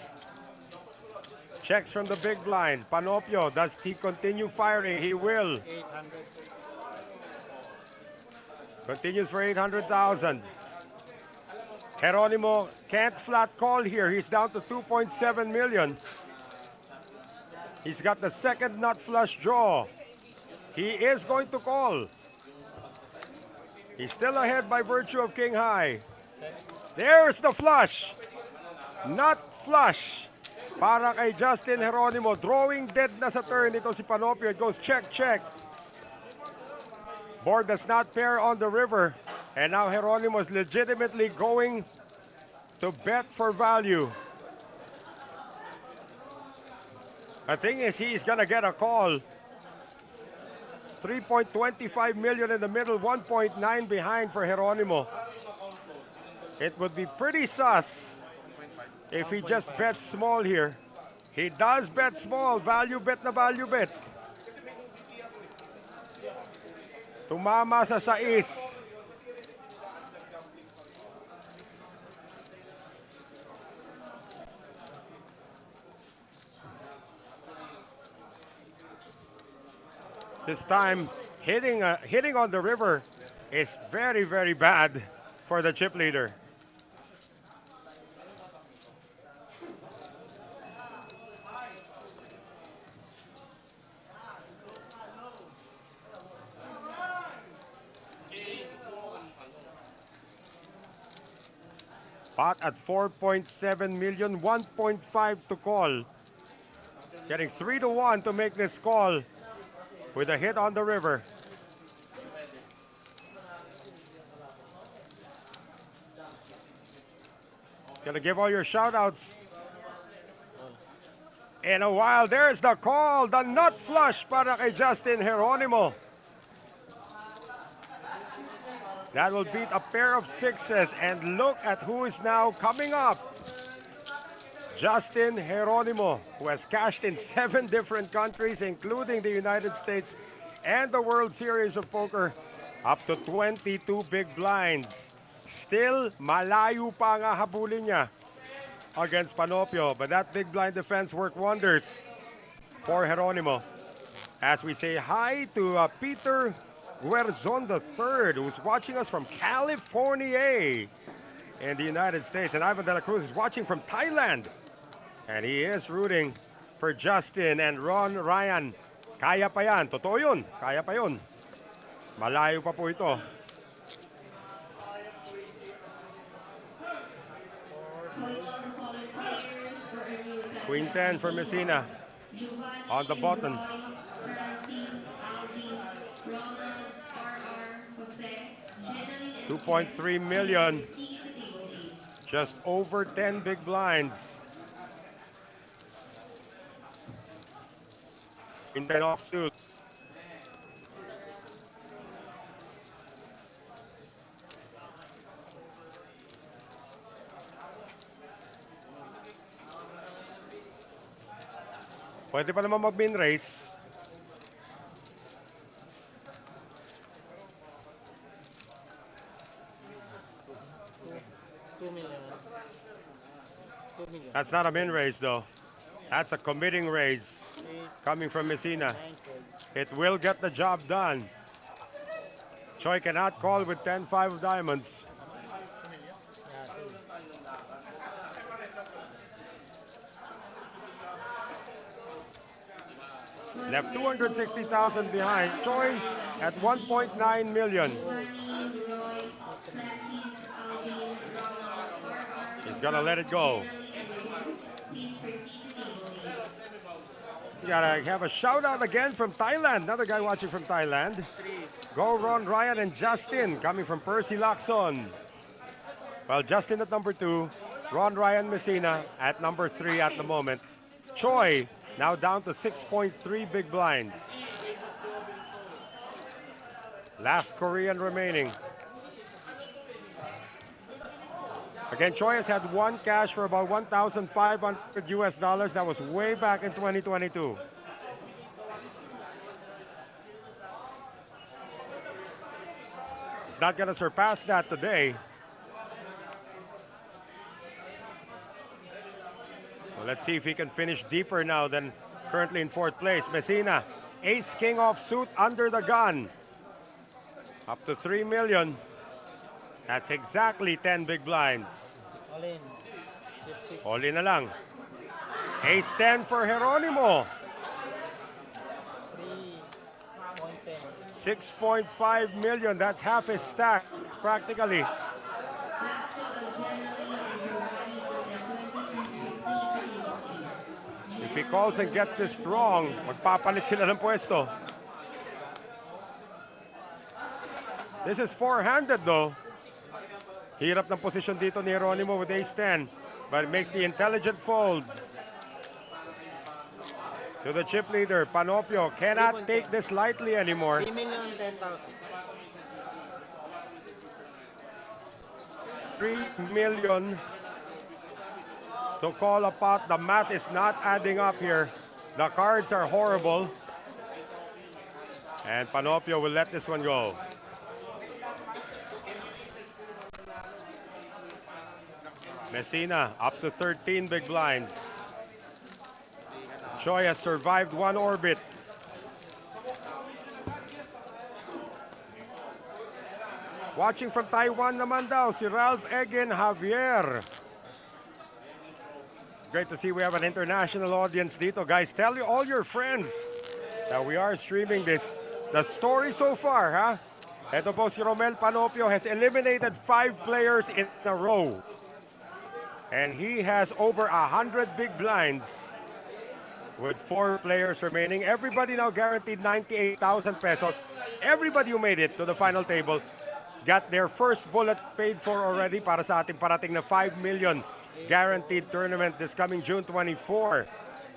[SPEAKER 2] Checks from the big blind. Panopio, does he continue firing? He will.
[SPEAKER 6] 800.
[SPEAKER 2] Continues for 800,000. Geronimo can't flat call here. He's down to 2.7 million. He's got the second nut flush draw. He is going to call. He's still ahead by virtue of King High. There's the flush. Nut flush. Para kay Justin Geronimo. Drawing dead na sa turn ito si Panopio. It goes check, check. Board does not pair on the river. And now Geronimo is legitimately going to bet for value. The thing is, he's gonna get a call. 3.25 million in the middle, 1.9 behind for Geronimo. It would be pretty sus if he just bets small here. He does bet small, value bet na value bet. Tumama sa 6. This time, hitting on the river is very, very bad for the chip leader. Pot at 4.7 million, 1.5 to call. Getting 3-1 to make this call with a hit on the river. Gonna give all your shout outs in a while. There's the call, the nut flush para kay Justin Geronimo. That will beat a pair of 6s, and look at who is now coming up. Justin Geronimo, who has cashed in 7 different countries, including the United States and the World Series of Poker, up to 22 big blinds. Still, malayo pa nga habulin niya against Panopio, but that big blind defense worked wonders for Geronimo. As we say hi to Peter Guerzon III, who's watching us from California in the United States. And Ivan De La Cruz is watching from Thailand. And he is rooting for Justin and Ron Ryan. Kaya pa yan. Totoo yun. Kaya pa yun. Malayo pa po ito. Queen 10 for Messina. On the button. 2.3 million. Just over 10 big blinds. In 10 offsuit. Pwede pa naman mag-min race.
[SPEAKER 3] $2 million.
[SPEAKER 2] That's not a min raise though. That's a committing raise coming from Messina. It will get the job done. Choi cannot call with 10-5 of diamonds. Left 260,000 behind. Choi at 1.9 million. He's gonna let it go. You gotta have a shout out again from Thailand. Another guy watching from Thailand. Go Ron Ryan and Justin coming from Percy Lacson. Well, Justin at number 2. Ron Ryan Messina at number 3 at the moment. Choi now down to 6.3 big blinds. Last Korean remaining. Again, Choi has had one cash for about $1,500 US dollars. That was way back in 2022. He's not going to surpass that today. So let's see if he can finish deeper now than currently in 4th place. Messina, ace king off suit under the gun. Up to 3 million. That's exactly 10 big blinds.
[SPEAKER 3] All in.
[SPEAKER 2] All in na lang. Ace 10 for Geronimo. 6.5 million. That's half his stack, practically. If he calls and gets this wrong, magpapalit sila ng pwesto. This is four-handed though. Hirap ng position dito ni Geronimo with ace 10. But it makes the intelligent fold. To the chip leader, Panopio cannot take this lightly anymore.
[SPEAKER 3] 3,010,000.
[SPEAKER 2] 3 million to call a pot. The math is not adding up here. The cards are horrible. And Panopio will let this one go. Messina up to 13 big blinds. Choi has survived one orbit. Watching from Taiwan naman daw, si Ralph Egan Javier. Great to see we have an international audience dito. Guys, tell you all your friends that we are streaming this. The story so far, ha? Ito po si Romel Panopio has eliminated 5 players in a row. And he has over 100 big blinds with 4 players remaining. Everybody now guaranteed 98,000 pesos. Everybody who made it to the final table got their first bullet paid for already para sa ating parating na 5 million guaranteed tournament this coming June 24.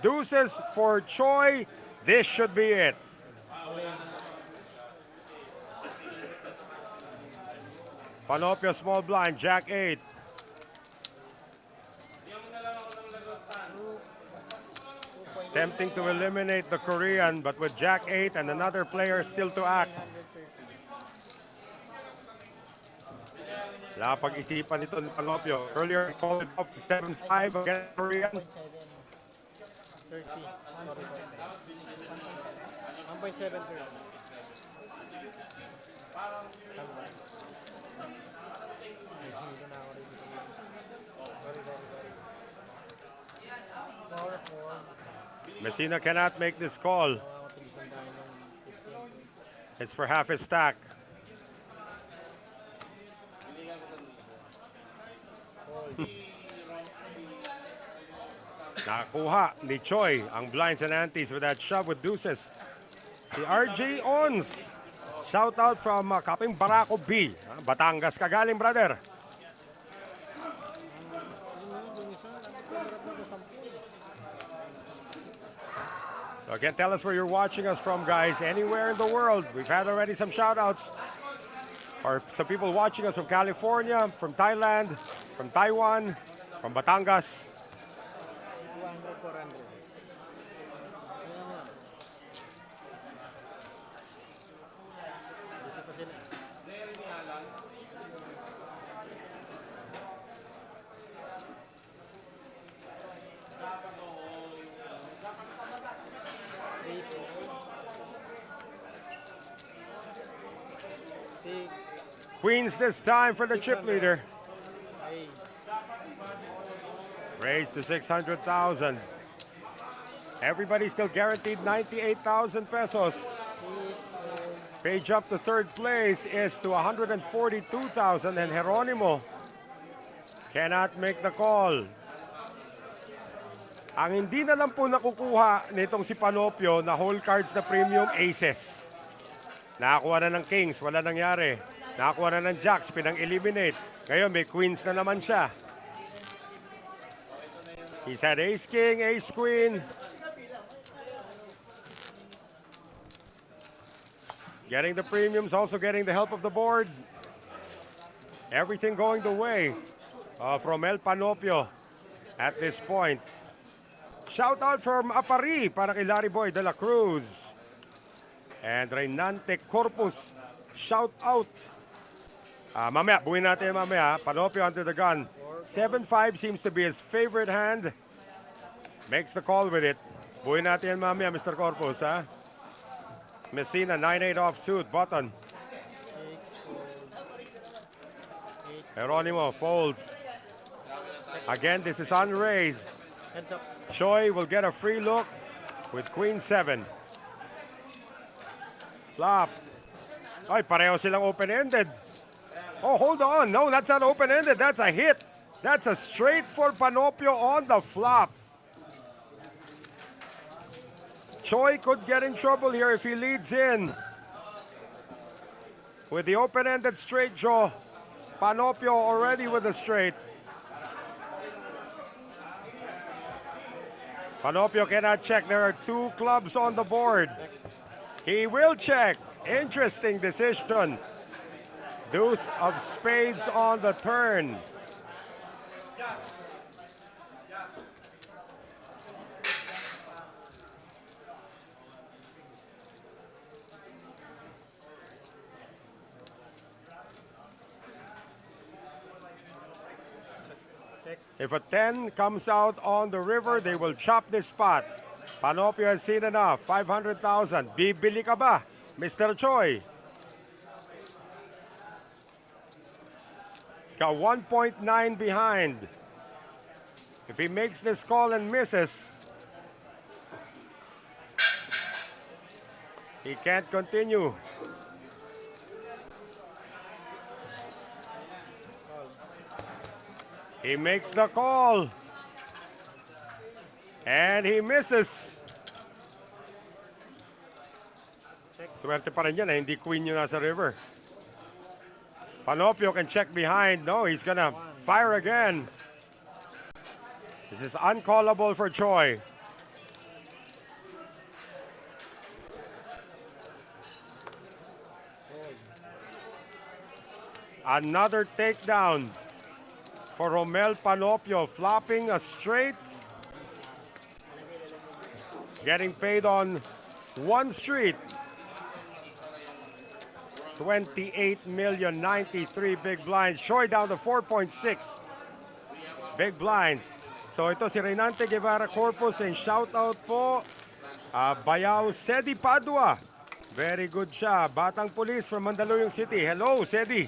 [SPEAKER 2] Deuces for Choi. This should be it. Panopio small blind, Jack 8. Tempting to eliminate the Korean, but with Jack 8 and another player still to act. Wala pag-isipan ito ni Panopio. Earlier, he called it up 7-5 against Korean.
[SPEAKER 3] 30. 1.73.
[SPEAKER 2] Messina cannot make this call. It's for half his stack. Nakakuha ni Choi ang blinds and antes with that shove with deuces. Si RJ Ons. Shout out from Kaping Barako B. Batangas ka galing, brother. So again, tell us where you're watching us from, guys. Anywhere in the world. We've had already some shout outs. Or some people watching us from California, from Thailand, from Taiwan, from Batangas. Queens this time for the chip leader. Raised to 600,000. Everybody still guaranteed 98,000 pesos. Page up to third place is to 142,000 and Geronimo cannot make the call. Ang hindi na lang po nakukuha nitong si Panopio na whole cards na premium aces. Nakakuha na ng kings, wala nangyari. Nakakuha na ng jacks, pinang-eliminate. Ngayon may queens na naman siya. He's had ace king, ace queen. Getting the premiums, also getting the help of the board. Everything going the way of Romel Panopio at this point. Shout out from Apari para kay Larry Boy de la Cruz. And Reynante Corpus, shout out. Mamaya, buuin natin mamaya. Panopio under the gun. 7-5 seems to be his favorite hand. Makes the call with it. Buuin natin mamaya, Mr. Corpus, ha? Messina, 9-8 offsuit, button. Geronimo folds. Again, this is unraised.
[SPEAKER 3] Heads up.
[SPEAKER 2] Choi will get a free look with Queen 7. Flop. Ay, pareho silang open-ended. Oh, hold on. No, that's not open-ended. That's a hit. That's a straight for Panopio on the flop. Choi could get in trouble here if he leads in. With the open-ended straight draw, Panopio already with a straight. Panopio cannot check. There are two clubs on the board. He will check. Interesting decision. Deuce of spades on the turn. If a 10 comes out on the river, they will chop this spot. Panopio has seen enough. 500,000. Bibili ka ba, Mr. Choi? He's got 1.9 behind. If he makes this call and misses, he can't continue. He makes the call. And he misses. Swerte pa rin yan eh, hindi queen yung nasa river. Panopio can check behind. No, he's gonna fire again. This is uncallable for Choi. Another takedown for Romel Panopio, flopping a straight. Getting paid on one street. 28,093,000 big blinds. Choi down to 4.6 big blinds. So ito si Reynante Guevara Corpus and shout out po Bayaw Sedi Padua. Very good siya. Batang Pulis from Mandaluyong City. Hello, Sedi.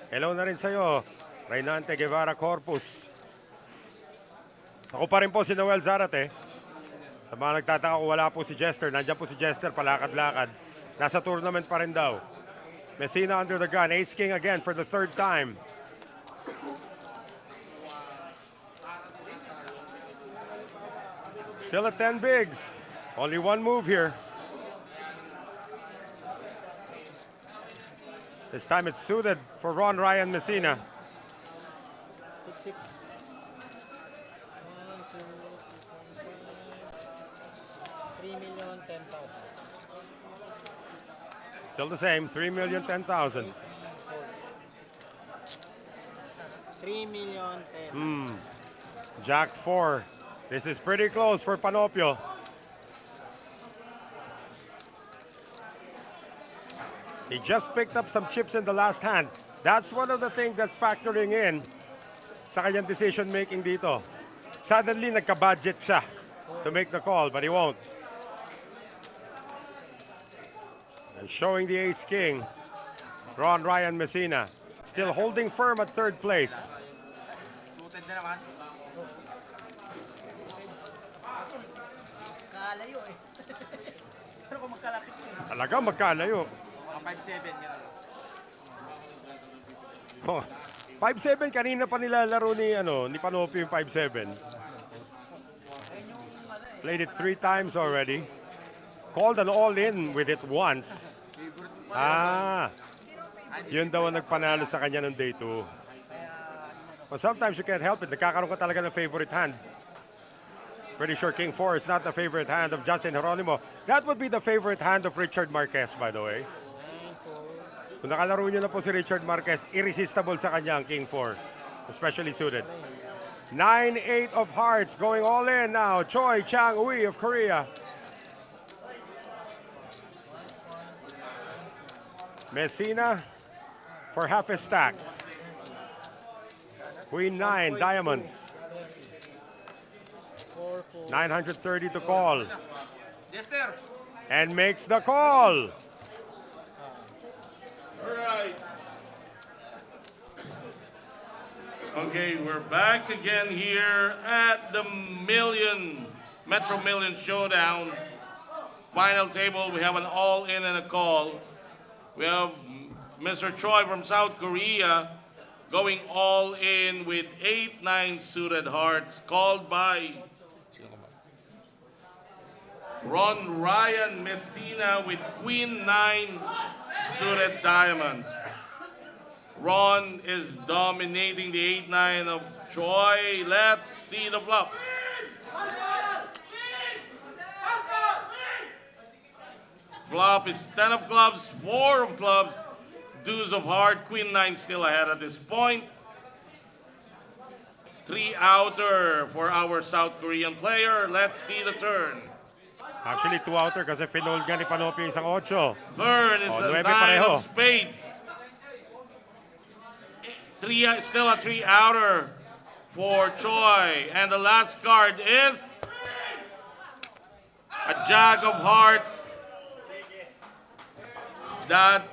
[SPEAKER 2] Hello na rin sa'yo. Reynante Guevara Corpus. Ako pa rin po si Noel Zarate. Sa mga nagtataka kung wala po si Jester, nandiyan po si Jester, palakad-lakad. Nasa tournament pa rin daw. Messina under the gun. Ace King again for the third time. Still at 10 bigs. Only one move here. This time it's suited for Ron Ryan Messina.
[SPEAKER 3] 6, 6. 3,010,000.
[SPEAKER 2] Still the same, 3,010,000.
[SPEAKER 3] 3,010,000.
[SPEAKER 2] Jack 4. This is pretty close for Panopio. He just picked up some chips in the last hand. That's one of the things that's factoring in sa kanyang decision making dito. Suddenly nagka-budget siya to make the call, but he won't. And showing the Ace King, Ron Ryan Messina, still holding firm at third place.
[SPEAKER 6] Suited na naman. Kalayo eh. Pero kung magkalapit yun.
[SPEAKER 2] Talaga magkalayo.
[SPEAKER 6] Mga 5-7 yun.
[SPEAKER 2] Oh, 5-7 kanina pa nilalaro ni Panopio yung 5-7. Played it 3 times already. Called an all-in with it once. Yun daw ang nagpanalo sa kanya ng day 2. Well, sometimes you can't help it. Nagkakaroon ka talaga ng favorite hand. Pretty sure King 4 is not the favorite hand of Justin Geronimo. That would be the favorite hand of Richard Marquez, by the way. Kung nakalaro niyo na po si Richard Marquez, irresistible sa kanya ang King 4. Especially suited. 9-8 of hearts going all in now. Choi Chang-Ui of Korea. Messina for half a stack. Queen 9, diamonds. 930 to call.
[SPEAKER 6] Jester!
[SPEAKER 2] And makes the call.
[SPEAKER 5] All right. Okay, we're back again here at the Metro Million Showdown. Final table, we have an all-in and a call. We have Mr. Choi from South Korea going all in with 8-9 suited hearts, called by Ron Ryan Messina with Queen 9 suited diamonds. Ron is dominating the 8-9 of Choi. Let's see the flop. Flop is 10 of clubs, 4 of clubs, deuce of heart, Queen 9 still ahead at this point. 3 outer for our South Korean player. Let's see the turn.
[SPEAKER 2] Actually, 2 outer kasi finold nga ni Panopio isang 8.
[SPEAKER 5] Turn is a 9
[SPEAKER 2] pareho.
[SPEAKER 5] of spades. Still a 3 outer for Choi. And the last card is a Jack of Hearts. That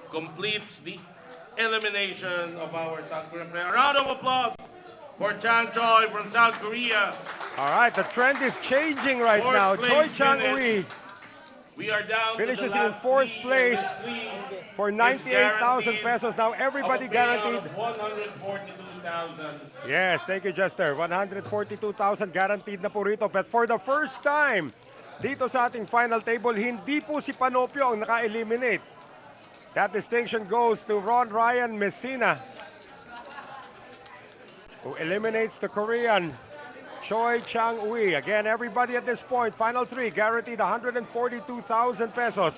[SPEAKER 5] completes the elimination of our South Korean player. A round of applause for Chang Choi from South Korea.
[SPEAKER 2] All right, the trend is changing right
[SPEAKER 5] Fourth
[SPEAKER 2] now. Choi
[SPEAKER 5] place
[SPEAKER 2] Chang-Ui
[SPEAKER 5] We are down
[SPEAKER 2] finishes
[SPEAKER 5] to the
[SPEAKER 2] in
[SPEAKER 5] last
[SPEAKER 2] 4th
[SPEAKER 5] three.
[SPEAKER 2] place
[SPEAKER 5] The last three
[SPEAKER 2] for
[SPEAKER 5] is
[SPEAKER 2] 98,000
[SPEAKER 5] guaranteed
[SPEAKER 2] pesos. Now everybody
[SPEAKER 5] of a payout
[SPEAKER 2] guaranteed.
[SPEAKER 5] of 142,000.
[SPEAKER 2] Yes, thank you, Jester. 142,000 guaranteed na po rito. But for the first time, dito sa ating final table, hindi po si Panopio ang naka-eliminate. That distinction goes to Ron Ryan Messina, who eliminates the Korean Choi Chang-Ui. Again, everybody at this point, final 3, guaranteed 142,000 pesos.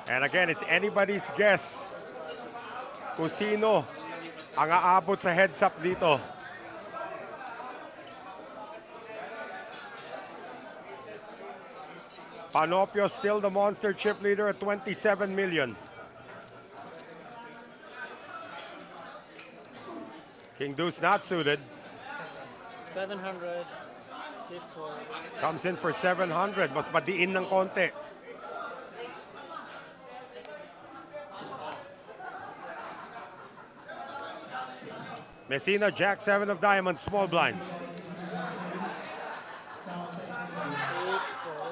[SPEAKER 2] And again, it's anybody's guess kung sino ang aabot sa heads up dito. Panopio still the monster chip leader at 27 million. King Deuce not suited.
[SPEAKER 3] 700. Chip for
[SPEAKER 2] Comes in for 700. Mas madiin ng konti. Messina, Jack 7 of diamonds, small blind.
[SPEAKER 3] 8 call.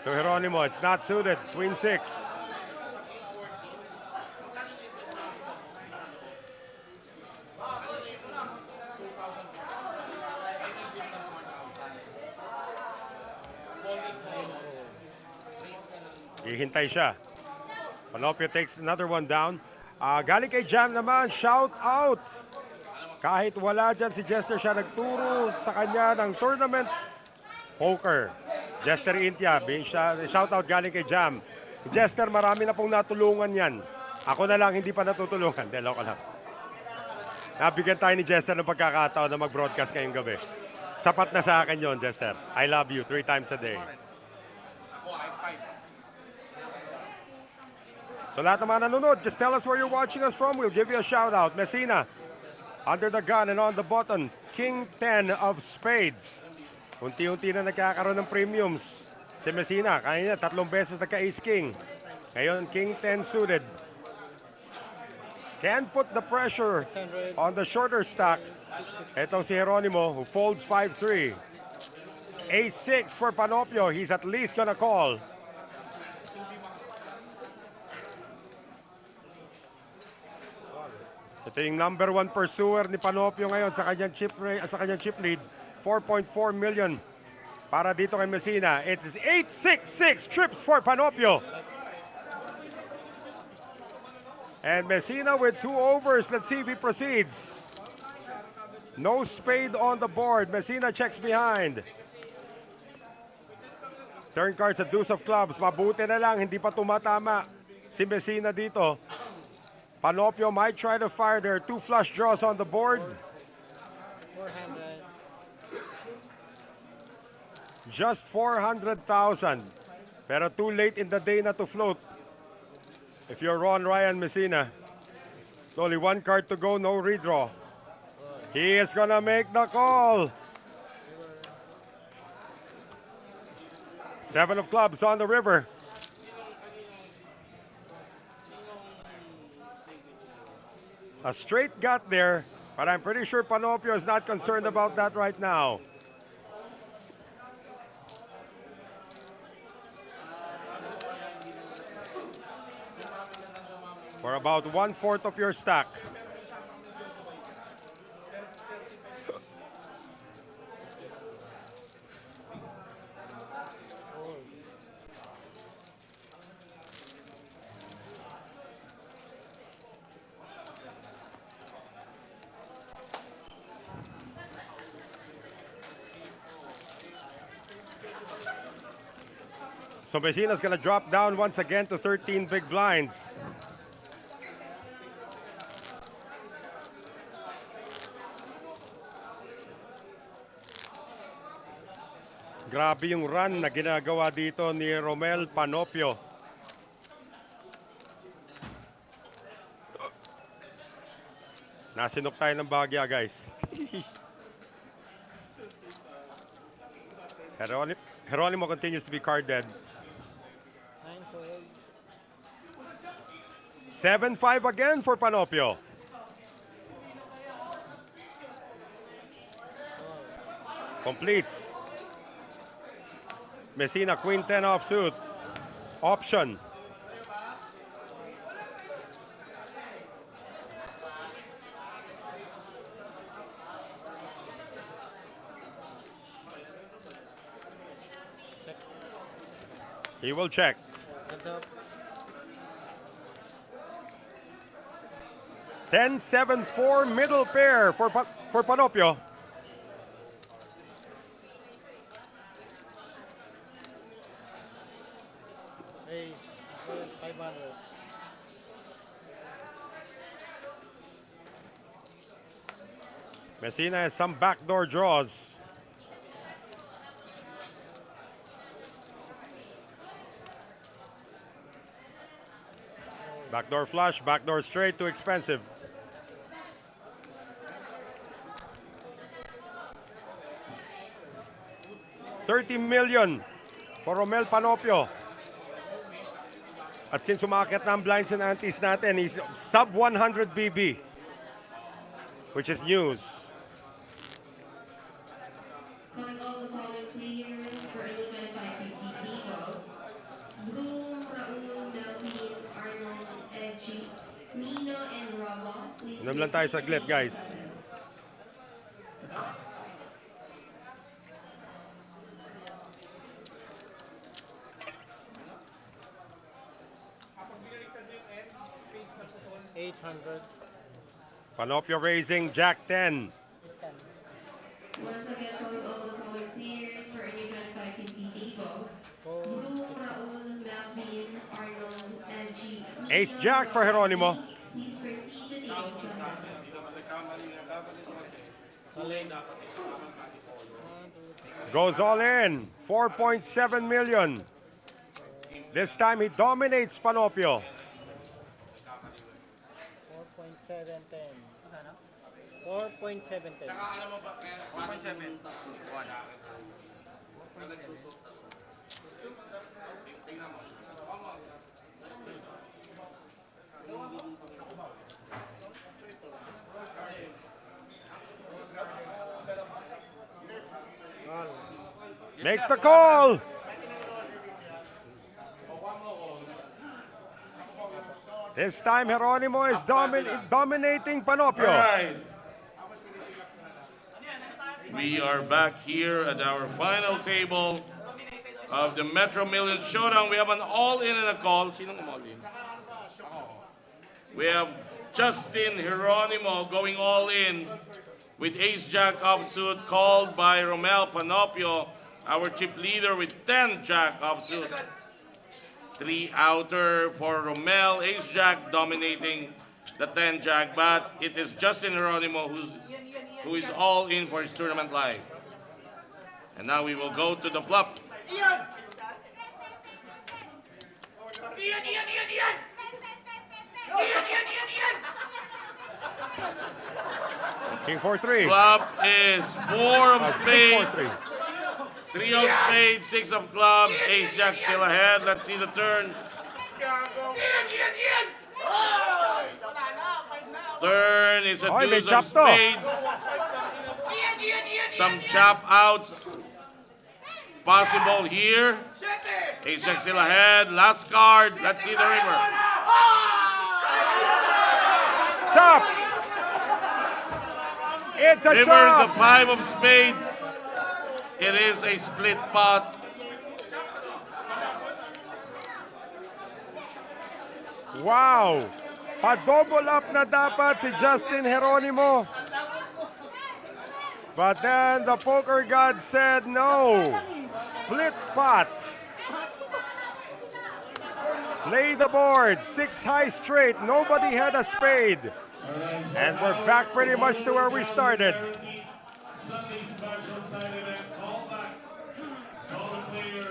[SPEAKER 2] To Geronimo, it's not suited. Queen 6. Hihintay siya. Panopio takes another one down. Galing kay Jam naman, shout out. Kahit wala dyan si Jester, siya nagturo sa kanya ng tournament poker. Jester Intia, shout out galing kay Jam. Jester, marami na pong natulungan yan. Ako na lang hindi pa natutulungan. Delo ko lang. Nabigyan tayo ni Jester ng pagkakataon na mag-broadcast ngayong gabi. Sapat na sa akin yon, Jester. I love you 3 times a day. So lahat ng mga nanonood, just tell us where you're watching us from. We'll give you a shout out. Messina, under the gun and on the button. King 10 of spades. Unti-unti na nagkakaroon ng premiums. Si Messina, kanina 3 beses nagka-ace king. Ngayon, King 10 suited. Can put the pressure on the shorter stack. Etong si Geronimo, who folds 5-3. Ace 6 for Panopio. He's at least gonna call. Ito yung number 1 pursuer ni Panopio ngayon sa kanyang chip lead. 4.4 million para dito kay Messina. It is 8-6-6 trips for Panopio. And Messina with 2 overs. Let's see if he proceeds. No spade on the board. Messina checks behind. Turn cards at deuce of clubs. Mabuti na lang, hindi pa tumatama si Messina dito. Panopio might try to fire. There are 2 flush draws on the board.
[SPEAKER 3] 400.
[SPEAKER 2] Just 400,000. Pero too late in the day na to float. If you're Ron Ryan Messina, it's only 1 card to go, no redraw. He is gonna make the call. 7 of clubs on the river. A straight gut there, but I'm pretty sure Panopio is not concerned about that right now. For about 1/4 of your stack. So Messina's gonna drop down once again to 13 big blinds. Grabe yung run na ginagawa dito ni Romel Panopio. Nasinok tayo ng bagya, guys. Geronimo continues to be card dead. 7-5 again for Panopio. Completes. Messina, Queen 10 offsuit. Option. He will check.
[SPEAKER 3] Heads up.
[SPEAKER 2] 10-7-4 middle pair for Panopio.
[SPEAKER 3] Hey, 500.
[SPEAKER 2] Messina has some backdoor draws. Backdoor flush, backdoor straight, too expensive. 30 million for Romel Panopio. At since umakit na ang blinds and antes natin, he's sub 100 BB, which is news.
[SPEAKER 7] Calling all the following players for a new 2550 table. Broom, Raul, Melvin, Arnold, Edgy, Nino, and Rama. Please
[SPEAKER 2] Inom lang tayo saglit, guys. Panopio raising Jack 10.
[SPEAKER 7] Once again, calling all the following players for a new 2550 table. Broom, Raul, Melvin, Arnold, Edgy, Nino,
[SPEAKER 2] Ace Jack for Geronimo.
[SPEAKER 7] Please proceed to the exam.
[SPEAKER 2] Goes all in. 4.7 million. This time he dominates Panopio.
[SPEAKER 8] 4.710.
[SPEAKER 6] 1.7.
[SPEAKER 2] Makes the call. This time Geronimo is dominating Panopio.
[SPEAKER 5] All right. We are back here at our final table of the Metro Millions Showdown. We have an all-in and a call. Sinong all-in? We have Justin Geronimo going all in with Ace Jack offsuit called by Romel Panopio, our chip leader with 10 Jack offsuit. 3 outer for Romel, Ace Jack dominating the 10 Jack, but it is Justin Geronimo who is all in for his tournament live. And now we will go to the flop.
[SPEAKER 2] King 4-3.
[SPEAKER 5] Flop is 4 of spades,
[SPEAKER 2] 4-3.
[SPEAKER 5] 3 of spades, 6 of clubs, Ace Jack still ahead. Let's see the turn. Turn is a
[SPEAKER 2] Oy, may
[SPEAKER 5] deuce of
[SPEAKER 2] chop to.
[SPEAKER 5] spades. Some chop outs possible here. Ace Jack still ahead. Last card. Let's see the river.
[SPEAKER 2] Chop. It's a
[SPEAKER 5] River is a
[SPEAKER 2] chop.
[SPEAKER 5] 5 of spades. It is a split pot.
[SPEAKER 2] Wow. Pa-double up na dapat si Justin Geronimo. But then the poker god said no. Split pot. Play the board. 6 high straight. Nobody had a spade. And we're back pretty much to where we started.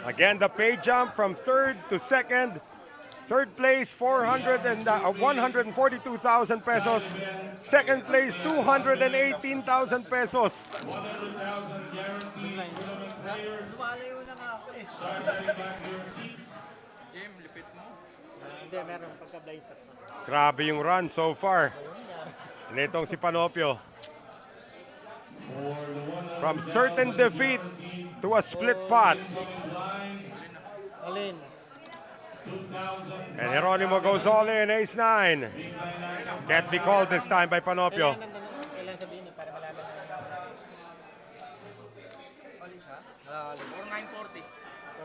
[SPEAKER 2] Again, the pay jump from third to second. Third place, 142,000 pesos. Second place, 218,000 pesos. Grabe yung run so far. Nitong si Panopio. From certain defeat to a split pot. And Geronimo goes all in, ace 9. Can't be called this time by Panopio.
[SPEAKER 6] Or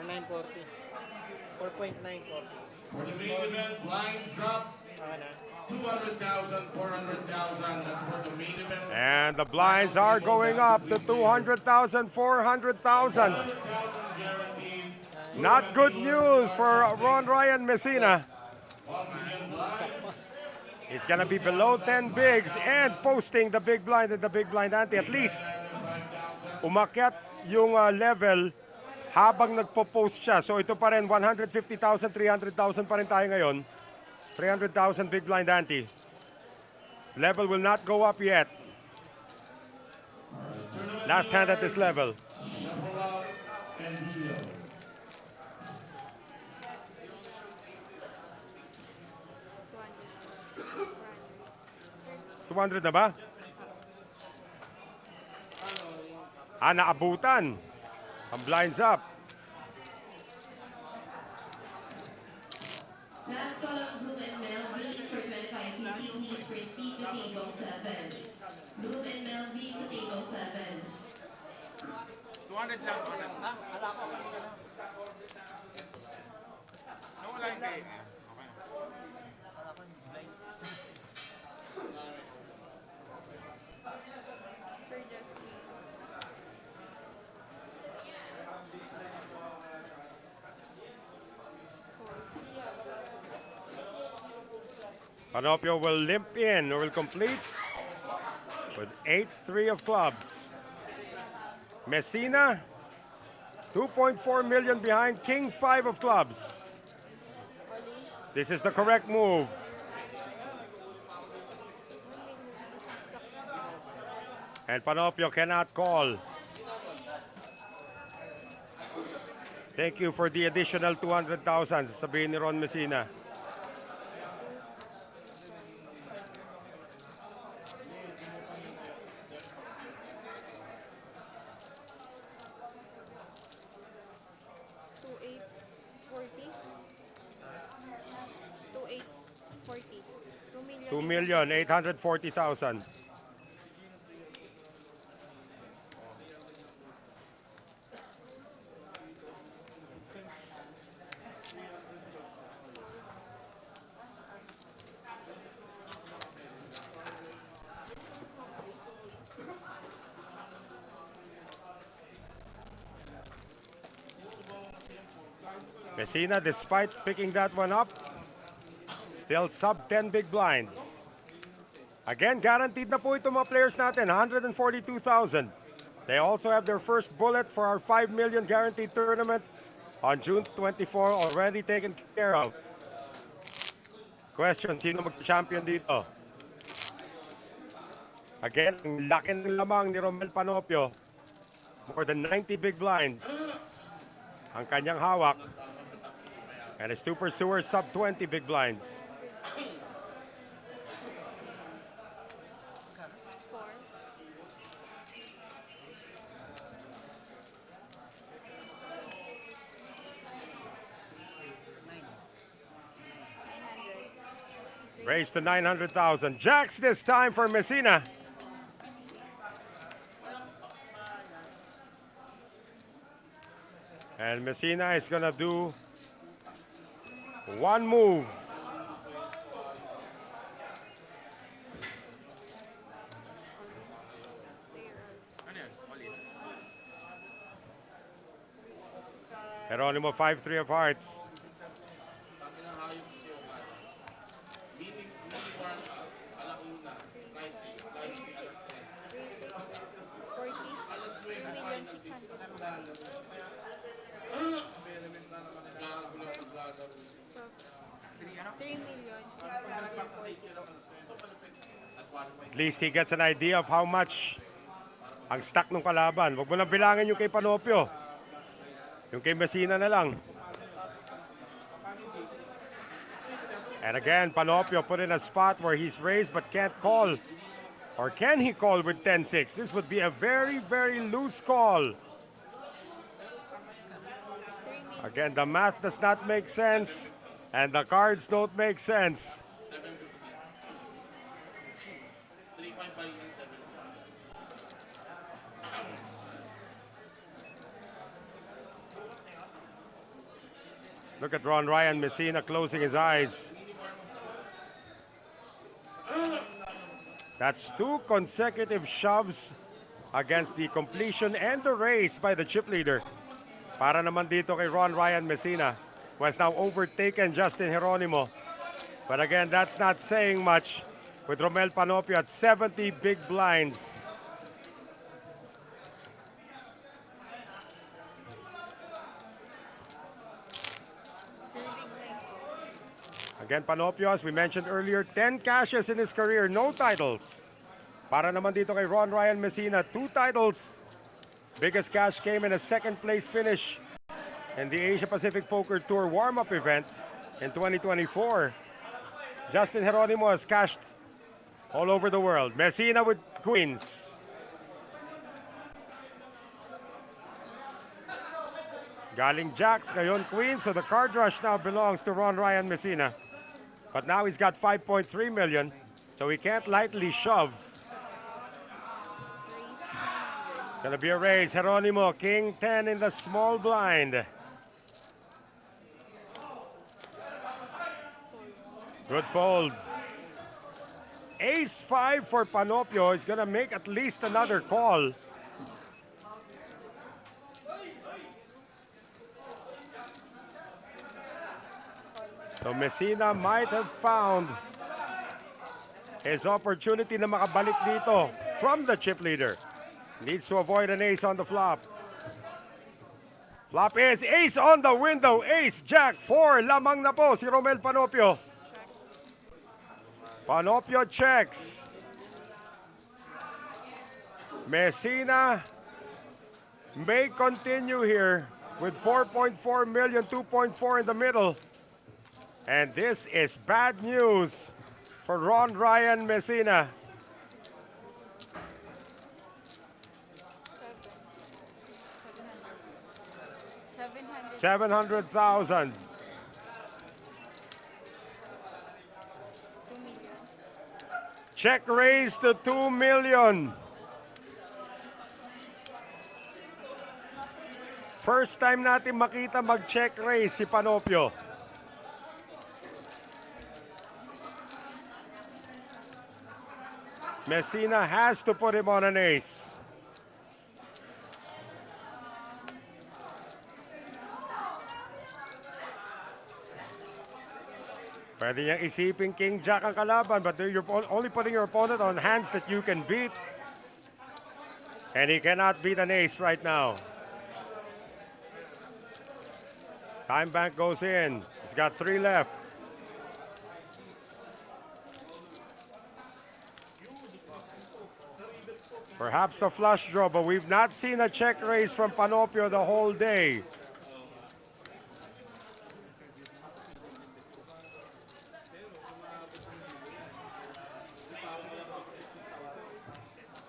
[SPEAKER 6] 940.
[SPEAKER 8] 4.940.
[SPEAKER 5] For the main event, lines up 200,000, 400,000. That's for the main event.
[SPEAKER 2] And the blinds are going up to 200,000, 400,000. Not good news for Ron Ryan Messina. He's gonna be below 10 bigs and posting the big blind and the big blind ante. At least umakyat yung level habang nagpo-post siya. So ito pa rin 150,000, 300,000 pa rin tayo ngayon. 300,000 big blind ante. Level will not go up yet. Last hand at this level.
[SPEAKER 1] Video.
[SPEAKER 2] 200 na ba? Naabutan. Ang blinds up.
[SPEAKER 7] Last call of Bloom and Melvin for 25 PT. Please proceed to table 7. Bloom and Melvin to table 7.
[SPEAKER 6] 200 lang, 200 lang. Nawala yung kay. Okay na.
[SPEAKER 4] Sir Justin.
[SPEAKER 2] Panopio will limp in or will complete with 8-3 of clubs. Messina, 2.4 million behind King 5 of clubs. This is the correct move. And Panopio cannot call. Thank you for the additional 200,000, sabihin ni Ron Messina. $2,840,000. Messina, despite picking that one up, still sub 10 big blinds. Again, guaranteed na po ito mga players natin, 142,000. They also have their first bullet for our 5 million guaranteed tournament on June 24, already taken care of. Question, sino mag-champion dito? Again, ang laki ng lamang ni Romel Panopio. More than 90 big blinds. Ang kanyang hawak. And his two pursuers sub 20 big blinds. Raised to 900,000. Jacks this time for Messina. And Messina is gonna do one move. Geronimo 5-3 of hearts. At least he gets an idea of how much ang stock ng kalaban. Huwag mo nang bilangin yung kay Panopio. Yung kay Messina na lang. And again, Panopio put in a spot where he's raised but can't call. Or can he call with 10-6? This would be a very, very loose call. Again, the math does not make sense. And the cards don't make sense. Look at Ron Ryan Messina closing his eyes. That's two consecutive shoves against the completion and the race by the chip leader. Para naman dito kay Ron Ryan Messina, who has now overtaken Justin Geronimo. But again, that's not saying much with Romel Panopio at 70 big blinds. Again, Panopio, as we mentioned earlier, 10 cashes in his career, no titles. Para naman dito kay Ron Ryan Messina, 2 titles. Biggest cash came in a second place finish in the Asia Pacific Poker Tour warm-up event in 2024. Justin Geronimo has cashed all over the world. Messina with queens. Galing jacks, ngayon queens, so the card rush now belongs to Ron Ryan Messina. But now he's got 5.3 million, so he can't lightly shove. Gonna be a raise. Geronimo, king 10 in the small blind. Good fold. Ace 5 for Panopio is gonna make at least another call. So Messina might have found his opportunity na makabalik dito from the chip leader. Needs to avoid an ace on the flop. Flop is ace on the window. Ace, jack, 4. Lamang na po si Romel Panopio. Panopio checks. Messina may continue here with 4.4 million, 2.4 in the middle. And this is bad news for Ron Ryan Messina. 700,000. Check raise to 2 million. First time natin makita mag-check raise si Panopio. Messina has to put him on an ace. Pwede niyang isipin King Jack ang kalaban, but you're only putting your opponent on hands that you can beat. And he cannot beat an ace right now. Time bank goes in. He's got 3 left. Perhaps a flush draw, but we've not seen a check raise from Panopio the whole day.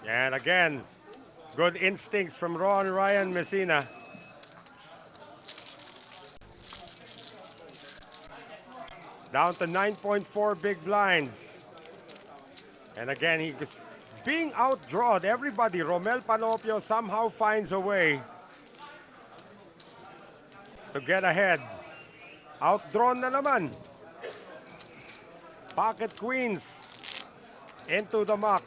[SPEAKER 2] And again, good instincts from Ron Ryan Messina. Down to 9.4 big blinds. And again, he's being outdrawn. Everybody, Romel Panopio somehow finds a way to get ahead. Outdrawn na naman. Pocket queens into the muck.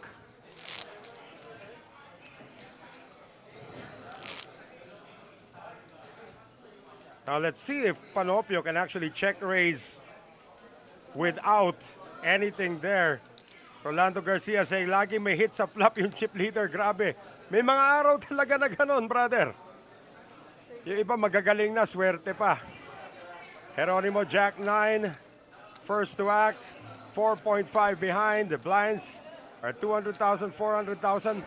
[SPEAKER 2] Now let's see if Panopio can actually check raise without anything there. Rolando Garcia saying, lagi may hit sa flop yung chip leader. Grabe. May mga araw talaga na ganon, brother. Yung iba magagaling na, swerte pa. Geronimo, Jack 9. First to act. 4.5 behind. The blinds are 200,000, 400,000.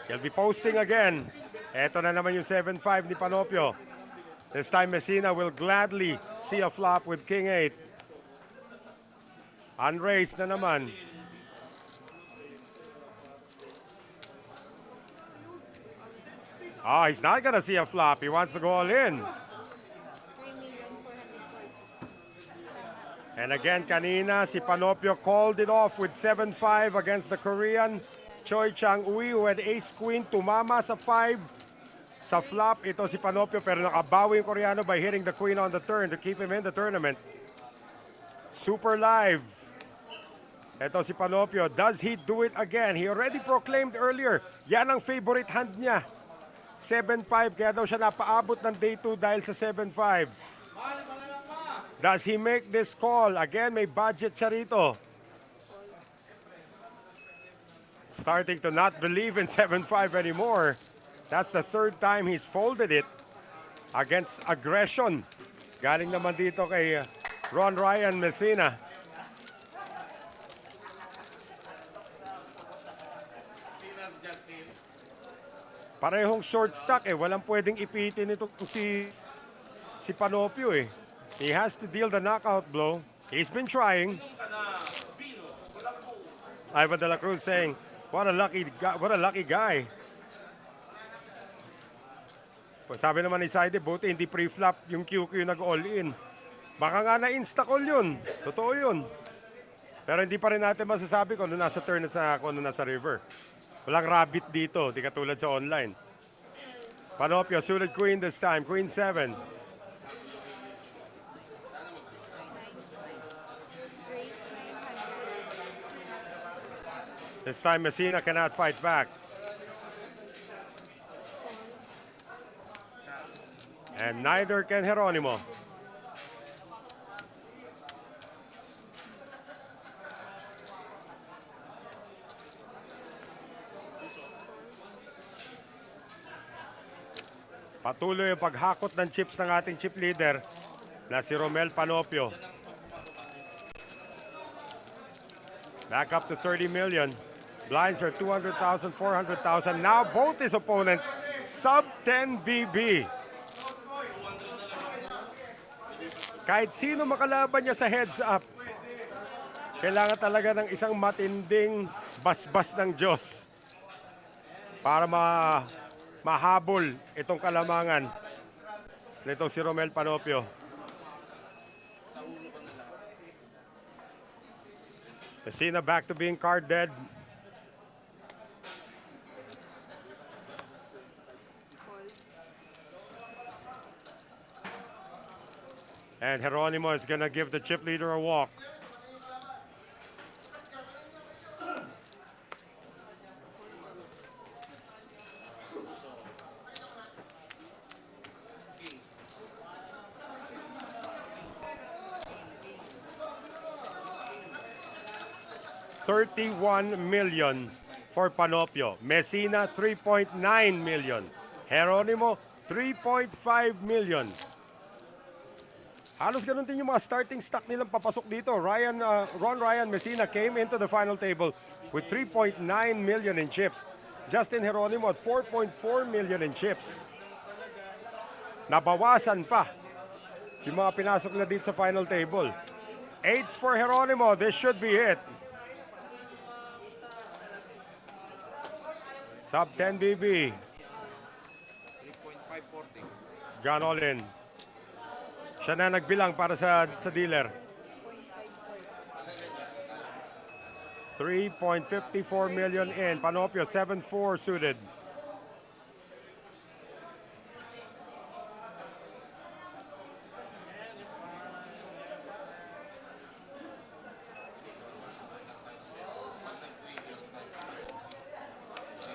[SPEAKER 2] He'll be posting again. Eto na naman yung 7-5 ni Panopio. This time Messina will gladly see a flop with King 8. Unraised na naman. Oh, he's not gonna see a flop. He wants to go all in. And again, kanina, si Panopio called it off with 7-5 against the Korean Choi Chang-ui, who had ace-queen, tumama sa 5. Sa flop, ito si Panopio, pero nakabawi yung Koreano by hitting the queen on the turn to keep him in the tournament. Super live. Ito si Panopio. Does he do it again? He already proclaimed earlier, yan ang favorite hand niya. 7-5, kaya daw siya napaabot ng day 2 dahil sa 7-5. Does he make this call? Again, may budget siya rito. Starting to not believe in 7-5 anymore. That's the 3rd time he's folded it against aggression. Galing naman dito kay Ron Ryan Messina. Parehong short stack eh. Walang pwedeng ipitin ito si si Panopio eh. He has to deal the knockout blow. He's been trying. Ivan de la Cruz saying, what a lucky guy. Sabi naman ni Saide, buti hindi pre-flop yung QQ nag-all-in. Baka nga na-insta-call yun. Totoo yun. Pero hindi pa rin natin masasabi kung ano nasa turn at kung ano nasa river. Walang rabbit dito, di katulad sa online. Panopio, suited queen this time. Queen 7. This time Messina cannot fight back. And neither can Geronimo. Patuloy ang paghakot ng chips ng ating chip leader na si Romel Panopio. Back up to 30 million. Blinds are 200,000, 400,000. Now both his opponents sub 10 BB. Kahit sino makalaban niya sa heads up, kailangan talaga ng isang matinding basbas ng Diyos para mahabol itong kalamangan nitong si Romel Panopio. Messina back to being card dead. And Geronimo is gonna give the chip leader a walk. $31 million for Panopio. Messina, 3.9 million. Geronimo, 3.5 million. Halos ganun din yung mga starting stock nilang papasok dito. Ron Ryan Messina came into the final table with 3.9 million in chips. Justin Geronimo at 4.4 million in chips. Nabawasan pa yung mga pinasok na dito sa final table. 8s for Geronimo. This should be it. Sub 10 BB.
[SPEAKER 6] 3.540.
[SPEAKER 2] Gone all in. Siya na nagbilang para sa dealer. 3.54 million in. Panopio, 7-4 suited.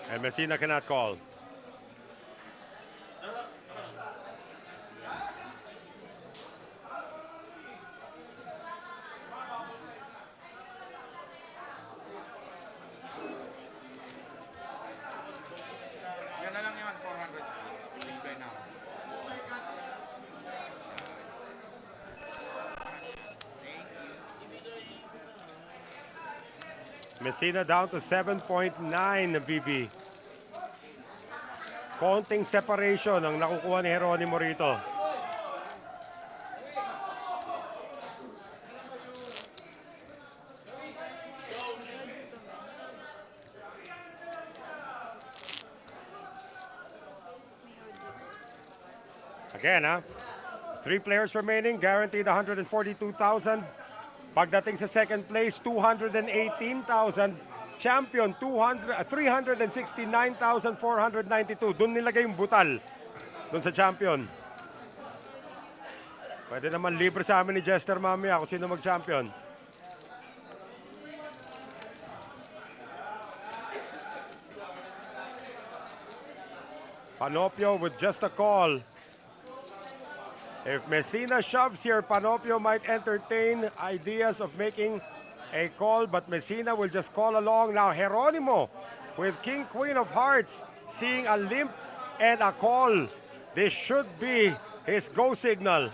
[SPEAKER 2] And Messina cannot call.
[SPEAKER 6] Yan na lang yun, 400. Bigay na ako.
[SPEAKER 2] Messina down to 7.9 BB. Konting separation ang nakukuha ni Geronimo rito. Again, 3 players remaining, guaranteed 142,000. Pagdating sa second place, 218,000. Champion, 369,492. Doon nilagay yung butal. Doon sa champion. Pwede naman libre sa amin ni Jester mamaya kung sino mag-champion. Panopio with just a call. If Messina shoves here, Panopio might entertain ideas of making a call, but Messina will just call along. Now Geronimo with King Queen of Hearts, seeing a limp and a call. This should be his go signal.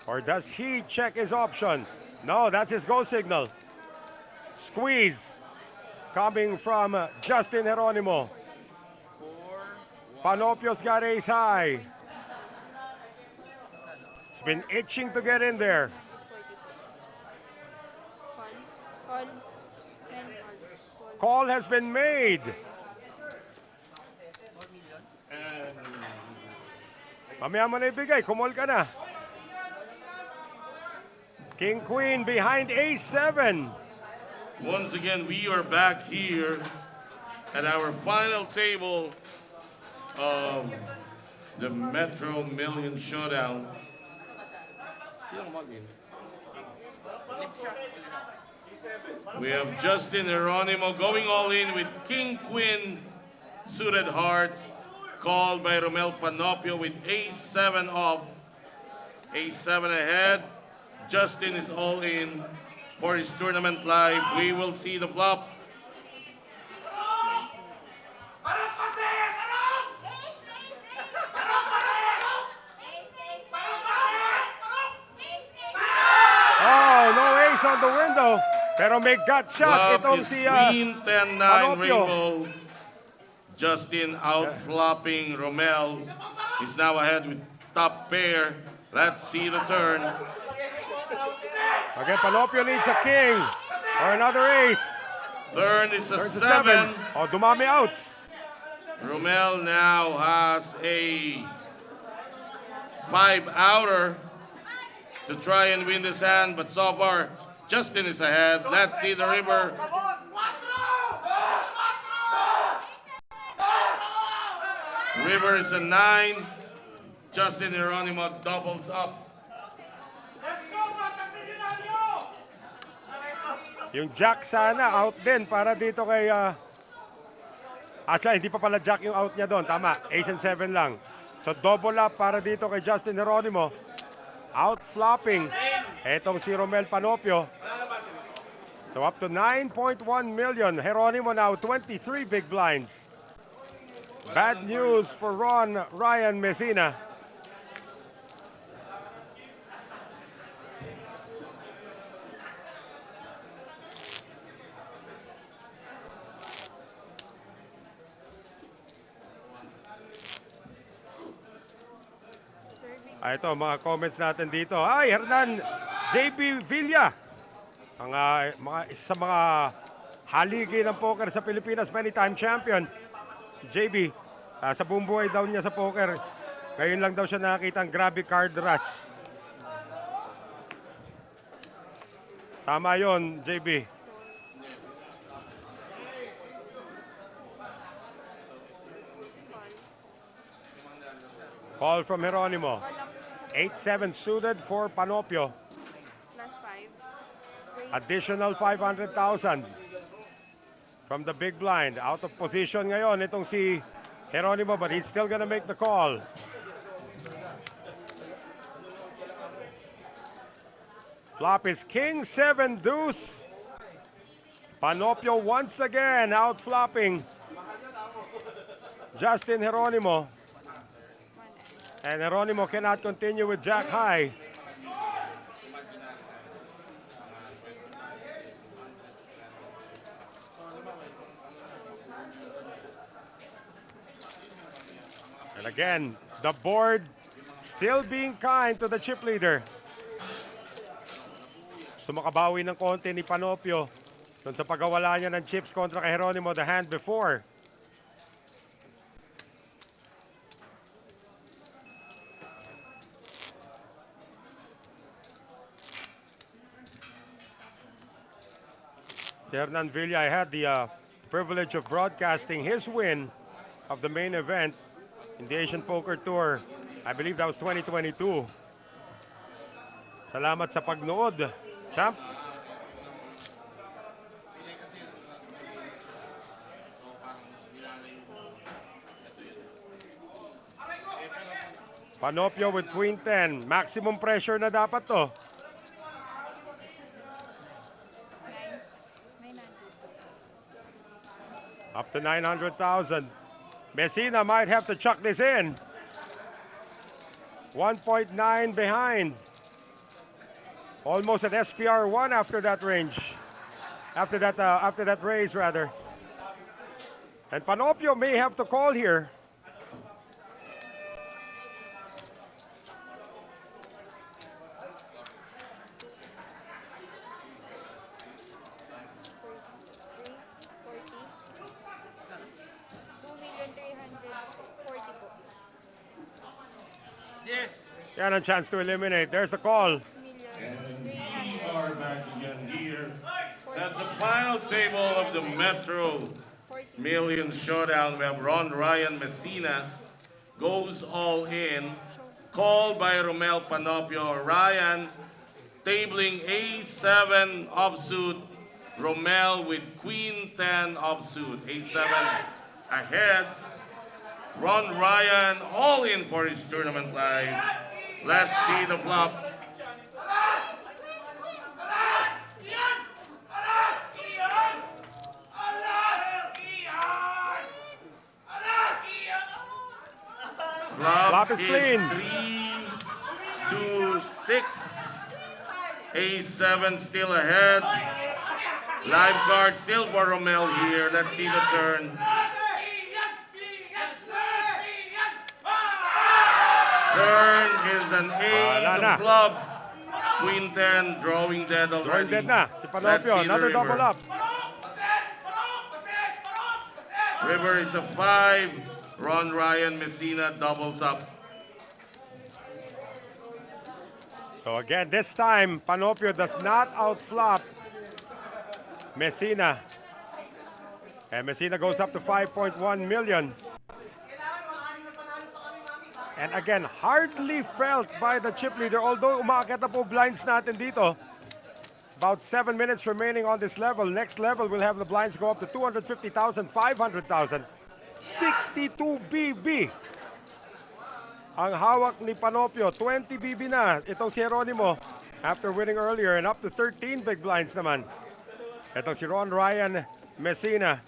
[SPEAKER 2] Or does he check his option? No, that's his go signal. Squeeze coming from Justin Geronimo. Panopio's got ace high. He's been itching to get in there.
[SPEAKER 4] Call.
[SPEAKER 2] Call has been made. Mamaya mo na ibigay, kumol ka na. King Queen behind A7.
[SPEAKER 5] Once again, we are back here at our final table of the Metro Million Showdown. We have Justin Geronimo going all in with King Queen suited hearts, called by Romel Panopio with A7 off. A7 ahead. Justin is all in for his tournament live. We will see the flop.
[SPEAKER 2] Oh, no ace on the window. Pero may gut shot
[SPEAKER 5] Flop
[SPEAKER 2] itong
[SPEAKER 5] is
[SPEAKER 2] si
[SPEAKER 5] Queen 10-9
[SPEAKER 2] Panopio.
[SPEAKER 5] Rainbow. Justin out flopping Romel. He's now ahead with top pair. Let's see the turn.
[SPEAKER 2] Again, Panopio needs a king or another ace.
[SPEAKER 5] Turn is a
[SPEAKER 2] Turns to
[SPEAKER 5] 7.
[SPEAKER 2] Oh, dumami outs.
[SPEAKER 5] Romel now has a 5 outer to try and win this hand, but so far Justin is ahead. Let's see the river. River is a 9. Justin Geronimo doubles up.
[SPEAKER 2] Yung jack sana out din para dito kay hindi pa pala jack yung out niya doon. Tama, ace and 7 lang. So double up para dito kay Justin Geronimo. Out flopping etong si Romel Panopio. So up to 9.1 million. Geronimo now 23 big blinds. Bad news for Ryan Messina. Ito, mga comments natin dito. Ay, Hernan JB Villa. Ang isa sa mga haligi ng poker sa Pilipinas, many-time champion. JB, sa buong buhay daw niya sa poker, ngayon lang daw siya nakakita ang grabe card rush. Tama yon, JB. Call from Geronimo. 8-7 suited for Panopio.
[SPEAKER 4] Plus 5.
[SPEAKER 2] Additional 500,000 from the big blind. Out of position ngayon itong si Geronimo, but he's still gonna make the call. Flop is King 7 deuce. Panopio once again out flopping Justin Geronimo. And Geronimo cannot continue with Jack High. And again, the board still being kind to the chip leader. Sumakabawi ng konti ni Panopio dun sa pagkawala niya ng chips kontra kay Geronimo the hand before. Hernan Villa, I had the privilege of broadcasting his win of the main event in the Asian Poker Tour. I believe that was 2022. Salamat sa pagnood, champ. Panopio with Queen 10. Maximum pressure na dapat to. Up to 900,000. Messina might have to chuck this in. 1.9 behind. Almost at SPR 1 after that range. After that raise rather. And Panopio may have to call here. Yan ang chance to eliminate. There's the call.
[SPEAKER 5] And we are back again here at the final table of the Metro Million Showdown. We have Ryan Messina goes all in, called by Romel Panopio. Ryan tabling A7 offsuit, Romel with Queen 10 offsuit, A7 ahead. Ryan all in for his tournament live. Let's see the flop.
[SPEAKER 2] Flop is clean.
[SPEAKER 5] 3, 2, 6. A7 still ahead. Live card still for Romel here. Let's see the turn. Turn is an ace of clubs. Queen 10 drawing dead already.
[SPEAKER 2] Drawing dead na. Si
[SPEAKER 5] Let's
[SPEAKER 2] Panopio,
[SPEAKER 5] see the
[SPEAKER 2] another
[SPEAKER 5] river.
[SPEAKER 2] double up.
[SPEAKER 5] River is a 5. Ryan Messina doubles up.
[SPEAKER 2] So again, this time, Panopio does not outflop Messina. And Messina goes up to 5.1 million. And again, hardly felt by the chip leader, although umakit na po blinds natin dito. About 7 minutes remaining on this level. Next level, we'll have the blinds go up to 250,000, 500,000. 62 BB. Ang hawak ni Panopio, 20 BB na. Itong si Jeronimo, after winning earlier, and up to 13 big blinds naman. Itong si Ryan Messina.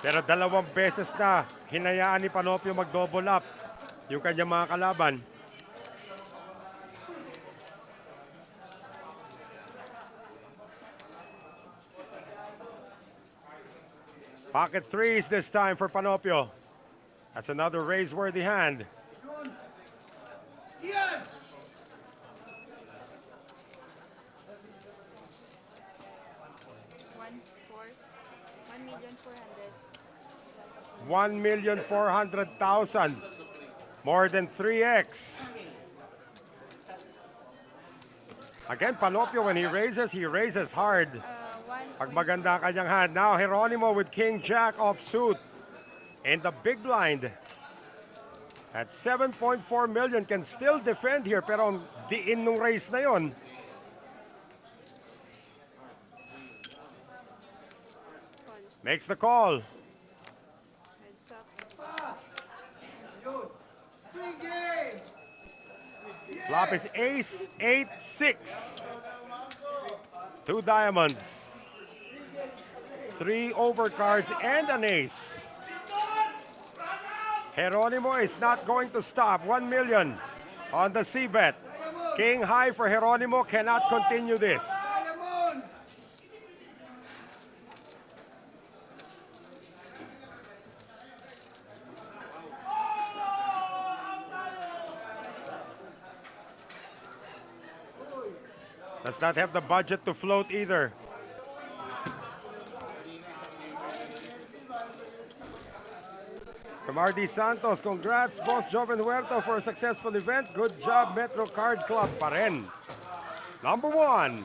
[SPEAKER 2] Pero dalawang beses na hinayaan ni Panopio mag-double up yung kanyang mga kalaban. Pocket threes this time for Panopio. That's another raise-worthy hand. $1,400,000. More than 3x. Again, Panopio, when he raises hard. Pag maganda ang kanyang hand. Now, Jeronimo with King Jack offsuit. And the big blind. At 7.4 million, can still defend here. Pero diin nung race na yon. Makes the call. Flop is ace, 8, 6. 2 diamonds. 3 overcards and an ace. Jeronimo is not going to stop. 1 million on the C-bet. King high for Jeronimo, cannot continue this. Does not have the budget to float either. From RD Santos, congrats Boss Joven Huerta for a successful event. Good job Metro Card Club pa rin. Number 1.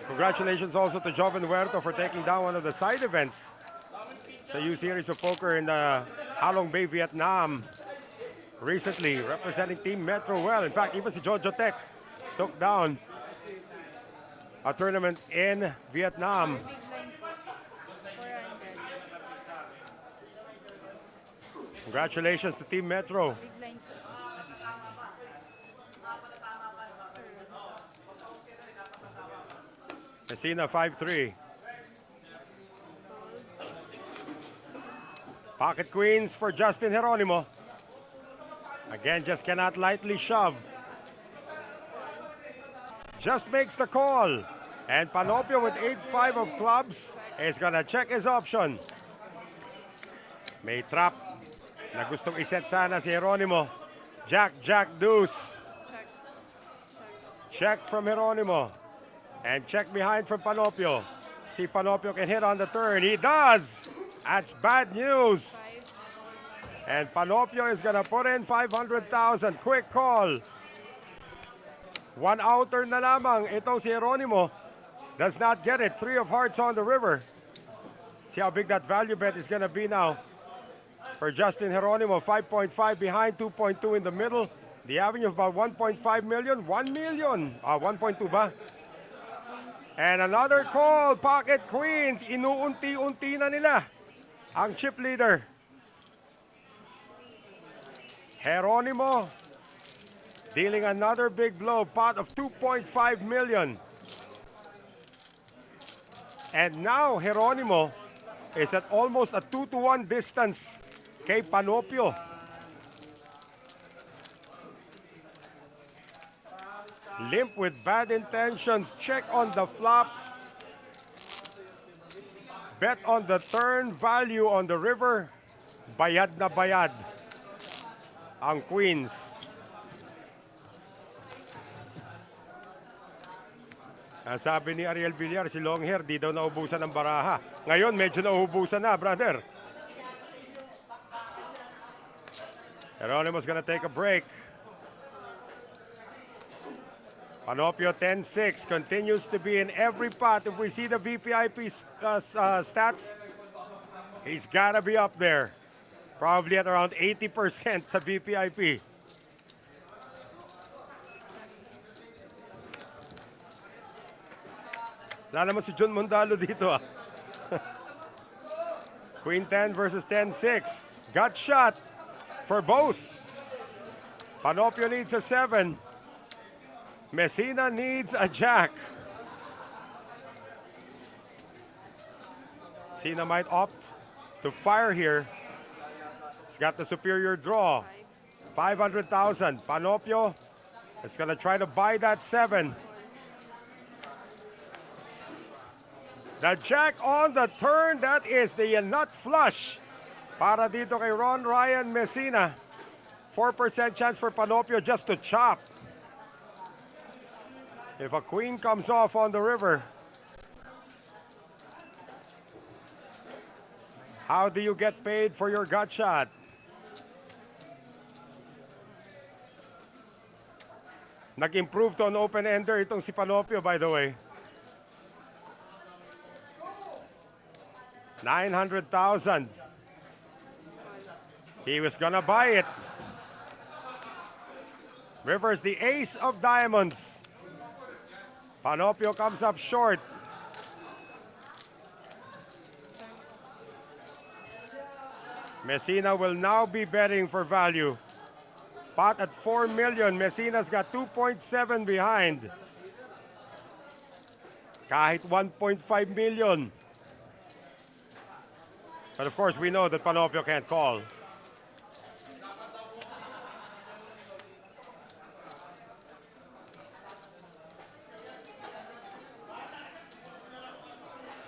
[SPEAKER 2] Congratulations also to Joven Huerta for taking down one of the side events sa U Series of Poker in the Halong Bay, Vietnam. Recently, representing Team Metro well. In fact, even si Jojo Tech took down a tournament in Vietnam. Congratulations to Team Metro. Messina 5-3. Pocket queens for Justin Jeronimo. Again, just cannot lightly shove. Just makes the call. And Panopio with 8-5 of clubs is gonna check his option. May trap na gustong iset sana si Jeronimo. Jack, Jack, deuce. Check from Geronimo. And check behind from Panopio. See Panopio can hit on the turn. He does. That's bad news.
[SPEAKER 4] 5.
[SPEAKER 2] And Panopio is gonna put in 500,000. Quick call. One outer na lamang. Itong si Geronimo does not get it. 3 of hearts on the river. See how big that value bet is gonna be now. For Justin Geronimo, 5.5 behind, 2.2 in the middle. The avenue of about 1.5 million. 1 million. 1.2 ba? And another call. Pocket Queens. Inuunti-unti na nila ang chip leader. Geronimo dealing another big blow. Pot of 2.5 million. And now Geronimo is at almost a 2-to-1 distance kay Panopio. Limp with bad intentions. Check on the flop. Bet on the turn. Value on the river. Bayad na bayad ang Queens. Ang sabi ni Ariel Villar, si Longhair di daw naubusan ng baraha. Ngayon medyo naubusan na, brother. Geronimo's gonna take a break. Panopio 10-6 continues to be in every pot. If we see the VPIP stats, he's gotta be up there. Probably at around 80% sa VPIP. Wala naman si John Mondalo dito ah. Queen 10 versus 10-6. Gut shot for both. Panopio needs a 7. Messina needs a jack. Messina might opt to fire here. He's got the superior draw. 500,000. Panopio is going to try to buy that 7. The jack on the turn. That is the nut flush para dito kay Ron Ryan Messina. 4% chance for Panopio just to chop. If a queen comes off on the river, how do you get paid for your gut shot? Nag-improve to an open-ender itong si Panopio, by the way. 900,000. He was gonna buy it. River's the ace of diamonds. Panopio comes up short. Messina will now be betting for value. Pot at 4 million. Messina's got 2.7 behind. Kahit 1.5 million. But of course, we know that Panopio can't call.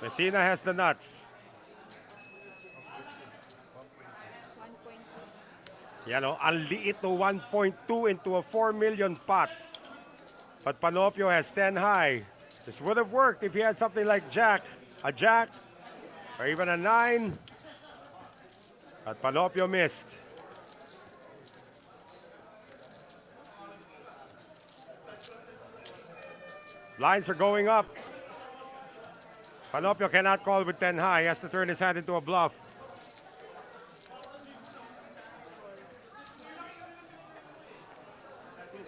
[SPEAKER 2] Messina has the nuts.
[SPEAKER 4] 1.2.
[SPEAKER 2] Yan o, ang liit to 1.2 into a 4 million pot. But Panopio has 10 high. This would have worked if he had something like jack, a jack, or even a 9. But Panopio missed. Lines are going up. Panopio cannot call with 10 high. He has to turn his hand into a bluff.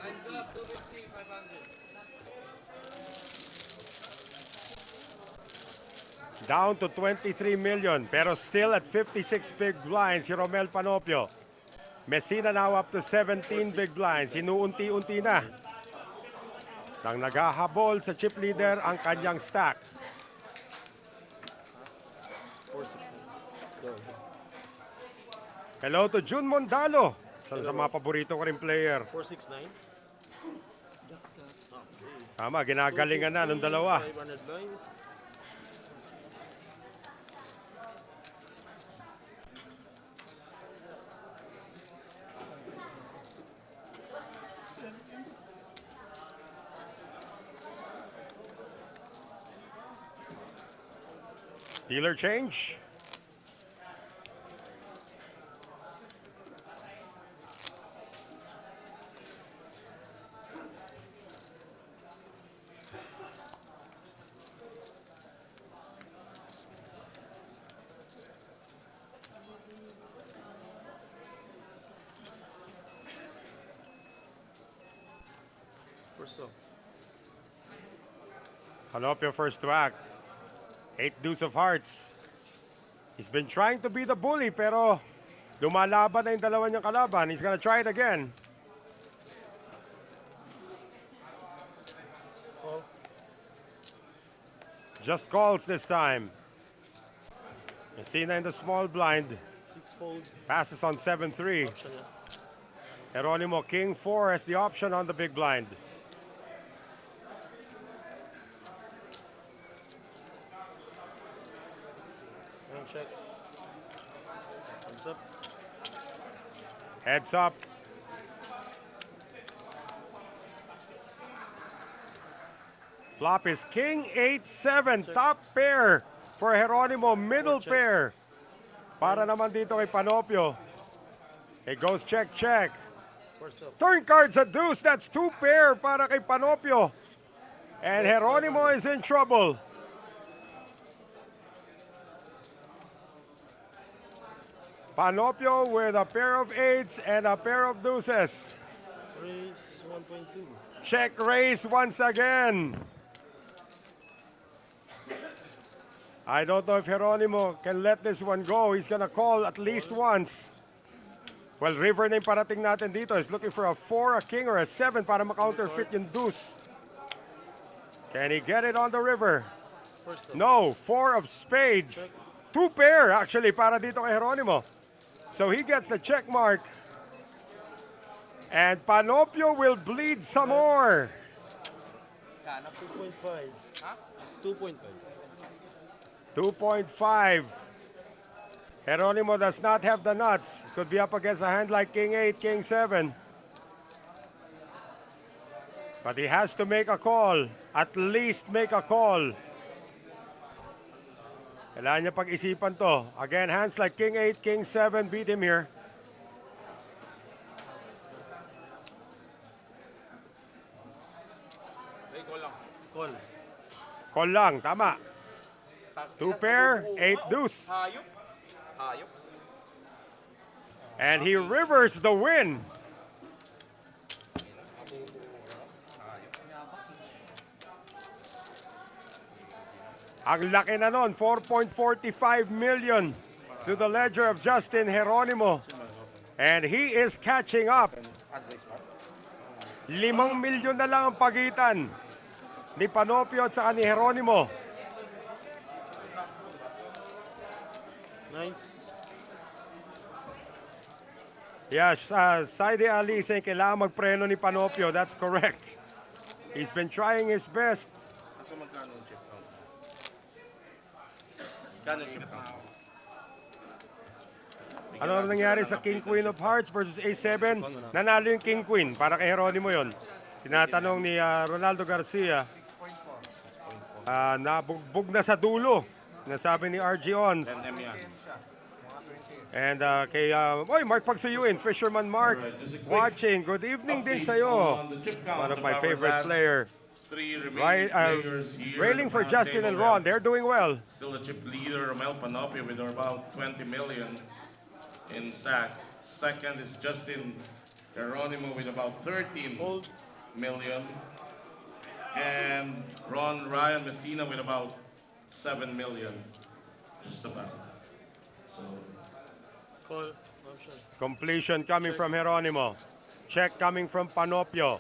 [SPEAKER 1] Lines up, 250, 500.
[SPEAKER 2] Down to 23 million, pero still at 56 big blinds, si Romel Panopio. Messina now up to 17 big blinds. Inuunti-unti na. Nang naghahabol sa chip leader ang kanyang stack.
[SPEAKER 3] 469. Go.
[SPEAKER 2] Hello to June Mondalo. Sa mga paborito ko rin player.
[SPEAKER 3] 469.
[SPEAKER 2] Tama, ginagalingan na ng dalawa.
[SPEAKER 3] 500 blinds.
[SPEAKER 2] Dealer change.
[SPEAKER 3] First off.
[SPEAKER 2] Panopio first to act. 8 deuce of hearts. He's been trying to be the bully pero lumalaban na yung dalawa niyang kalaban. He's gonna try it again.
[SPEAKER 3] Call.
[SPEAKER 2] Just calls this time. Messina in the small blind.
[SPEAKER 3] 6-fold.
[SPEAKER 2] Passes on 7-3.
[SPEAKER 3] Option yan.
[SPEAKER 2] Geronimo King 4 as the option on the big blind.
[SPEAKER 3] One check. Thumbs up.
[SPEAKER 2] Heads up. Flop is King 8-7. Top pair for Geronimo. Middle
[SPEAKER 3] Check.
[SPEAKER 2] pair. Para naman dito kay Panopio. It goes check, check.
[SPEAKER 3] First off.
[SPEAKER 2] Turn cards a deuce. That's 2 pair para kay Panopio. And Geronimo is in trouble. Panopio with a pair of 8s and a pair of deuces.
[SPEAKER 3] Raise 1.2.
[SPEAKER 2] Check raise once again. I don't know if Geronimo can let this one go. He's gonna call at least once. Well, river na yung parating natin dito. He's looking for a 4, a king, or a 7 para ma-counterfeit yung deuce. Can he get it on the river?
[SPEAKER 3] First off.
[SPEAKER 2] No, 4 of spades. 2 pair actually para dito kay Geronimo. So he gets the check mark. And Panopio will bleed some more.
[SPEAKER 3] 2.5. 2.5.
[SPEAKER 2] 2.5. Geronimo does not have the nuts. Could be up against a hand like King 8, King 7. But he has to make a call. At least make a call. Kailangan niya pag-isipan to. Again, hands like King 8, King 7 beat him here.
[SPEAKER 3] Call.
[SPEAKER 2] Call lang, tama. 2 pair, 8 deuce.
[SPEAKER 6] Hayop. Hayop.
[SPEAKER 2] And he rivers the win. Ang laki na nun, 4.45 million to the ledger of Justin Geronimo. And he is catching up. 5 milyon na lang ang pagitan ni Panopio at saka ni Geronimo.
[SPEAKER 3] Nice.
[SPEAKER 2] Yes, Saidi Ali saying kailangan magpreno ni Panopio. That's correct. He's been trying his best.
[SPEAKER 5] So magkano yung chip count? Magkano yung chip count?
[SPEAKER 2] Ano nangyari sa King Queen of Hearts versus A7? Nanalo yung King Queen para kay Geronimo yon. Tinatanong ni Ronaldo Garcia. Nabugbog na sa dulo. Nasabi ni RG Ons. And kay Mark Pagsuyuin, Fisherman Mark, watching. Good evening din sa'yo. One of my favorite player. Railing for Justin and Ron. They're doing well.
[SPEAKER 5] Still the chip leader, Romel Panopio, with about 20 million in stack. Second is Justin Geronimo with about 13 million. And Ryan Messina with about 7 million. Just about. So,
[SPEAKER 3] Call. Option.
[SPEAKER 2] Completion coming from Geronimo. Check coming from Panopio.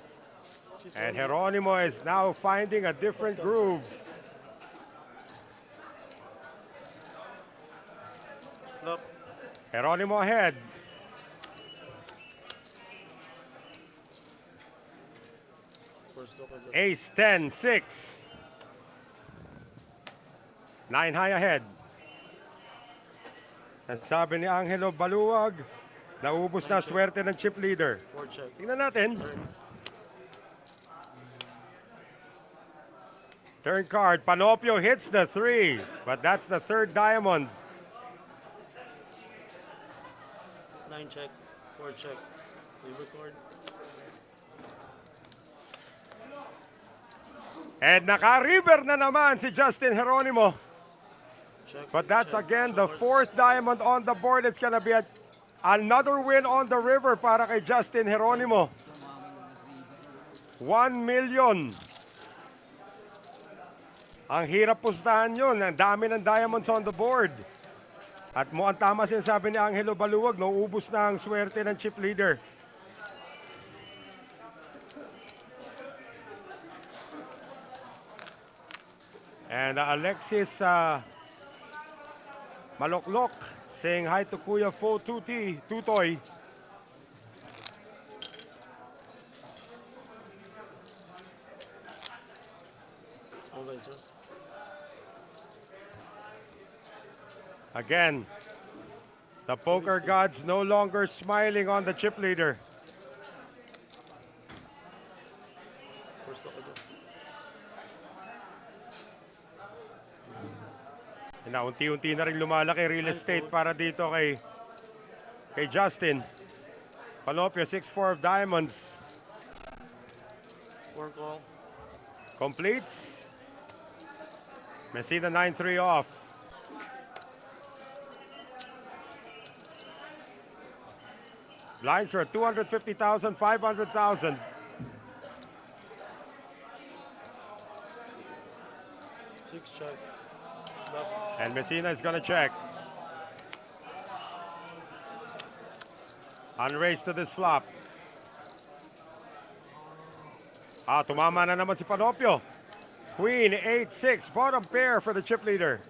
[SPEAKER 2] And Geronimo is now finding a different groove.
[SPEAKER 3] Flop.
[SPEAKER 2] Geronimo ahead.
[SPEAKER 3] First off.
[SPEAKER 2] Ace 10, 6. 9 high ahead. At sabi ni Angelo Baluwag, naubos na swerte ng chip leader.
[SPEAKER 3] 4 check.
[SPEAKER 2] Tingnan natin. Turn card, Panopio hits the 3, but that's the third diamond.
[SPEAKER 8] 9 check. 4 check. River cord.
[SPEAKER 2] And naka-river na naman si Justin Geronimo.
[SPEAKER 8] Check.
[SPEAKER 2] But that's
[SPEAKER 8] check.
[SPEAKER 2] again the
[SPEAKER 8] Shorts.
[SPEAKER 2] fourth diamond on the board. It's gonna be another win on the river para kay Justin Geronimo. 1 million. Ang hirap pustahan yun. Ang dami ng diamonds on the board. At mukhang tama sinasabi ni Angelo Baluwag, nauubos na ang swerte ng chip leader. And Alexis Maloklok saying hi to Kuya Fo Tutoy.
[SPEAKER 8] Okay, sir.
[SPEAKER 2] Again, the poker gods no longer smiling on the chip leader.
[SPEAKER 8] First ako doon.
[SPEAKER 2] Na unti-unti na rin lumalaki real estate para dito kay Justin. Panopio 6-4 of diamonds.
[SPEAKER 8] 4 call.
[SPEAKER 2] Completes. Messina 9-3 off. Blinds are 250,000, 500,000.
[SPEAKER 8] 6 check.
[SPEAKER 2] And Messina is going to check. Unraised to this flop. Tumama na naman si Panopio. Queen 8-6, bottom pair for the chip leader.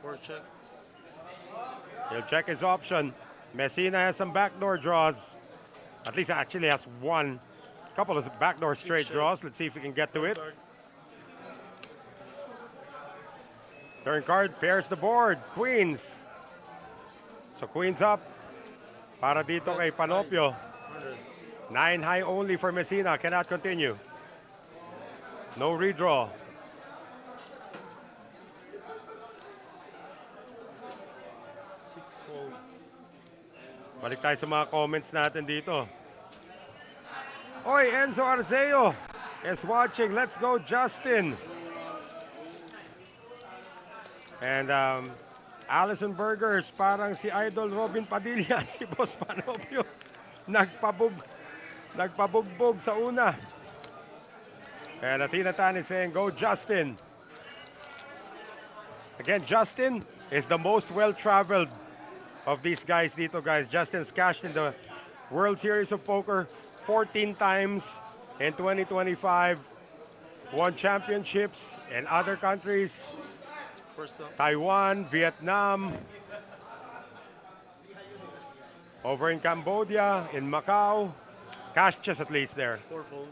[SPEAKER 8] 4 check.
[SPEAKER 2] He'll check his option. Messina has some backdoor draws. At least actually has one. Couple of backdoor straight draws. Let's see if we can get to it. Turn card pairs the board. Queens. So Queens up. Para dito kay Panopio. 9 high only for Messina. Cannot continue. No redraw. Balik tayo sa mga comments natin dito. Oy, Enzo Arceo is watching. Let's go, Justin. And Allison Burgers, parang si Idol Robin Padilla, si Boss Panopio. Nagpabugbog sa una. And Athena Tan is saying, go, Justin. Again, Justin is the most well-traveled of these guys dito, guys. Justin's cashed in the World Series of Poker 14 times in 2025. Won championships in other countries. Taiwan, Vietnam, over in Cambodia, in Macau. Cash chest at least there.
[SPEAKER 8] 4-fold.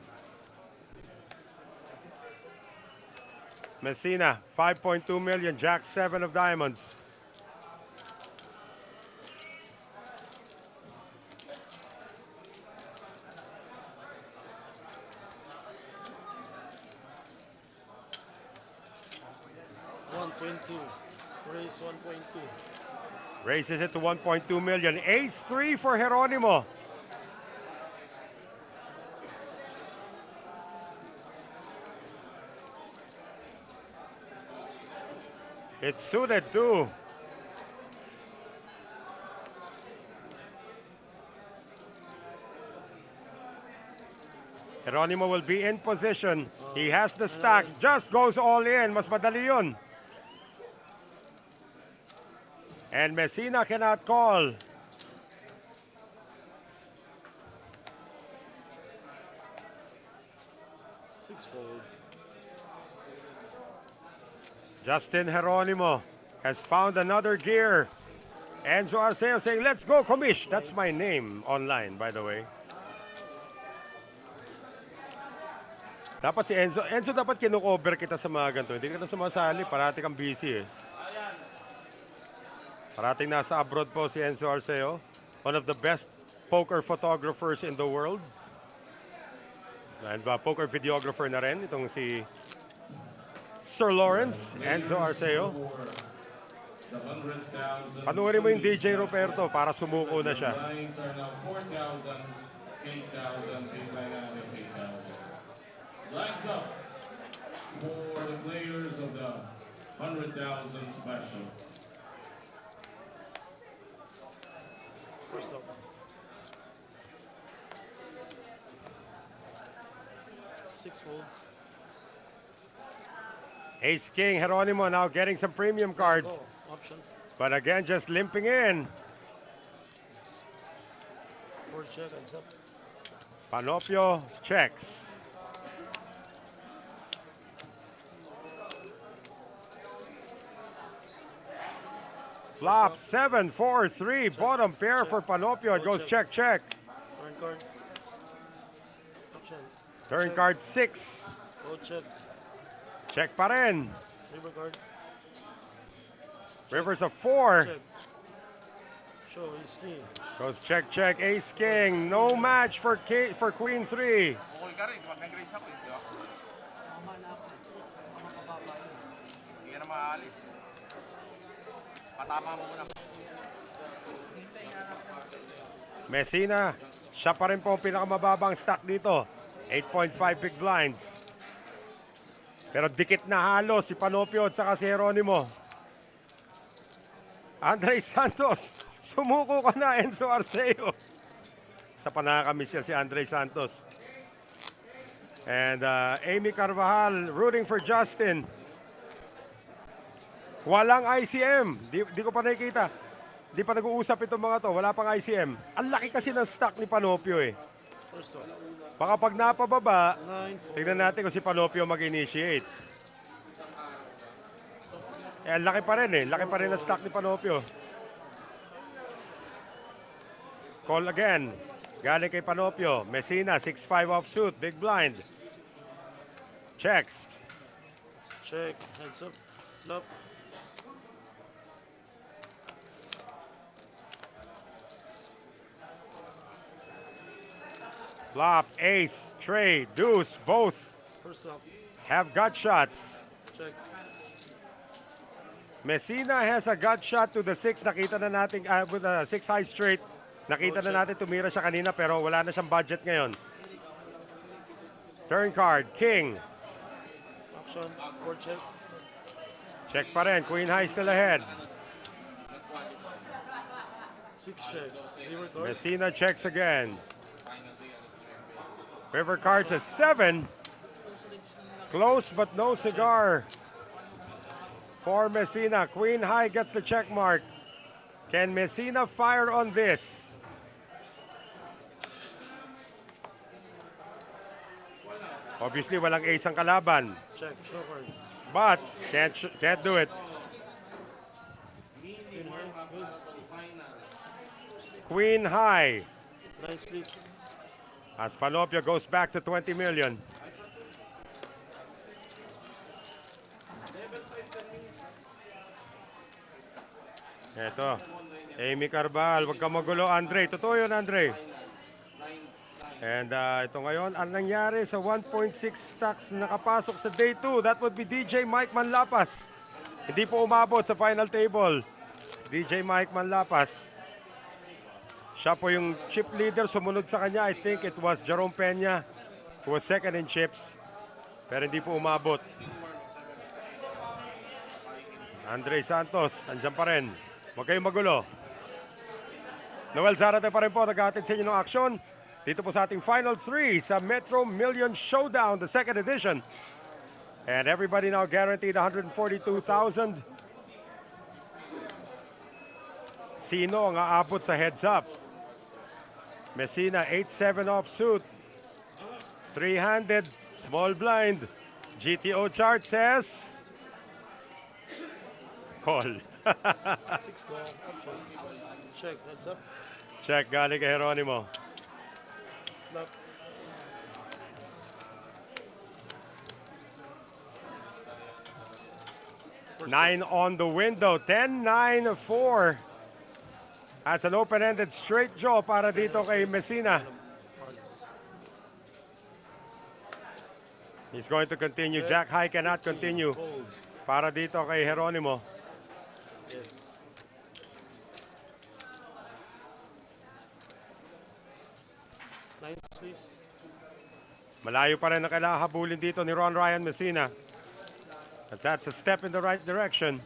[SPEAKER 2] Messina, 5.2 million, Jack 7 of diamonds.
[SPEAKER 8] Raise 1.2.
[SPEAKER 2] Raises it to 1.2 million. Ace 3 for Geronimo. It's suited too. Geronimo will be in position. He has the stack. Just goes all in. Mas madali yun. And Messina cannot call.
[SPEAKER 8] Six-fold.
[SPEAKER 2] Justin Geronimo has found another gear. Enzo Arceo saying, let's go, Commish. That's my name online, by the way. Dapat si Enzo. Enzo, dapat kinukover kita sa mga ganito. Hindi ka na sumasali. Parati kang busy eh. Parating nasa abroad po si Enzo Arceo. One of the best poker photographers in the world. And poker videographer na rin itong si Sir Lawrence, Enzo Arceo.
[SPEAKER 5] The 100,000.
[SPEAKER 2] Panuorin mo yung DJ Roberto para sumuko na siya.
[SPEAKER 5] Lines are now 4,000, 8,000, baseline and 8,000. Lines up for the players of the 100,000 special.
[SPEAKER 8] First up. Six full.
[SPEAKER 2] Ace King Geronimo now getting some premium cards.
[SPEAKER 8] Go. Option.
[SPEAKER 2] But again, just limping in.
[SPEAKER 8] Four check. Heads up.
[SPEAKER 2] Panopio checks. Flop 7, 4, 3. Bottom pair for Panopio. It goes check, check.
[SPEAKER 8] Turn card. Option.
[SPEAKER 2] Turn card 6.
[SPEAKER 8] Go check.
[SPEAKER 2] Check pa rin.
[SPEAKER 8] River card.
[SPEAKER 2] Rivers of 4.
[SPEAKER 8] Check. Show ace king.
[SPEAKER 2] Goes check, check. Ace King. No match for Queen 3.
[SPEAKER 6] Okay ka rin, mag-nag-raise ako eh, di ba? Hindi ka na maalis. Patama mo muna.
[SPEAKER 2] Messina, siya pa rin po ang pinakamababang stock dito. 8.5 big blinds. Pero dikit na halos si Panopio at saka si Geronimo. Andre Santos, sumuko ka na, Enzo Arceo. Sa panakamiss niya si Andre Santos. And Amy Carvajal rooting for Justin. Walang ICM. Di ko pa nakikita. Di pa nag-uusap itong mga to. Wala pang ICM. Ang laki kasi ng stock ni Panopio eh.
[SPEAKER 8] First up.
[SPEAKER 2] Baka pag napababa,
[SPEAKER 8] 9, 4.
[SPEAKER 2] tignan natin kung si Panopio mag-initiate. Eh, laki pa rin eh. Laki pa rin ang stock ni Panopio. Call again. Galing kay Panopio. Messina, 6-5 offsuit. Big blind. Checks.
[SPEAKER 8] Check. Heads up. Flop.
[SPEAKER 2] Flop, ace, trade, deuce, both
[SPEAKER 8] First up.
[SPEAKER 2] have gut shots.
[SPEAKER 8] Check.
[SPEAKER 2] Messina has a gut shot to the 6. Nakita na natin with a 6 high straight. Nakita na natin tumira siya kanina pero wala na siyang budget ngayon. Turn card, king.
[SPEAKER 8] Option. Four check.
[SPEAKER 2] Check pa rin, queen high still ahead.
[SPEAKER 8] Six check. River card.
[SPEAKER 2] Messina checks again. River cards a 7. Close but no cigar for Messina. Queen high gets the check mark. Can Messina fire on this? Obviously, walang ace ang kalaban.
[SPEAKER 8] Check. Show cards.
[SPEAKER 2] But, can't do it.
[SPEAKER 8] Queen high. Good.
[SPEAKER 2] Queen high.
[SPEAKER 8] Nice please.
[SPEAKER 2] As Panopio goes back to 20 million. Eto, Amy Carbal, wag ka magulo, Andre. Totoo yun, Andre. And ito ngayon, ang nangyari sa 1.6 stocks na nakapasok sa day 2, that would be DJ Mike Manlapas. Hindi po umabot sa final table. DJ Mike Manlapas. Siya po yung chip leader, sumunod sa kanya. I think it was Jerome Peña who was second in chips. Pero hindi po umabot. Andre Santos, andyan pa rin. Huwag kayong magulo. Noel Zarate pa rin po, nag-aatid sa inyo ng aksyon. Dito po sa ating Final 3 sa Metro Million Showdown, the second edition. And everybody now guaranteed 142,000. Sino ang aabot sa heads up? Messina, 8-7 offsuit. Three-handed, small blind. GTO chart says... Call.
[SPEAKER 8] Six call. Option. Check. Heads up.
[SPEAKER 2] Check, galing kay Geronimo.
[SPEAKER 8] Flop.
[SPEAKER 2] Nine on the window. 10-9-4. That's an open-ended straight draw para dito kay Messina.
[SPEAKER 8] Cards.
[SPEAKER 2] He's going to continue. Jack high cannot continue.
[SPEAKER 8] Fold.
[SPEAKER 2] Para dito kay Geronimo.
[SPEAKER 8] Yes. Nine, please.
[SPEAKER 2] Malayo pa rin ang kailangan habulin dito ni Ron Ryan Messina. But that's a step in the right direction.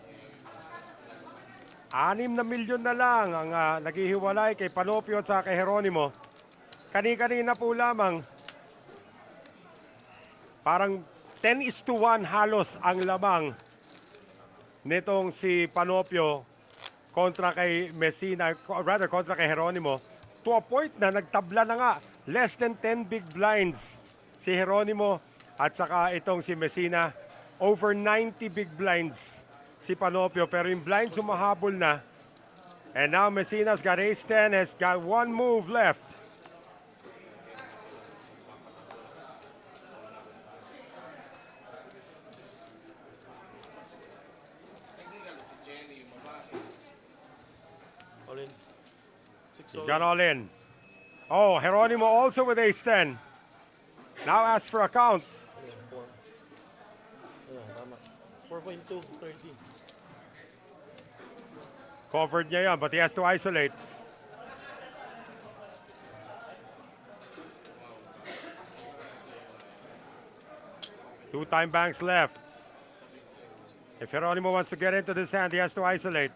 [SPEAKER 2] 6 na milyon na lang ang naghihiwalay kay Panopio at sa kay Geronimo. Kani-kanina po lamang. Parang 10:1 halos ang lamang nitong si Panopio kontra kay Messina, rather kontra kay Geronimo. To a point na nagtabla na nga. Less than 10 big blinds si Geronimo at saka itong si Messina. Over 90 big blinds si Panopio, pero yung blinds humahabol na. And now Messina's got ace-10, has got one move left.
[SPEAKER 8] All in.
[SPEAKER 2] He's got all in. Oh, Geronimo also with ace-10. Now asks for a count.
[SPEAKER 8] 4.2, 30.
[SPEAKER 2] Covered niya yan, but he has to isolate. Two time banks left. If Geronimo wants to get into this hand, he has to isolate.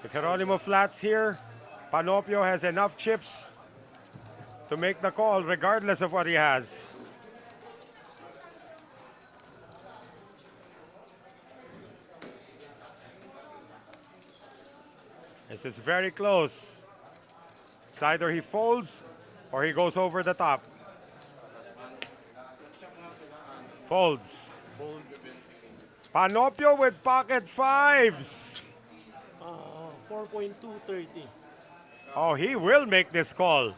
[SPEAKER 2] If Geronimo flats here, Panopio has enough chips to make the call regardless of what he has. This is very close. It's either he folds or he goes over the top. Folds.
[SPEAKER 8] Fold.
[SPEAKER 2] Panopio with pocket fives.
[SPEAKER 8] 4.2, 30.
[SPEAKER 2] Oh, he will make this call.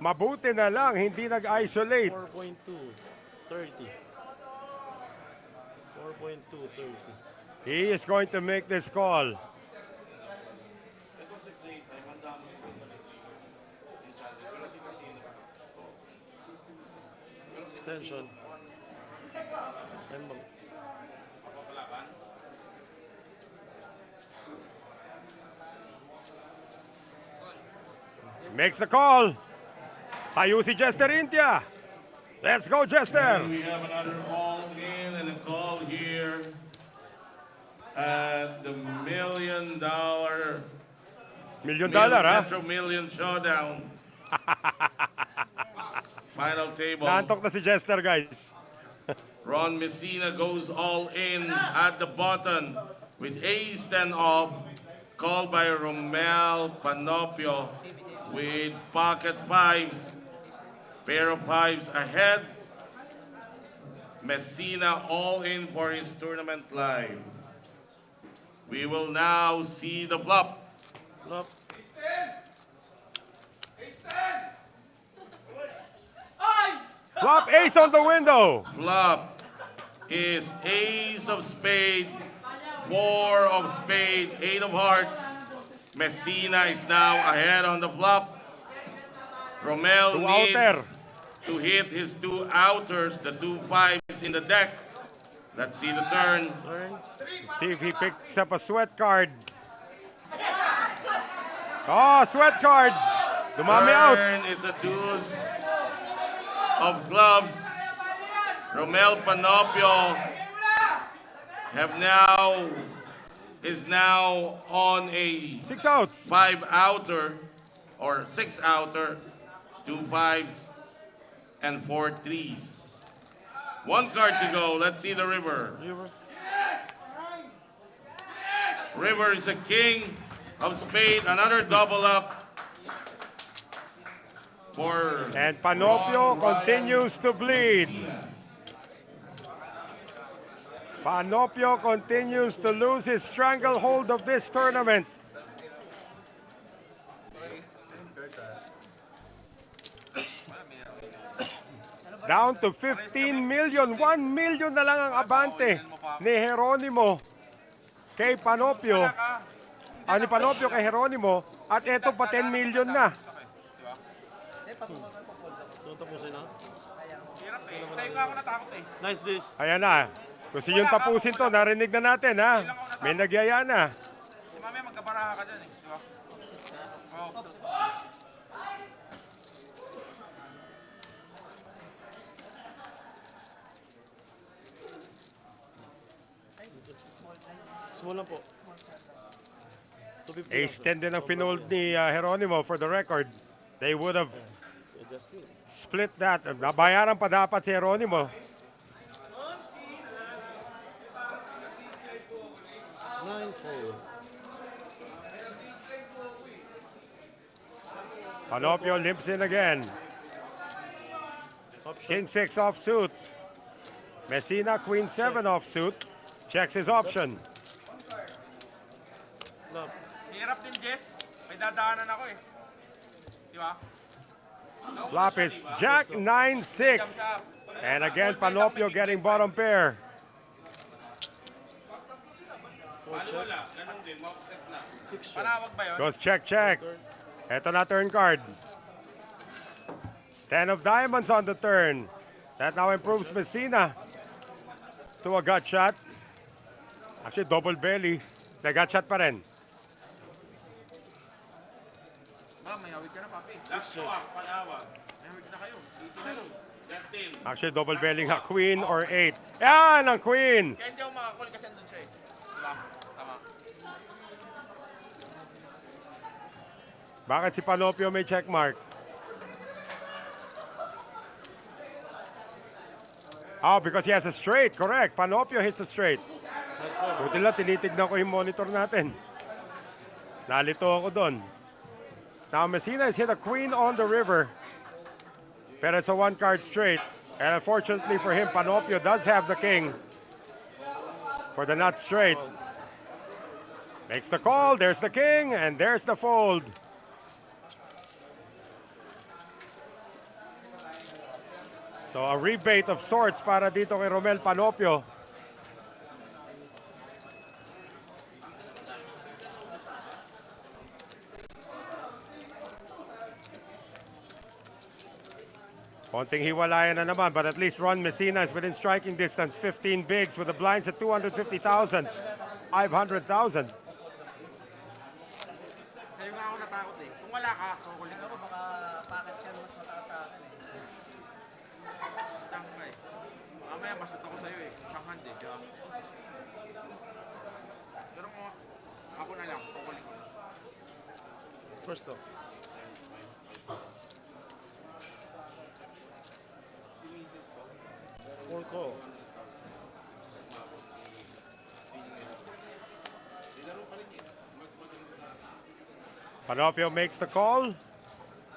[SPEAKER 2] Mabuti na lang, hindi nag-isolate.
[SPEAKER 8] 4.2, 30. 4.2, 30.
[SPEAKER 2] He is going to make this call.
[SPEAKER 8] Extension.
[SPEAKER 2] Makes the call. Tayo si Jester India. Let's go, Jester.
[SPEAKER 5] And we have another all-in and a call here at the $1 million Metro Million Showdown. Final table.
[SPEAKER 2] Naantok na si Jester, guys.
[SPEAKER 5] Ron Messina goes all in at the button with ace-10 off, called by Romel Panopio with pocket fives, pair of fives ahead. Messina all in for his tournament live. We will now see the flop.
[SPEAKER 8] Flop.
[SPEAKER 2] Flop ace on the window.
[SPEAKER 5] Flop is ace of spade, 4 of spade, 8 of hearts. Messina is now ahead on the flop. Romel needs to hit his 2 outers, the 2 fives in the deck. Let's see the turn.
[SPEAKER 2] See if he picks up a sweat card. Oh, sweat card. Dumami outs.
[SPEAKER 5] Turn is a deuce of clubs. Romel Panopio is now on a
[SPEAKER 2] 6 outs.
[SPEAKER 5] 5 outer or 6 outer, 2 fives and 4 threes. 1 card to go. Let's see the river. River is a king of spade. Another double up for
[SPEAKER 2] And Panopio
[SPEAKER 5] Ron Ryan
[SPEAKER 2] continues to bleed.
[SPEAKER 5] Messina.
[SPEAKER 2] Panopio continues to lose his stranglehold of this tournament. Down to 15 million. 1 million na lang ang abante ni Geronimo kay Panopio. Ani Panopio kay Geronimo. At eto pa 10 million na.
[SPEAKER 8] So, tapusin na.
[SPEAKER 6] Hirap eh. Sa'yo nga ako natakot eh.
[SPEAKER 8] Nice, please.
[SPEAKER 2] Ayan na. Gusto yung tapusin to, narinig na natin ha. May nagyaya na.
[SPEAKER 6] Si mamaya magkabaraha ka dyan eh. Di ba? Oo.
[SPEAKER 8] Small lang po. 250 lang,
[SPEAKER 2] Ace
[SPEAKER 8] sir.
[SPEAKER 2] 10 din ang finold ni Geronimo for the record. They would have
[SPEAKER 8] Adjust it.
[SPEAKER 2] split that. Nabayaran pa dapat si Geronimo.
[SPEAKER 8] 9-4.
[SPEAKER 2] Panopio limps in again. King 6 offsuit. Messina Queen 7 offsuit. Checks his option.
[SPEAKER 8] Love.
[SPEAKER 6] Hirap din, Jess. May dadaanan ako eh. Di ba?
[SPEAKER 2] Flop is Jack 9-6. And again, Panopio getting bottom pair.
[SPEAKER 5] Wala, ganun din, ma-offset na.
[SPEAKER 8] 6 check.
[SPEAKER 6] Panawag ba yun?
[SPEAKER 2] Goes check, check. Ito na turn card. 10 of diamonds on the turn. That now improves Messina to a gut shot. Actually, double belly. The gut shot pa rin.
[SPEAKER 6] Ma'am, may hawig ka na, papi.
[SPEAKER 5] Last swap, panawag.
[SPEAKER 6] May hawig na kayo. Dito na lang.
[SPEAKER 5] Justin.
[SPEAKER 2] Actually, double belly nga. Queen or 8. Yan ang queen.
[SPEAKER 6] Kaya hindi ako makakul kasi andun siya eh. Di ba? Tama.
[SPEAKER 2] Bakit si Panopio may check mark? Oh, because he has a straight. Correct. Panopio hits a straight. Buti lang, tinitignan ko yung monitor natin. Nalito ako doon. Now, Messina has hit a queen on the river. Pero it's a one-card straight. And unfortunately for him, Panopio does have the king for the nut straight. Makes the call. There's the king. And there's the fold. So a rebate of sorts para dito kay Romel Panopio. Konting hiwalayan na naman, but at least Ron Messina is within striking distance. 15 bigs with the blinds at 250,000, 500,000.
[SPEAKER 6] Sa'yo nga ako natakot eh. Kung wala ka, kukulit ako. Baka packet ka mas mataas sa akin eh. Tangka eh. Mamaya masot ako sa'yo eh. Isang hand eh. Diba? Pero kung ako na lang, kukulit ko.
[SPEAKER 8] First off. Four call.
[SPEAKER 2] Panopio makes the call.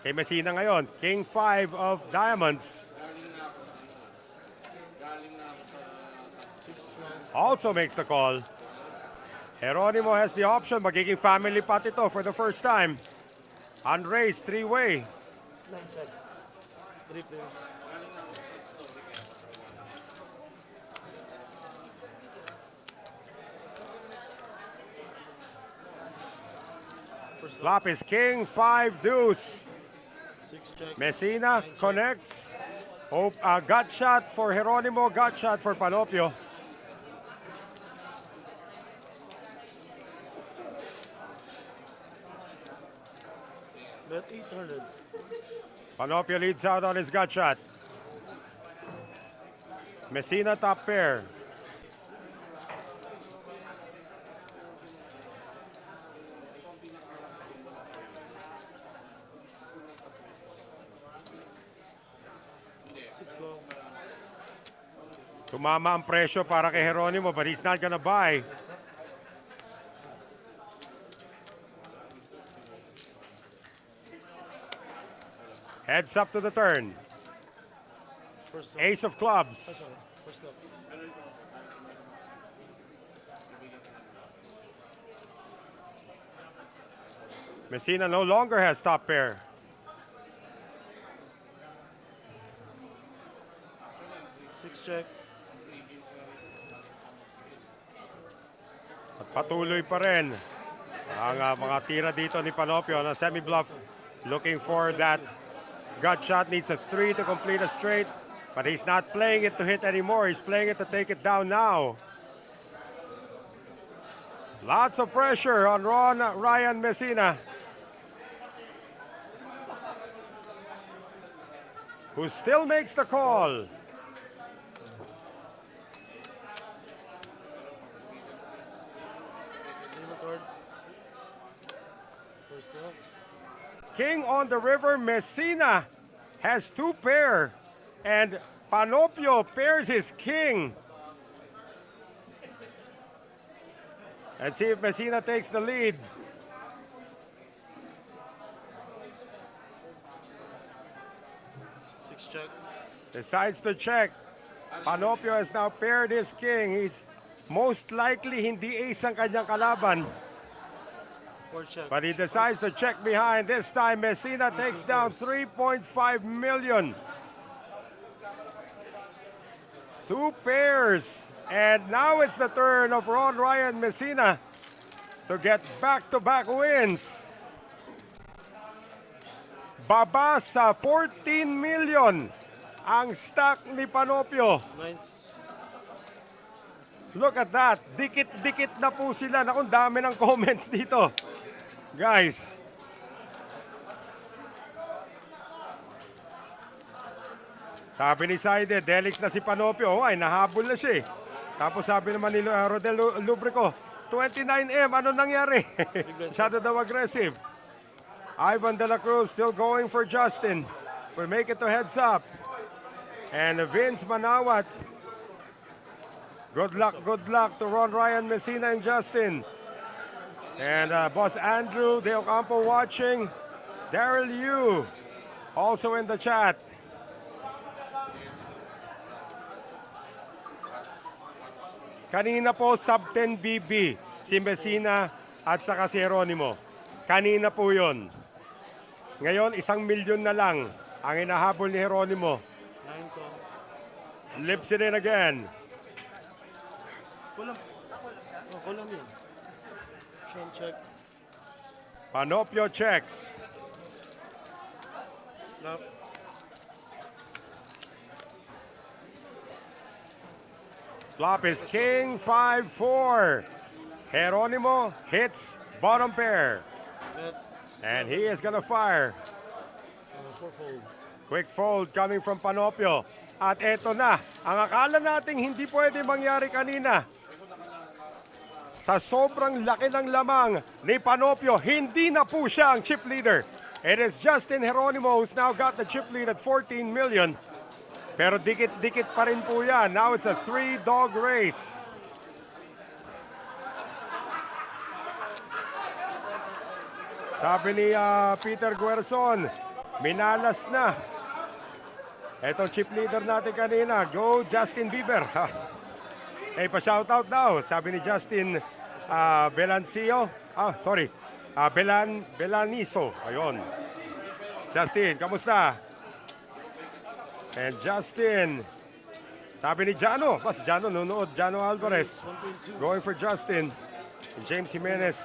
[SPEAKER 2] Kay Messina ngayon, King 5 of diamonds. Also makes the call. Geronimo has the option. Magiging family pot ito for the first time. Unraised, three-way.
[SPEAKER 8] 9 check. 3 players. First
[SPEAKER 2] Flop is King 5 deuce.
[SPEAKER 8] 6 check.
[SPEAKER 2] Messina connects. Hope gut shot for Geronimo, gut shot for Panopio.
[SPEAKER 8] Bet 800.
[SPEAKER 2] Panopio leads out on his gut shot. Messina top pair. Tumama ang presyo para kay Geronimo, but he's not gonna buy. Heads up to the turn.
[SPEAKER 8] First off.
[SPEAKER 2] Ace of clubs.
[SPEAKER 8] Sorry. First off.
[SPEAKER 2] Messina no longer has top pair.
[SPEAKER 8] Six check.
[SPEAKER 2] At patuloy pa rin Ang mga tira dito ni Panopio na semi-bluff. Looking for that gut shot. Needs a 3 to complete a straight. But he's not playing it to hit anymore. He's playing it to take it down now. Lots of pressure on Ryan Messina, who still makes the call. King on the river. Messina has 2 pair, and Panopio pairs his king. Let's see if Messina takes the lead.
[SPEAKER 8] Check.
[SPEAKER 2] Decides to check. Panopio has now paired his king. He's most likely hindi ace ang kanyang kalaban. But he decides to check behind. This time, Messina takes down 3.5 million. 2 pairs. And now it's the turn of Ryan Messina to get back-to-back wins. Baba sa 14 million ang stock ni Panopio.
[SPEAKER 8] Nice.
[SPEAKER 2] Look at that. Dikit-dikit na po sila. Naku, dami ng comments dito. Guys. Sabi ni Saide, Delix na si Panopio. Ay, nahabol na siya eh. Tapos sabi naman ni Rodel Lubrico, 29M, ano nangyari? Masyado daw aggressive. Ivan De La Cruz still going for Justin. We make it to heads up. And Vince Manawat. Good luck to Ryan Messina and Justin. And Boss Andrew De Ocampo watching. Daryl Yu also in the chat. Kanina po sub 10 BB si Messina at saka si Jeronimo. Kanina po yun. Ngayon 1 milyon na lang ang inahabol ni Jeronimo. Lips it in again.
[SPEAKER 8] Kulang yun. Check.
[SPEAKER 2] Panopio checks.
[SPEAKER 8] Nope.
[SPEAKER 2] Flop is king 5-4. Jeronimo hits bottom pair. And he is gonna fire. Quick fold coming from Panopio. At eto na, ang akala nating hindi pwede mangyari kanina. Sa sobrang laki ng lamang ni Panopio, hindi na po siya ang chip leader. It is Justin Jeronimo who's now got the chip lead at 14 million. Pero dikit-dikit pa rin po yan. Now it's a 3-dog race. Sabi ni Peter Guerson, minalas na. Etong chip leader natin kanina, go Justin Bieber. Eh, pa-shoutout daw. Sabi ni Justin Belancio. Belaniso. Ayun. Justin, kamusta? And Justin, sabi ni Jano, si Jano nunood, Jano Alvarez, going for Justin. And James Jimenez,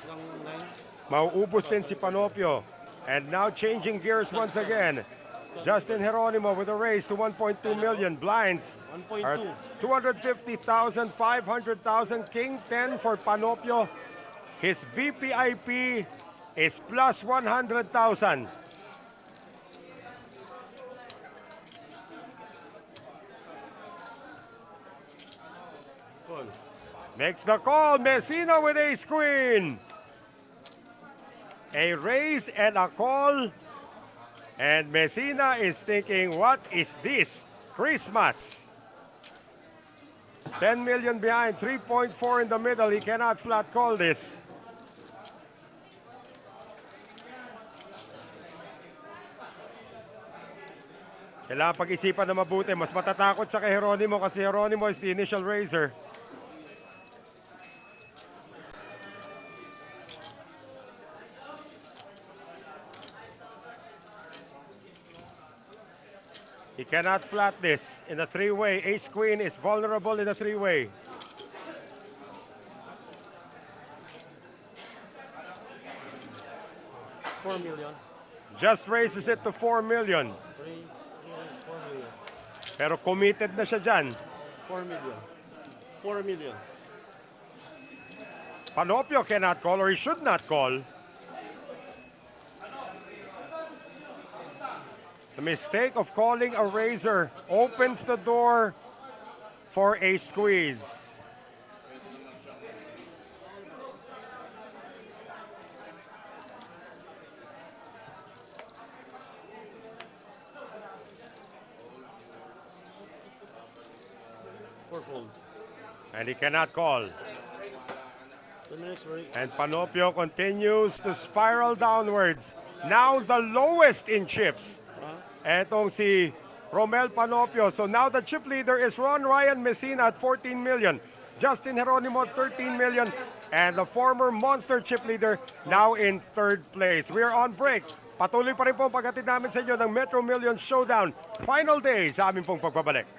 [SPEAKER 2] mauubos din si Panopio. And now changing gears once again. Justin Jeronimo with a raise to 1.2 million. Blinds are 250,000, 500,000. King 10 for Panopio. His VPIP is plus 100,000. Makes the call, Messina with ace queen. A raise and a call. And Messina is thinking, what is this? Christmas. 10 million behind, 3.4 in the middle. He cannot flat call this. Kailangan pag-isipan na mabuti. Mas matatakot siya kay Jeronimo kasi Jeronimo is the initial raiser. He cannot flat this in a three-way. Ace Queen is vulnerable in a three-way.
[SPEAKER 8] 4 million.
[SPEAKER 2] Just raises it to 4 million.
[SPEAKER 8] Raise 4 million.
[SPEAKER 2] Pero committed na siya dyan.
[SPEAKER 8] 4 million. 4 million.
[SPEAKER 2] Panopio cannot call or he should not call. The mistake of calling a razor opens the door for a squeeze.
[SPEAKER 8] Fourfold.
[SPEAKER 2] And he cannot call.
[SPEAKER 8] 10 minutes break.
[SPEAKER 2] And Panopio continues to spiral downwards. Now the lowest in chips. Etong si Romel Panopio. So now the chip leader is Ron Ryan Messina at 14 million. Justin Geronimo at 13 million. And the former monster chip leader now in third place. We are on break. Patuloy pa rin po ang paghatid namin sa inyo ng Metro Millions Showdown. Final day sa aming pong pagbabalik.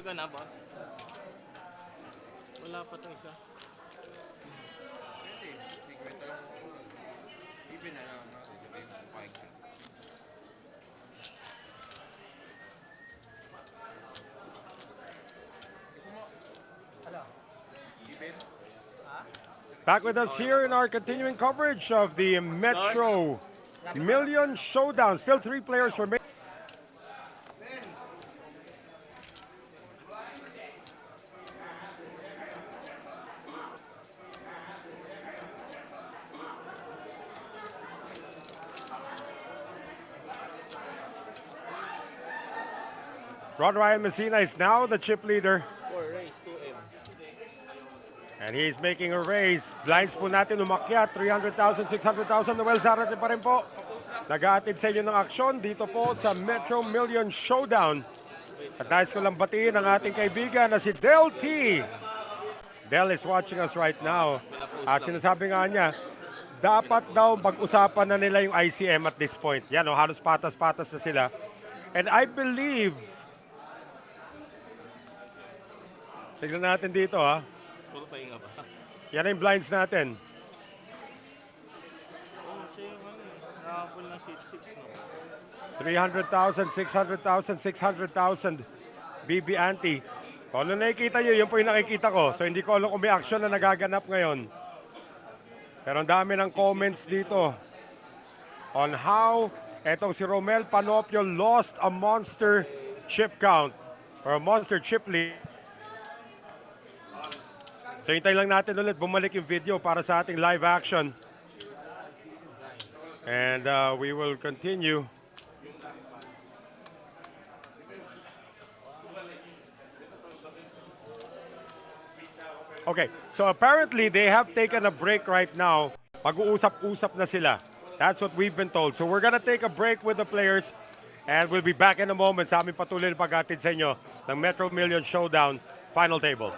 [SPEAKER 8] ka na, boss? Wala pa to isa.
[SPEAKER 6] Kwento lang ako. Even na lang natin, sabihin mo kung kaya ka. Gusto mo? Ano? Even?
[SPEAKER 2] Back with us here in our continuing coverage of the Metro Million Showdown. Still 3 players remaining. Rod Ryan Messina is now the chip leader.
[SPEAKER 8] 4 race, 2M.
[SPEAKER 2] And he's making a raise. Blinds po natin umakyat. 300,000, 600,000. Noel Zarate pa rin po. Nag-aatid sa inyo ng aksyon dito po sa Metro Million Showdown. At nais ko lang batiin ang ating kaibigan na si Del T. Del is watching us right now. At sinasabi nga niya, dapat daw pag-usapan na nila yung ICM at this point. Yan o, halos patas-patas na sila. And I believe, tignan natin dito ha.
[SPEAKER 8] Puro pahinga ba?
[SPEAKER 2] Yan na yung blinds natin.
[SPEAKER 8] Oh, siya yung ano eh. Nakakapul ng seat 6, no?
[SPEAKER 2] 300,000, 600,000, 600,000 BB ante. Kung ano nakikita nyo, yun po yung nakikita ko. So hindi ko alam kung may action na nagaganap ngayon. Pero ang dami ng comments dito on how etong si Romel Panopio lost a monster chip count or a monster chip lead. So hintay lang natin ulit bumalik yung video para sa ating live action. And we will continue. Okay, so apparently they have taken a break right now. Pag-uusap-usap na sila. That's what we've been told. So we're gonna take a break with the players and we'll be back in a moment sa aming patuloy na pag-atid sa inyo ng Metro Million Showdown Final Table.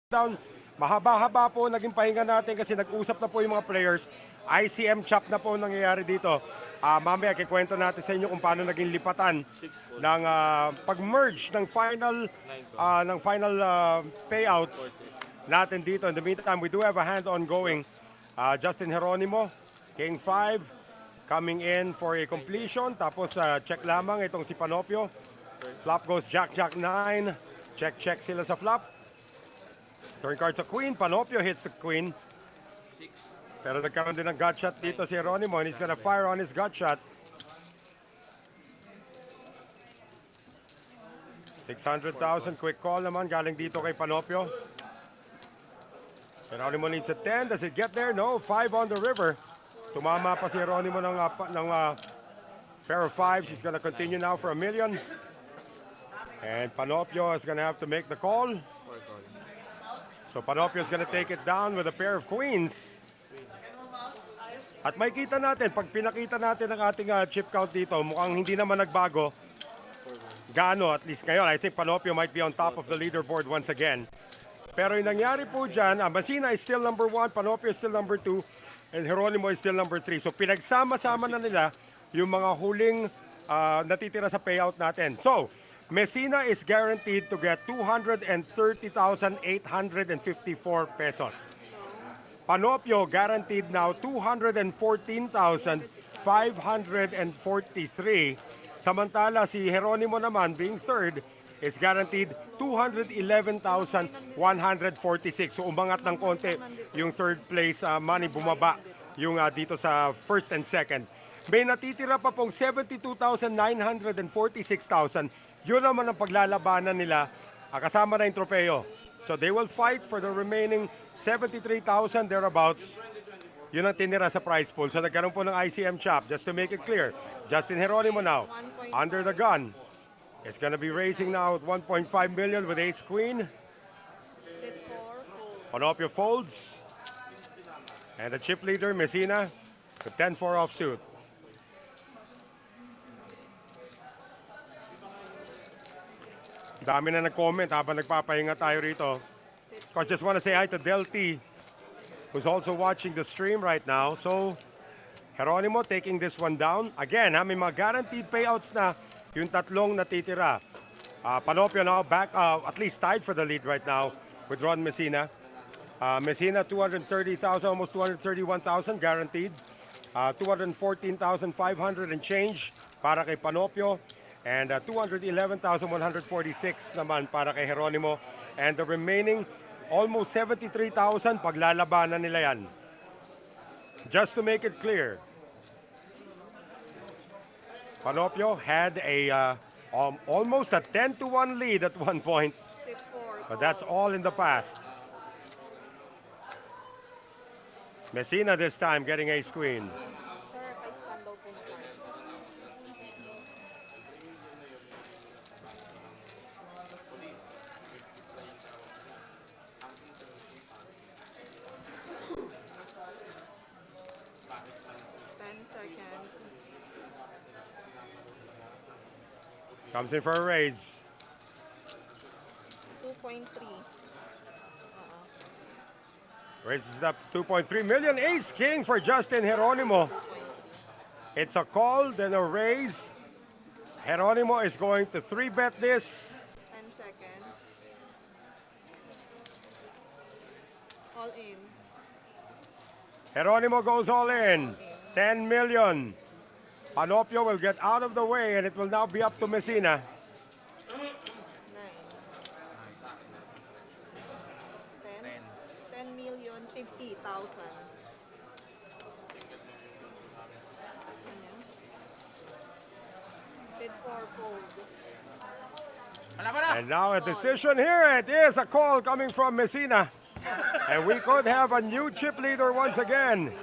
[SPEAKER 2] Down. Mahaba-haba po naging pahinga natin kasi nag-usap na po yung mga players. ICM chop na po nangyayari dito. Mamaya kikwento natin sa inyo kung paano naging lipatan ng pag-merge ng final payouts natin dito. In the meantime, we do have a hand ongoing. Justin Geronimo, King 5, coming in for a completion. Tapos check lamang itong si Panopio. Flop goes Jack, Jack 9. Check, check sila sa flop. Turn card sa Queen. Panopio hits the Queen. Pero nagkaroon din ng gut shot dito si Geronimo and he's gonna fire on his gut shot. 600,000 quick call naman galing dito kay Panopio. Geronimo needs a 10. Does it get there? No. 5 on the river. Tumama pa si Geronimo ng pair of 5s. He's gonna continue now for $1 million. And Panopio is gonna have to make the call. So Panopio is gonna take it down with a pair of queens. At may kita natin, pag pinakita natin ang ating chip count dito, mukhang hindi naman nagbago. Gaano, at least ngayon, I think Panopio might be on top of the leaderboard once again. Pero yung nangyari po dyan, Messina is still number 1, Panopio is still number 2, and Geronimo is still number 3. So pinagsama-sama na nila yung mga huling natitira sa payout natin. So, Messina is guaranteed to get 230,854 pesos. Panopio guaranteed now 214,543. Samantala si Geronimo naman being third is guaranteed 211,146. So umangat ng konti yung third place money, bumaba yung dito sa first and second. May natitira pa pong 72,946,000. Yun naman ang paglalabanan nila kasama na yung tropeo. So they will fight for the remaining 73,000 thereabouts. Yun ang tinira sa prize pool. So nagkaroon po ng ICM chop. Just to make it clear, Justin Geronimo now, under the gun. It's gonna be raising now at 1.5 million with ace queen. Panopio folds. And the chip leader, Messina, with 10-4 offsuit. Dami na nag-comment habang nagpapahinga tayo rito. Of course, just want to say hi to Del T, who's also watching the stream right now. So, Geronimo taking this one down. Again, may mga guaranteed payouts na yung tatlong natitira. Panopio now back, at least tied for the lead right now with Ron Messina. Messina, 230,000, almost 231,000 guaranteed. 214,500 and change para kay Panopio. And 211,146 naman para kay Geronimo. And the remaining, almost 73,000, paglalabanan nila yan. Just to make it clear, Panopio had a almost a 10-1 lead at one point. But that's all in the past. Messina this time getting ace queen. Comes in for a raise.
[SPEAKER 4] 2.3.
[SPEAKER 2] Raises it up to 2.3 million. Ace king for Justin Geronimo. It's a call, then a raise. Geronimo is going to 3-bet this.
[SPEAKER 4] 10 seconds. All in.
[SPEAKER 2] Geronimo goes all in. 10 million. Panopio will get out of the way and it will now be up to Messina.
[SPEAKER 4] 10,050,000. Bid for fold.
[SPEAKER 2] And now a decision here. It is a call coming from Messina. And we could have a new chip leader once again.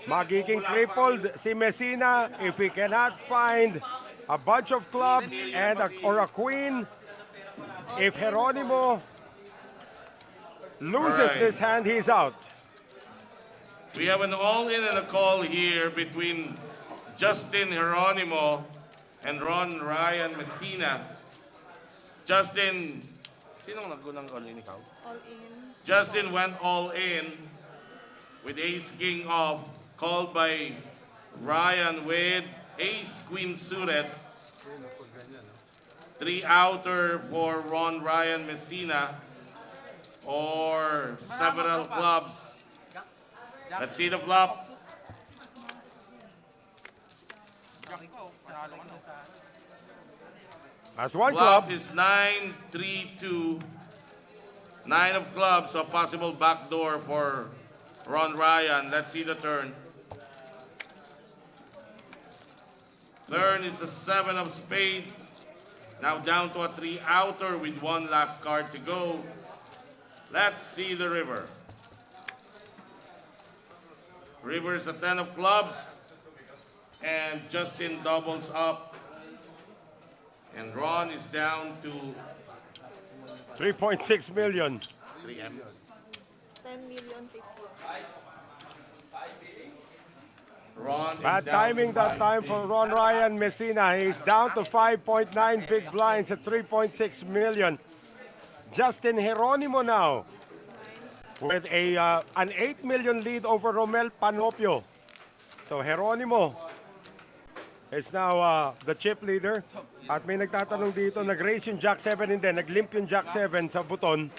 [SPEAKER 2] Magiging crippled si Messina if we cannot find a bunch of clubs and or a queen. If Geronimo loses this hand, he's out.
[SPEAKER 5] We have an all-in and a call here between Justin Geronimo and Ron Ryan Messina. Justin, sinong naggunang all-in ikaw?
[SPEAKER 4] All in.
[SPEAKER 5] Justin went all in with ace king off, called by Ryan with ace queen suited. 3 outer for Ron Ryan Messina or several clubs. Let's see the flop.
[SPEAKER 2] That's one
[SPEAKER 5] Flop
[SPEAKER 2] club.
[SPEAKER 5] is 9-3-2. 9 of clubs, so possible backdoor for Ron Ryan. Let's see the turn. Turn is a 7 of spades. Now down to a 3 outer with one last card to go. Let's see the river. River is a 10 of clubs. And Justin doubles up. And Ron is down to
[SPEAKER 2] 3.6 million.
[SPEAKER 5] 3M.
[SPEAKER 4] 10 million 50.
[SPEAKER 5] Ron is
[SPEAKER 2] Bad
[SPEAKER 5] down
[SPEAKER 2] timing
[SPEAKER 5] to
[SPEAKER 2] that time
[SPEAKER 5] 5.
[SPEAKER 2] for Ron Ryan Messina. He's down to 5.9 big blinds at 3.6 million. Justin Geronimo now with an 8 million lead over Romel Panopio. So Geronimo is now the chip leader. At may nagtatanong dito, nag-raise yung Jack 7 hindi, nag-limp yung Jack 7 sa buton.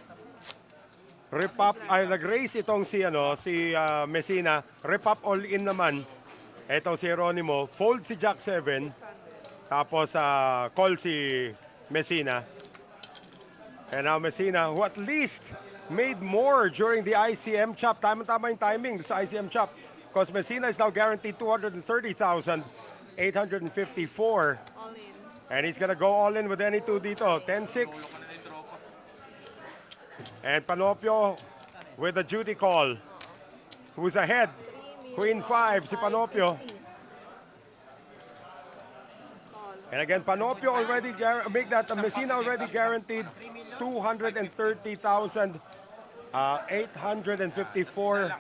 [SPEAKER 2] Rip up, ay nag-raise itong si Messina. Rip up all in naman. Ito si Geronimo, fold si Jack 7. Tapos call si Messina. And now Messina, who at least made more during the ICM chop. Tama-tama yung timing sa ICM chop. Because Messina is now guaranteed 230,854.
[SPEAKER 4] All in.
[SPEAKER 2] And he's gonna go all in with any two dito. 10-6. And Panopio with a duty call. Who's ahead? Queen 5, si Panopio. And again, Panopio already make that. Messina already guaranteed 230,854.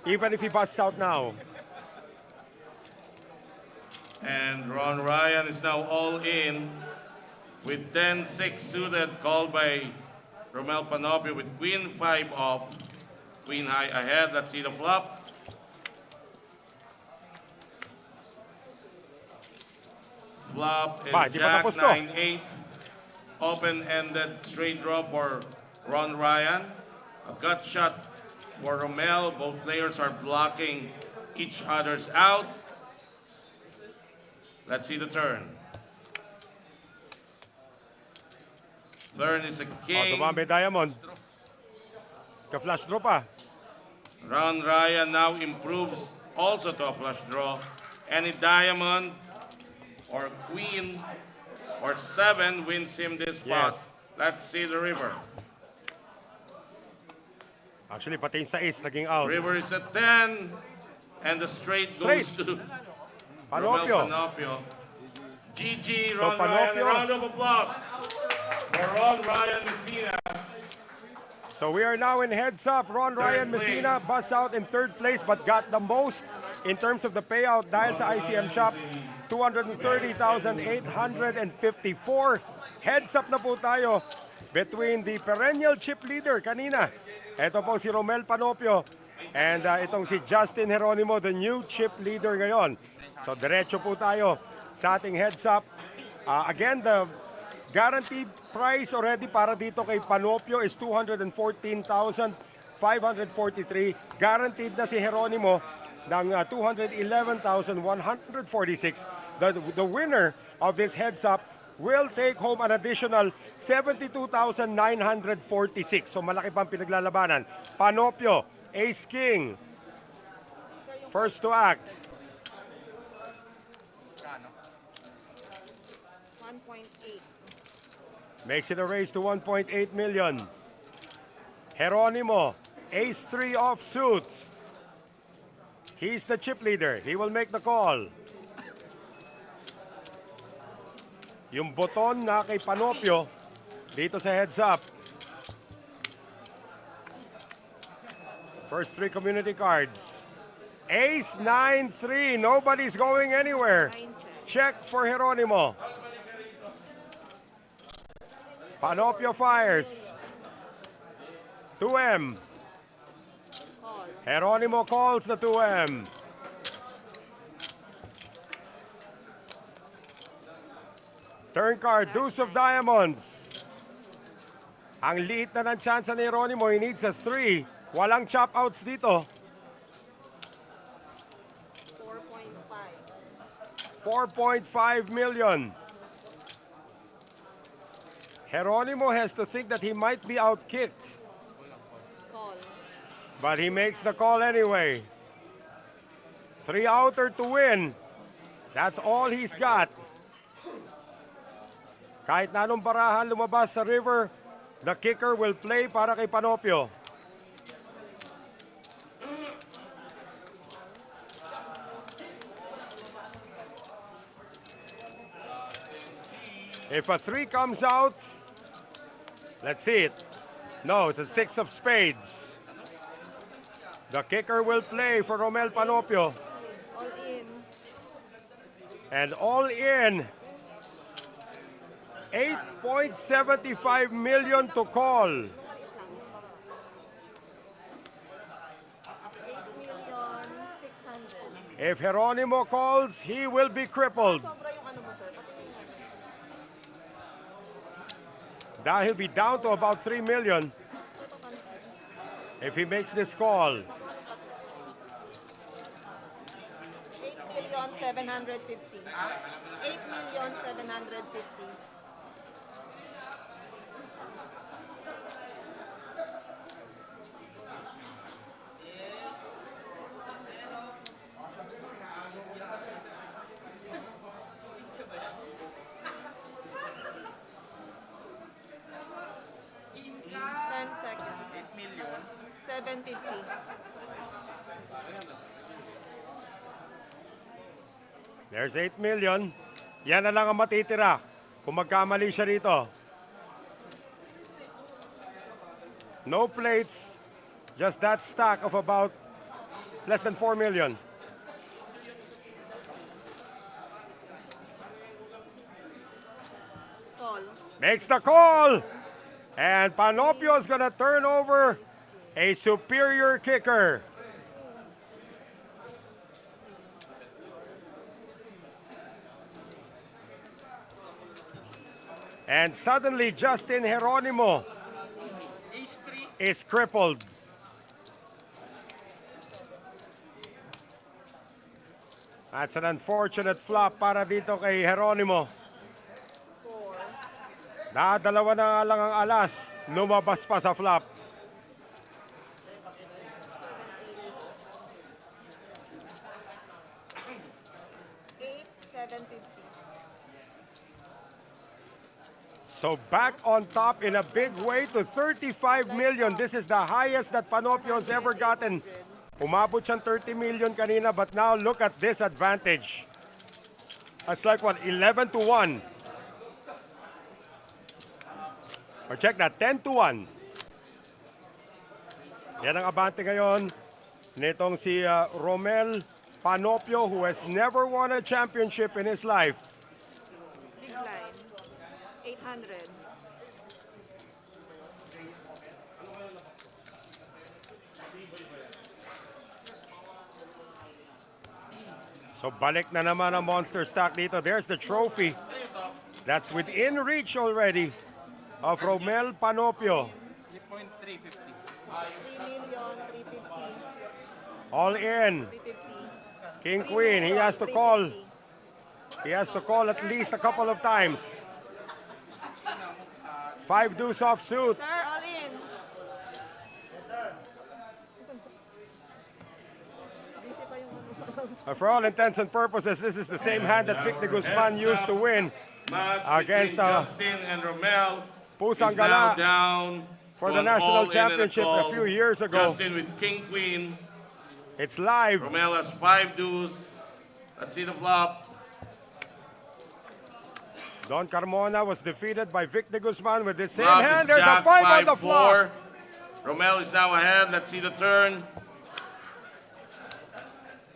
[SPEAKER 2] Even if he busts out now.
[SPEAKER 5] And Ron Ryan is now all in with 10-6 suited, called by Romel Panopio with Queen 5 off. Queen high ahead. Let's see the flop. Flop is
[SPEAKER 2] Di pa
[SPEAKER 5] Jack
[SPEAKER 2] tapos to.
[SPEAKER 5] 9-8. Open-ended straight draw for Ron Ryan. A gut shot for Romel. Both players are blocking each other's out. Let's see the turn. Turn is a king.
[SPEAKER 2] Dumami Diamond. Ka-flash draw pa.
[SPEAKER 5] Ron Ryan now improves also to a flush draw. Any diamond or queen or 7 wins him this spot. Let's see the river.
[SPEAKER 2] Actually, pati yung 6 naging out.
[SPEAKER 5] River is a 10 and the straight goes to
[SPEAKER 2] Panopio.
[SPEAKER 5] Romel Panopio. GG,
[SPEAKER 2] So,
[SPEAKER 5] Ron Ryan. A
[SPEAKER 2] Panopio.
[SPEAKER 5] round of applause for Ron Ryan Messina.
[SPEAKER 2] So we are now in heads up. Ron Ryan
[SPEAKER 5] Third
[SPEAKER 2] Messina busts out in third place but got the most in terms of the payout dahil sa ICM shop. 230,854. Heads up na po tayo between the perennial chip leader kanina. Ito po si Romel Panopio and itong si Justin Geronimo, the new chip leader ngayon. So diretso po tayo sa ating heads up. Again, the guaranteed price already para dito kay Panopio is 214,543. Guaranteed na si Geronimo ng 211,146. The winner of this heads up will take home an additional 72,946. So malaki pang pinaglalabanan. Panopio, Ace King, first to act.
[SPEAKER 4] 1.8.
[SPEAKER 2] Makes it a raise to 1.8 million. Geronimo, Ace 3 offsuit. He's the chip leader. He will make the call. Yung boton na kay Panopio dito sa heads up. First 3 community cards. Ace 9-3. Nobody's going anywhere. check for Geronimo. Panopio fires. 2M. Geronimo calls the 2M. Turn card, deuce of diamonds. Ang liit na ng chance ni Geronimo, he needs a 3. Walang chop outs dito. 4.5 million. Geronimo has to think that he might be outkicked. But he makes the call anyway. 3 outer to win. That's all he's got. Kahit na anong barahan lumabas sa river, the kicker will play para kay Panopio. If a 3 comes out, let's see it. No, it's a 6 of spades. The kicker will play for Romel Panopio.
[SPEAKER 9] All in.
[SPEAKER 2] And all in. 8.75 million to call.
[SPEAKER 9] 8,600,000.
[SPEAKER 2] If Geronimo calls, he will be crippled.
[SPEAKER 9] Sobra yung ano mo, sir.
[SPEAKER 2] Now he'll be down to about 3 million if he makes this call.
[SPEAKER 9] 8,750,000. 8,750,000. Seconds. 750.
[SPEAKER 2] There's 8 million. Yan na lang ang matitira kung magkamali siya rito. No plates, just that stack of about less than 4 million.
[SPEAKER 9] Call.
[SPEAKER 2] Makes the call. And Panopio is going to turn over a superior kicker. And suddenly Justin Geronimo is crippled. That's an unfortunate flop para dito kay Geronimo. Dalawa na nga lang ang alas, lumabas pa sa flop. So back on top in a big way to 35 million. This is the highest that Panopio has ever gotten. Umabot siyang 30 million kanina, but now look at this advantage. That's like what, 11 to 1. Or check that, 10 to 1. Yan ang abante ngayon nitong si Romel Panopio, who has never won a championship in his life.
[SPEAKER 9] Big line. 800.
[SPEAKER 2] So balik na naman ang monster stack dito. There's the trophy. That's within reach already of Romel Panopio.
[SPEAKER 9] 3,350. 3,350,000.
[SPEAKER 2] All in.
[SPEAKER 9] 350.
[SPEAKER 2] King Queen, he has to call. He has to call at least a couple of times. 5 deuce offsuit.
[SPEAKER 9] Sir, all in. Busy pa yung
[SPEAKER 2] For all intents and purposes, this is the same hand that Vic de Guzman used to win against
[SPEAKER 5] Justin and Romel.
[SPEAKER 2] Pusang
[SPEAKER 5] is now
[SPEAKER 2] Gala
[SPEAKER 5] down
[SPEAKER 2] for
[SPEAKER 5] to
[SPEAKER 2] the
[SPEAKER 5] an
[SPEAKER 2] national
[SPEAKER 5] all-in and
[SPEAKER 2] championship
[SPEAKER 5] call.
[SPEAKER 2] a few years ago.
[SPEAKER 5] Justin with King Queen.
[SPEAKER 2] It's live.
[SPEAKER 5] Romel has 5 deuce. Let's see the flop.
[SPEAKER 2] Don Carmona was defeated by Vic de Guzman with the same
[SPEAKER 5] Flop
[SPEAKER 2] hand.
[SPEAKER 5] is
[SPEAKER 2] There's a
[SPEAKER 5] Jack
[SPEAKER 2] 5 on the
[SPEAKER 5] 5-4.
[SPEAKER 2] flop.
[SPEAKER 5] Romel is now ahead. Let's see the turn.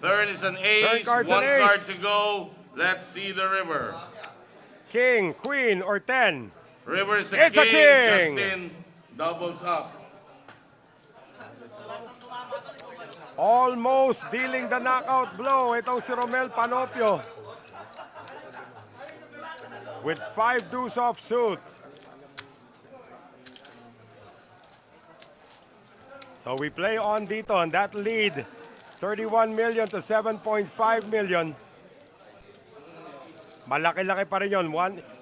[SPEAKER 5] Third is an ace.
[SPEAKER 2] Third card's
[SPEAKER 5] One
[SPEAKER 2] an ace.
[SPEAKER 5] card to go. Let's see the river.
[SPEAKER 2] King, queen, or 10?
[SPEAKER 5] River is
[SPEAKER 2] It's a king.
[SPEAKER 5] Justin doubles up.
[SPEAKER 2] Almost dealing the knockout blow. Itong si Romel Panopio. With 5 deuce offsuit. So we play on dito, and that lead, 31 million to 7.5 million. Malaki-laki pa rin yun.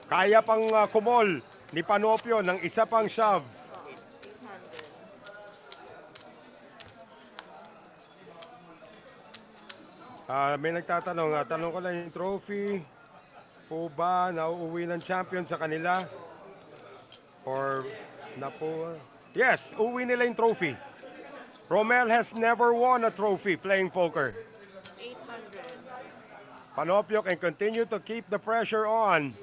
[SPEAKER 2] Kaya pang kumol ni Panopio ng isa pang shove. May nagtatanong, tanong ko lang yung trophy po ba nauuwi ng champion sa kanila? Or na po? Yes, uwi nila yung trophy. Romel has never won a trophy playing poker.
[SPEAKER 4] 800.
[SPEAKER 2] Panopio can continue to keep the pressure on.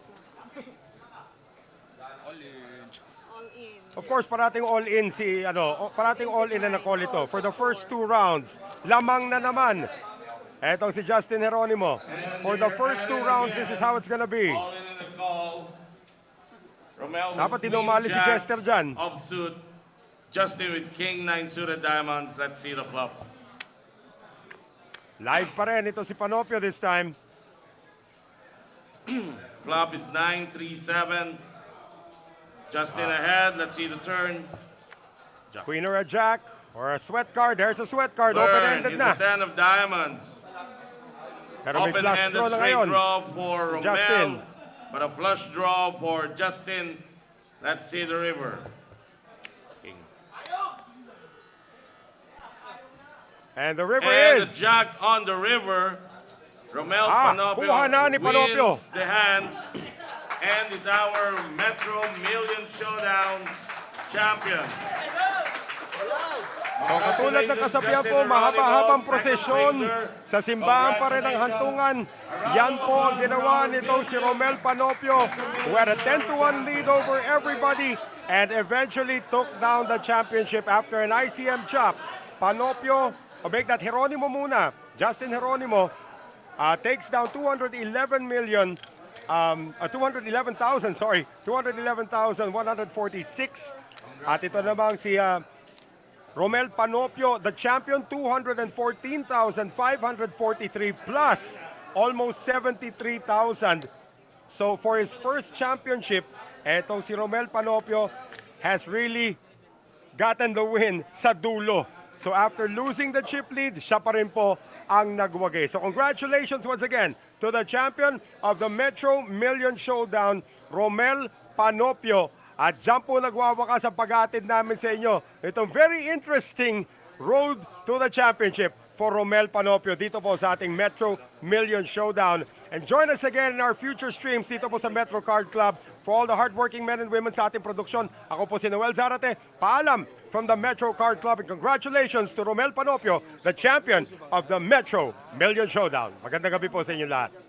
[SPEAKER 4] All in.
[SPEAKER 2] Of course, parating all-in parating all-in na call ito. For the first 2 rounds, lamang na naman. Etong si Justin Geronimo. For the first 2 rounds, this is how it's gonna be.
[SPEAKER 5] All in the call. Romel
[SPEAKER 2] Dapat
[SPEAKER 5] with
[SPEAKER 2] tinumali si
[SPEAKER 5] queen jack
[SPEAKER 2] Jester dyan.
[SPEAKER 5] of suit. Justin with king 9 suited diamonds. Let's see the flop.
[SPEAKER 2] Live pa rin ito si Panopio this time.
[SPEAKER 5] Flop is 9-3-7. Justin ahead. Let's see the turn.
[SPEAKER 2] Queen or a jack or a sweat card. There's a sweat card.
[SPEAKER 5] Turn
[SPEAKER 2] Open-ended
[SPEAKER 5] is a
[SPEAKER 2] na.
[SPEAKER 5] 10 of diamonds.
[SPEAKER 2] Pero may flush
[SPEAKER 5] Open-ended
[SPEAKER 2] draw na
[SPEAKER 5] straight
[SPEAKER 2] ngayon.
[SPEAKER 5] draw for
[SPEAKER 2] Justin.
[SPEAKER 5] Romel. But a flush draw for Justin. Let's see the river. King.
[SPEAKER 2] And the river
[SPEAKER 5] And
[SPEAKER 2] is...
[SPEAKER 5] the jack on the river. Romel Panopio
[SPEAKER 2] kuha na ni Panopio.
[SPEAKER 5] wins the hand and is our Metro Million Showdown champion.
[SPEAKER 2] So katulad ng kasabihan po, mahaba-habang prosesyon sa simbahan pa rin ang hantungan. Yan po ang ginawa nitong si Romel Panopio, who had a 10-1 lead over everybody and eventually took down the championship after an ICM chop. Panopio, o make that Geronimo muna, Justin Geronimo, takes down 211,146. At ito namang si Romel Panopio, the champion, 214,543 plus almost 73,000. So for his first championship, etong si Romel Panopio has really gotten the win sa dulo. So after losing the chip lead, siya pa rin po ang nagwagi. So congratulations once again to the champion of the Metro Million Showdown, Romel Panopio. At dyan po nagwawakas ang pag-aatid namin sa inyo. Itong very interesting road to the championship for Romel Panopio dito po sa ating Metro Million Showdown. And join us again in our future streams dito po sa Metro Card Club. For all the hardworking men and women sa ating produksyon, ako po si Noel Zarate. Paalam from the Metro Card Club, and congratulations to Romel Panopio, the champion of the Metro Million Showdown. Magandang gabi po sa inyo lahat.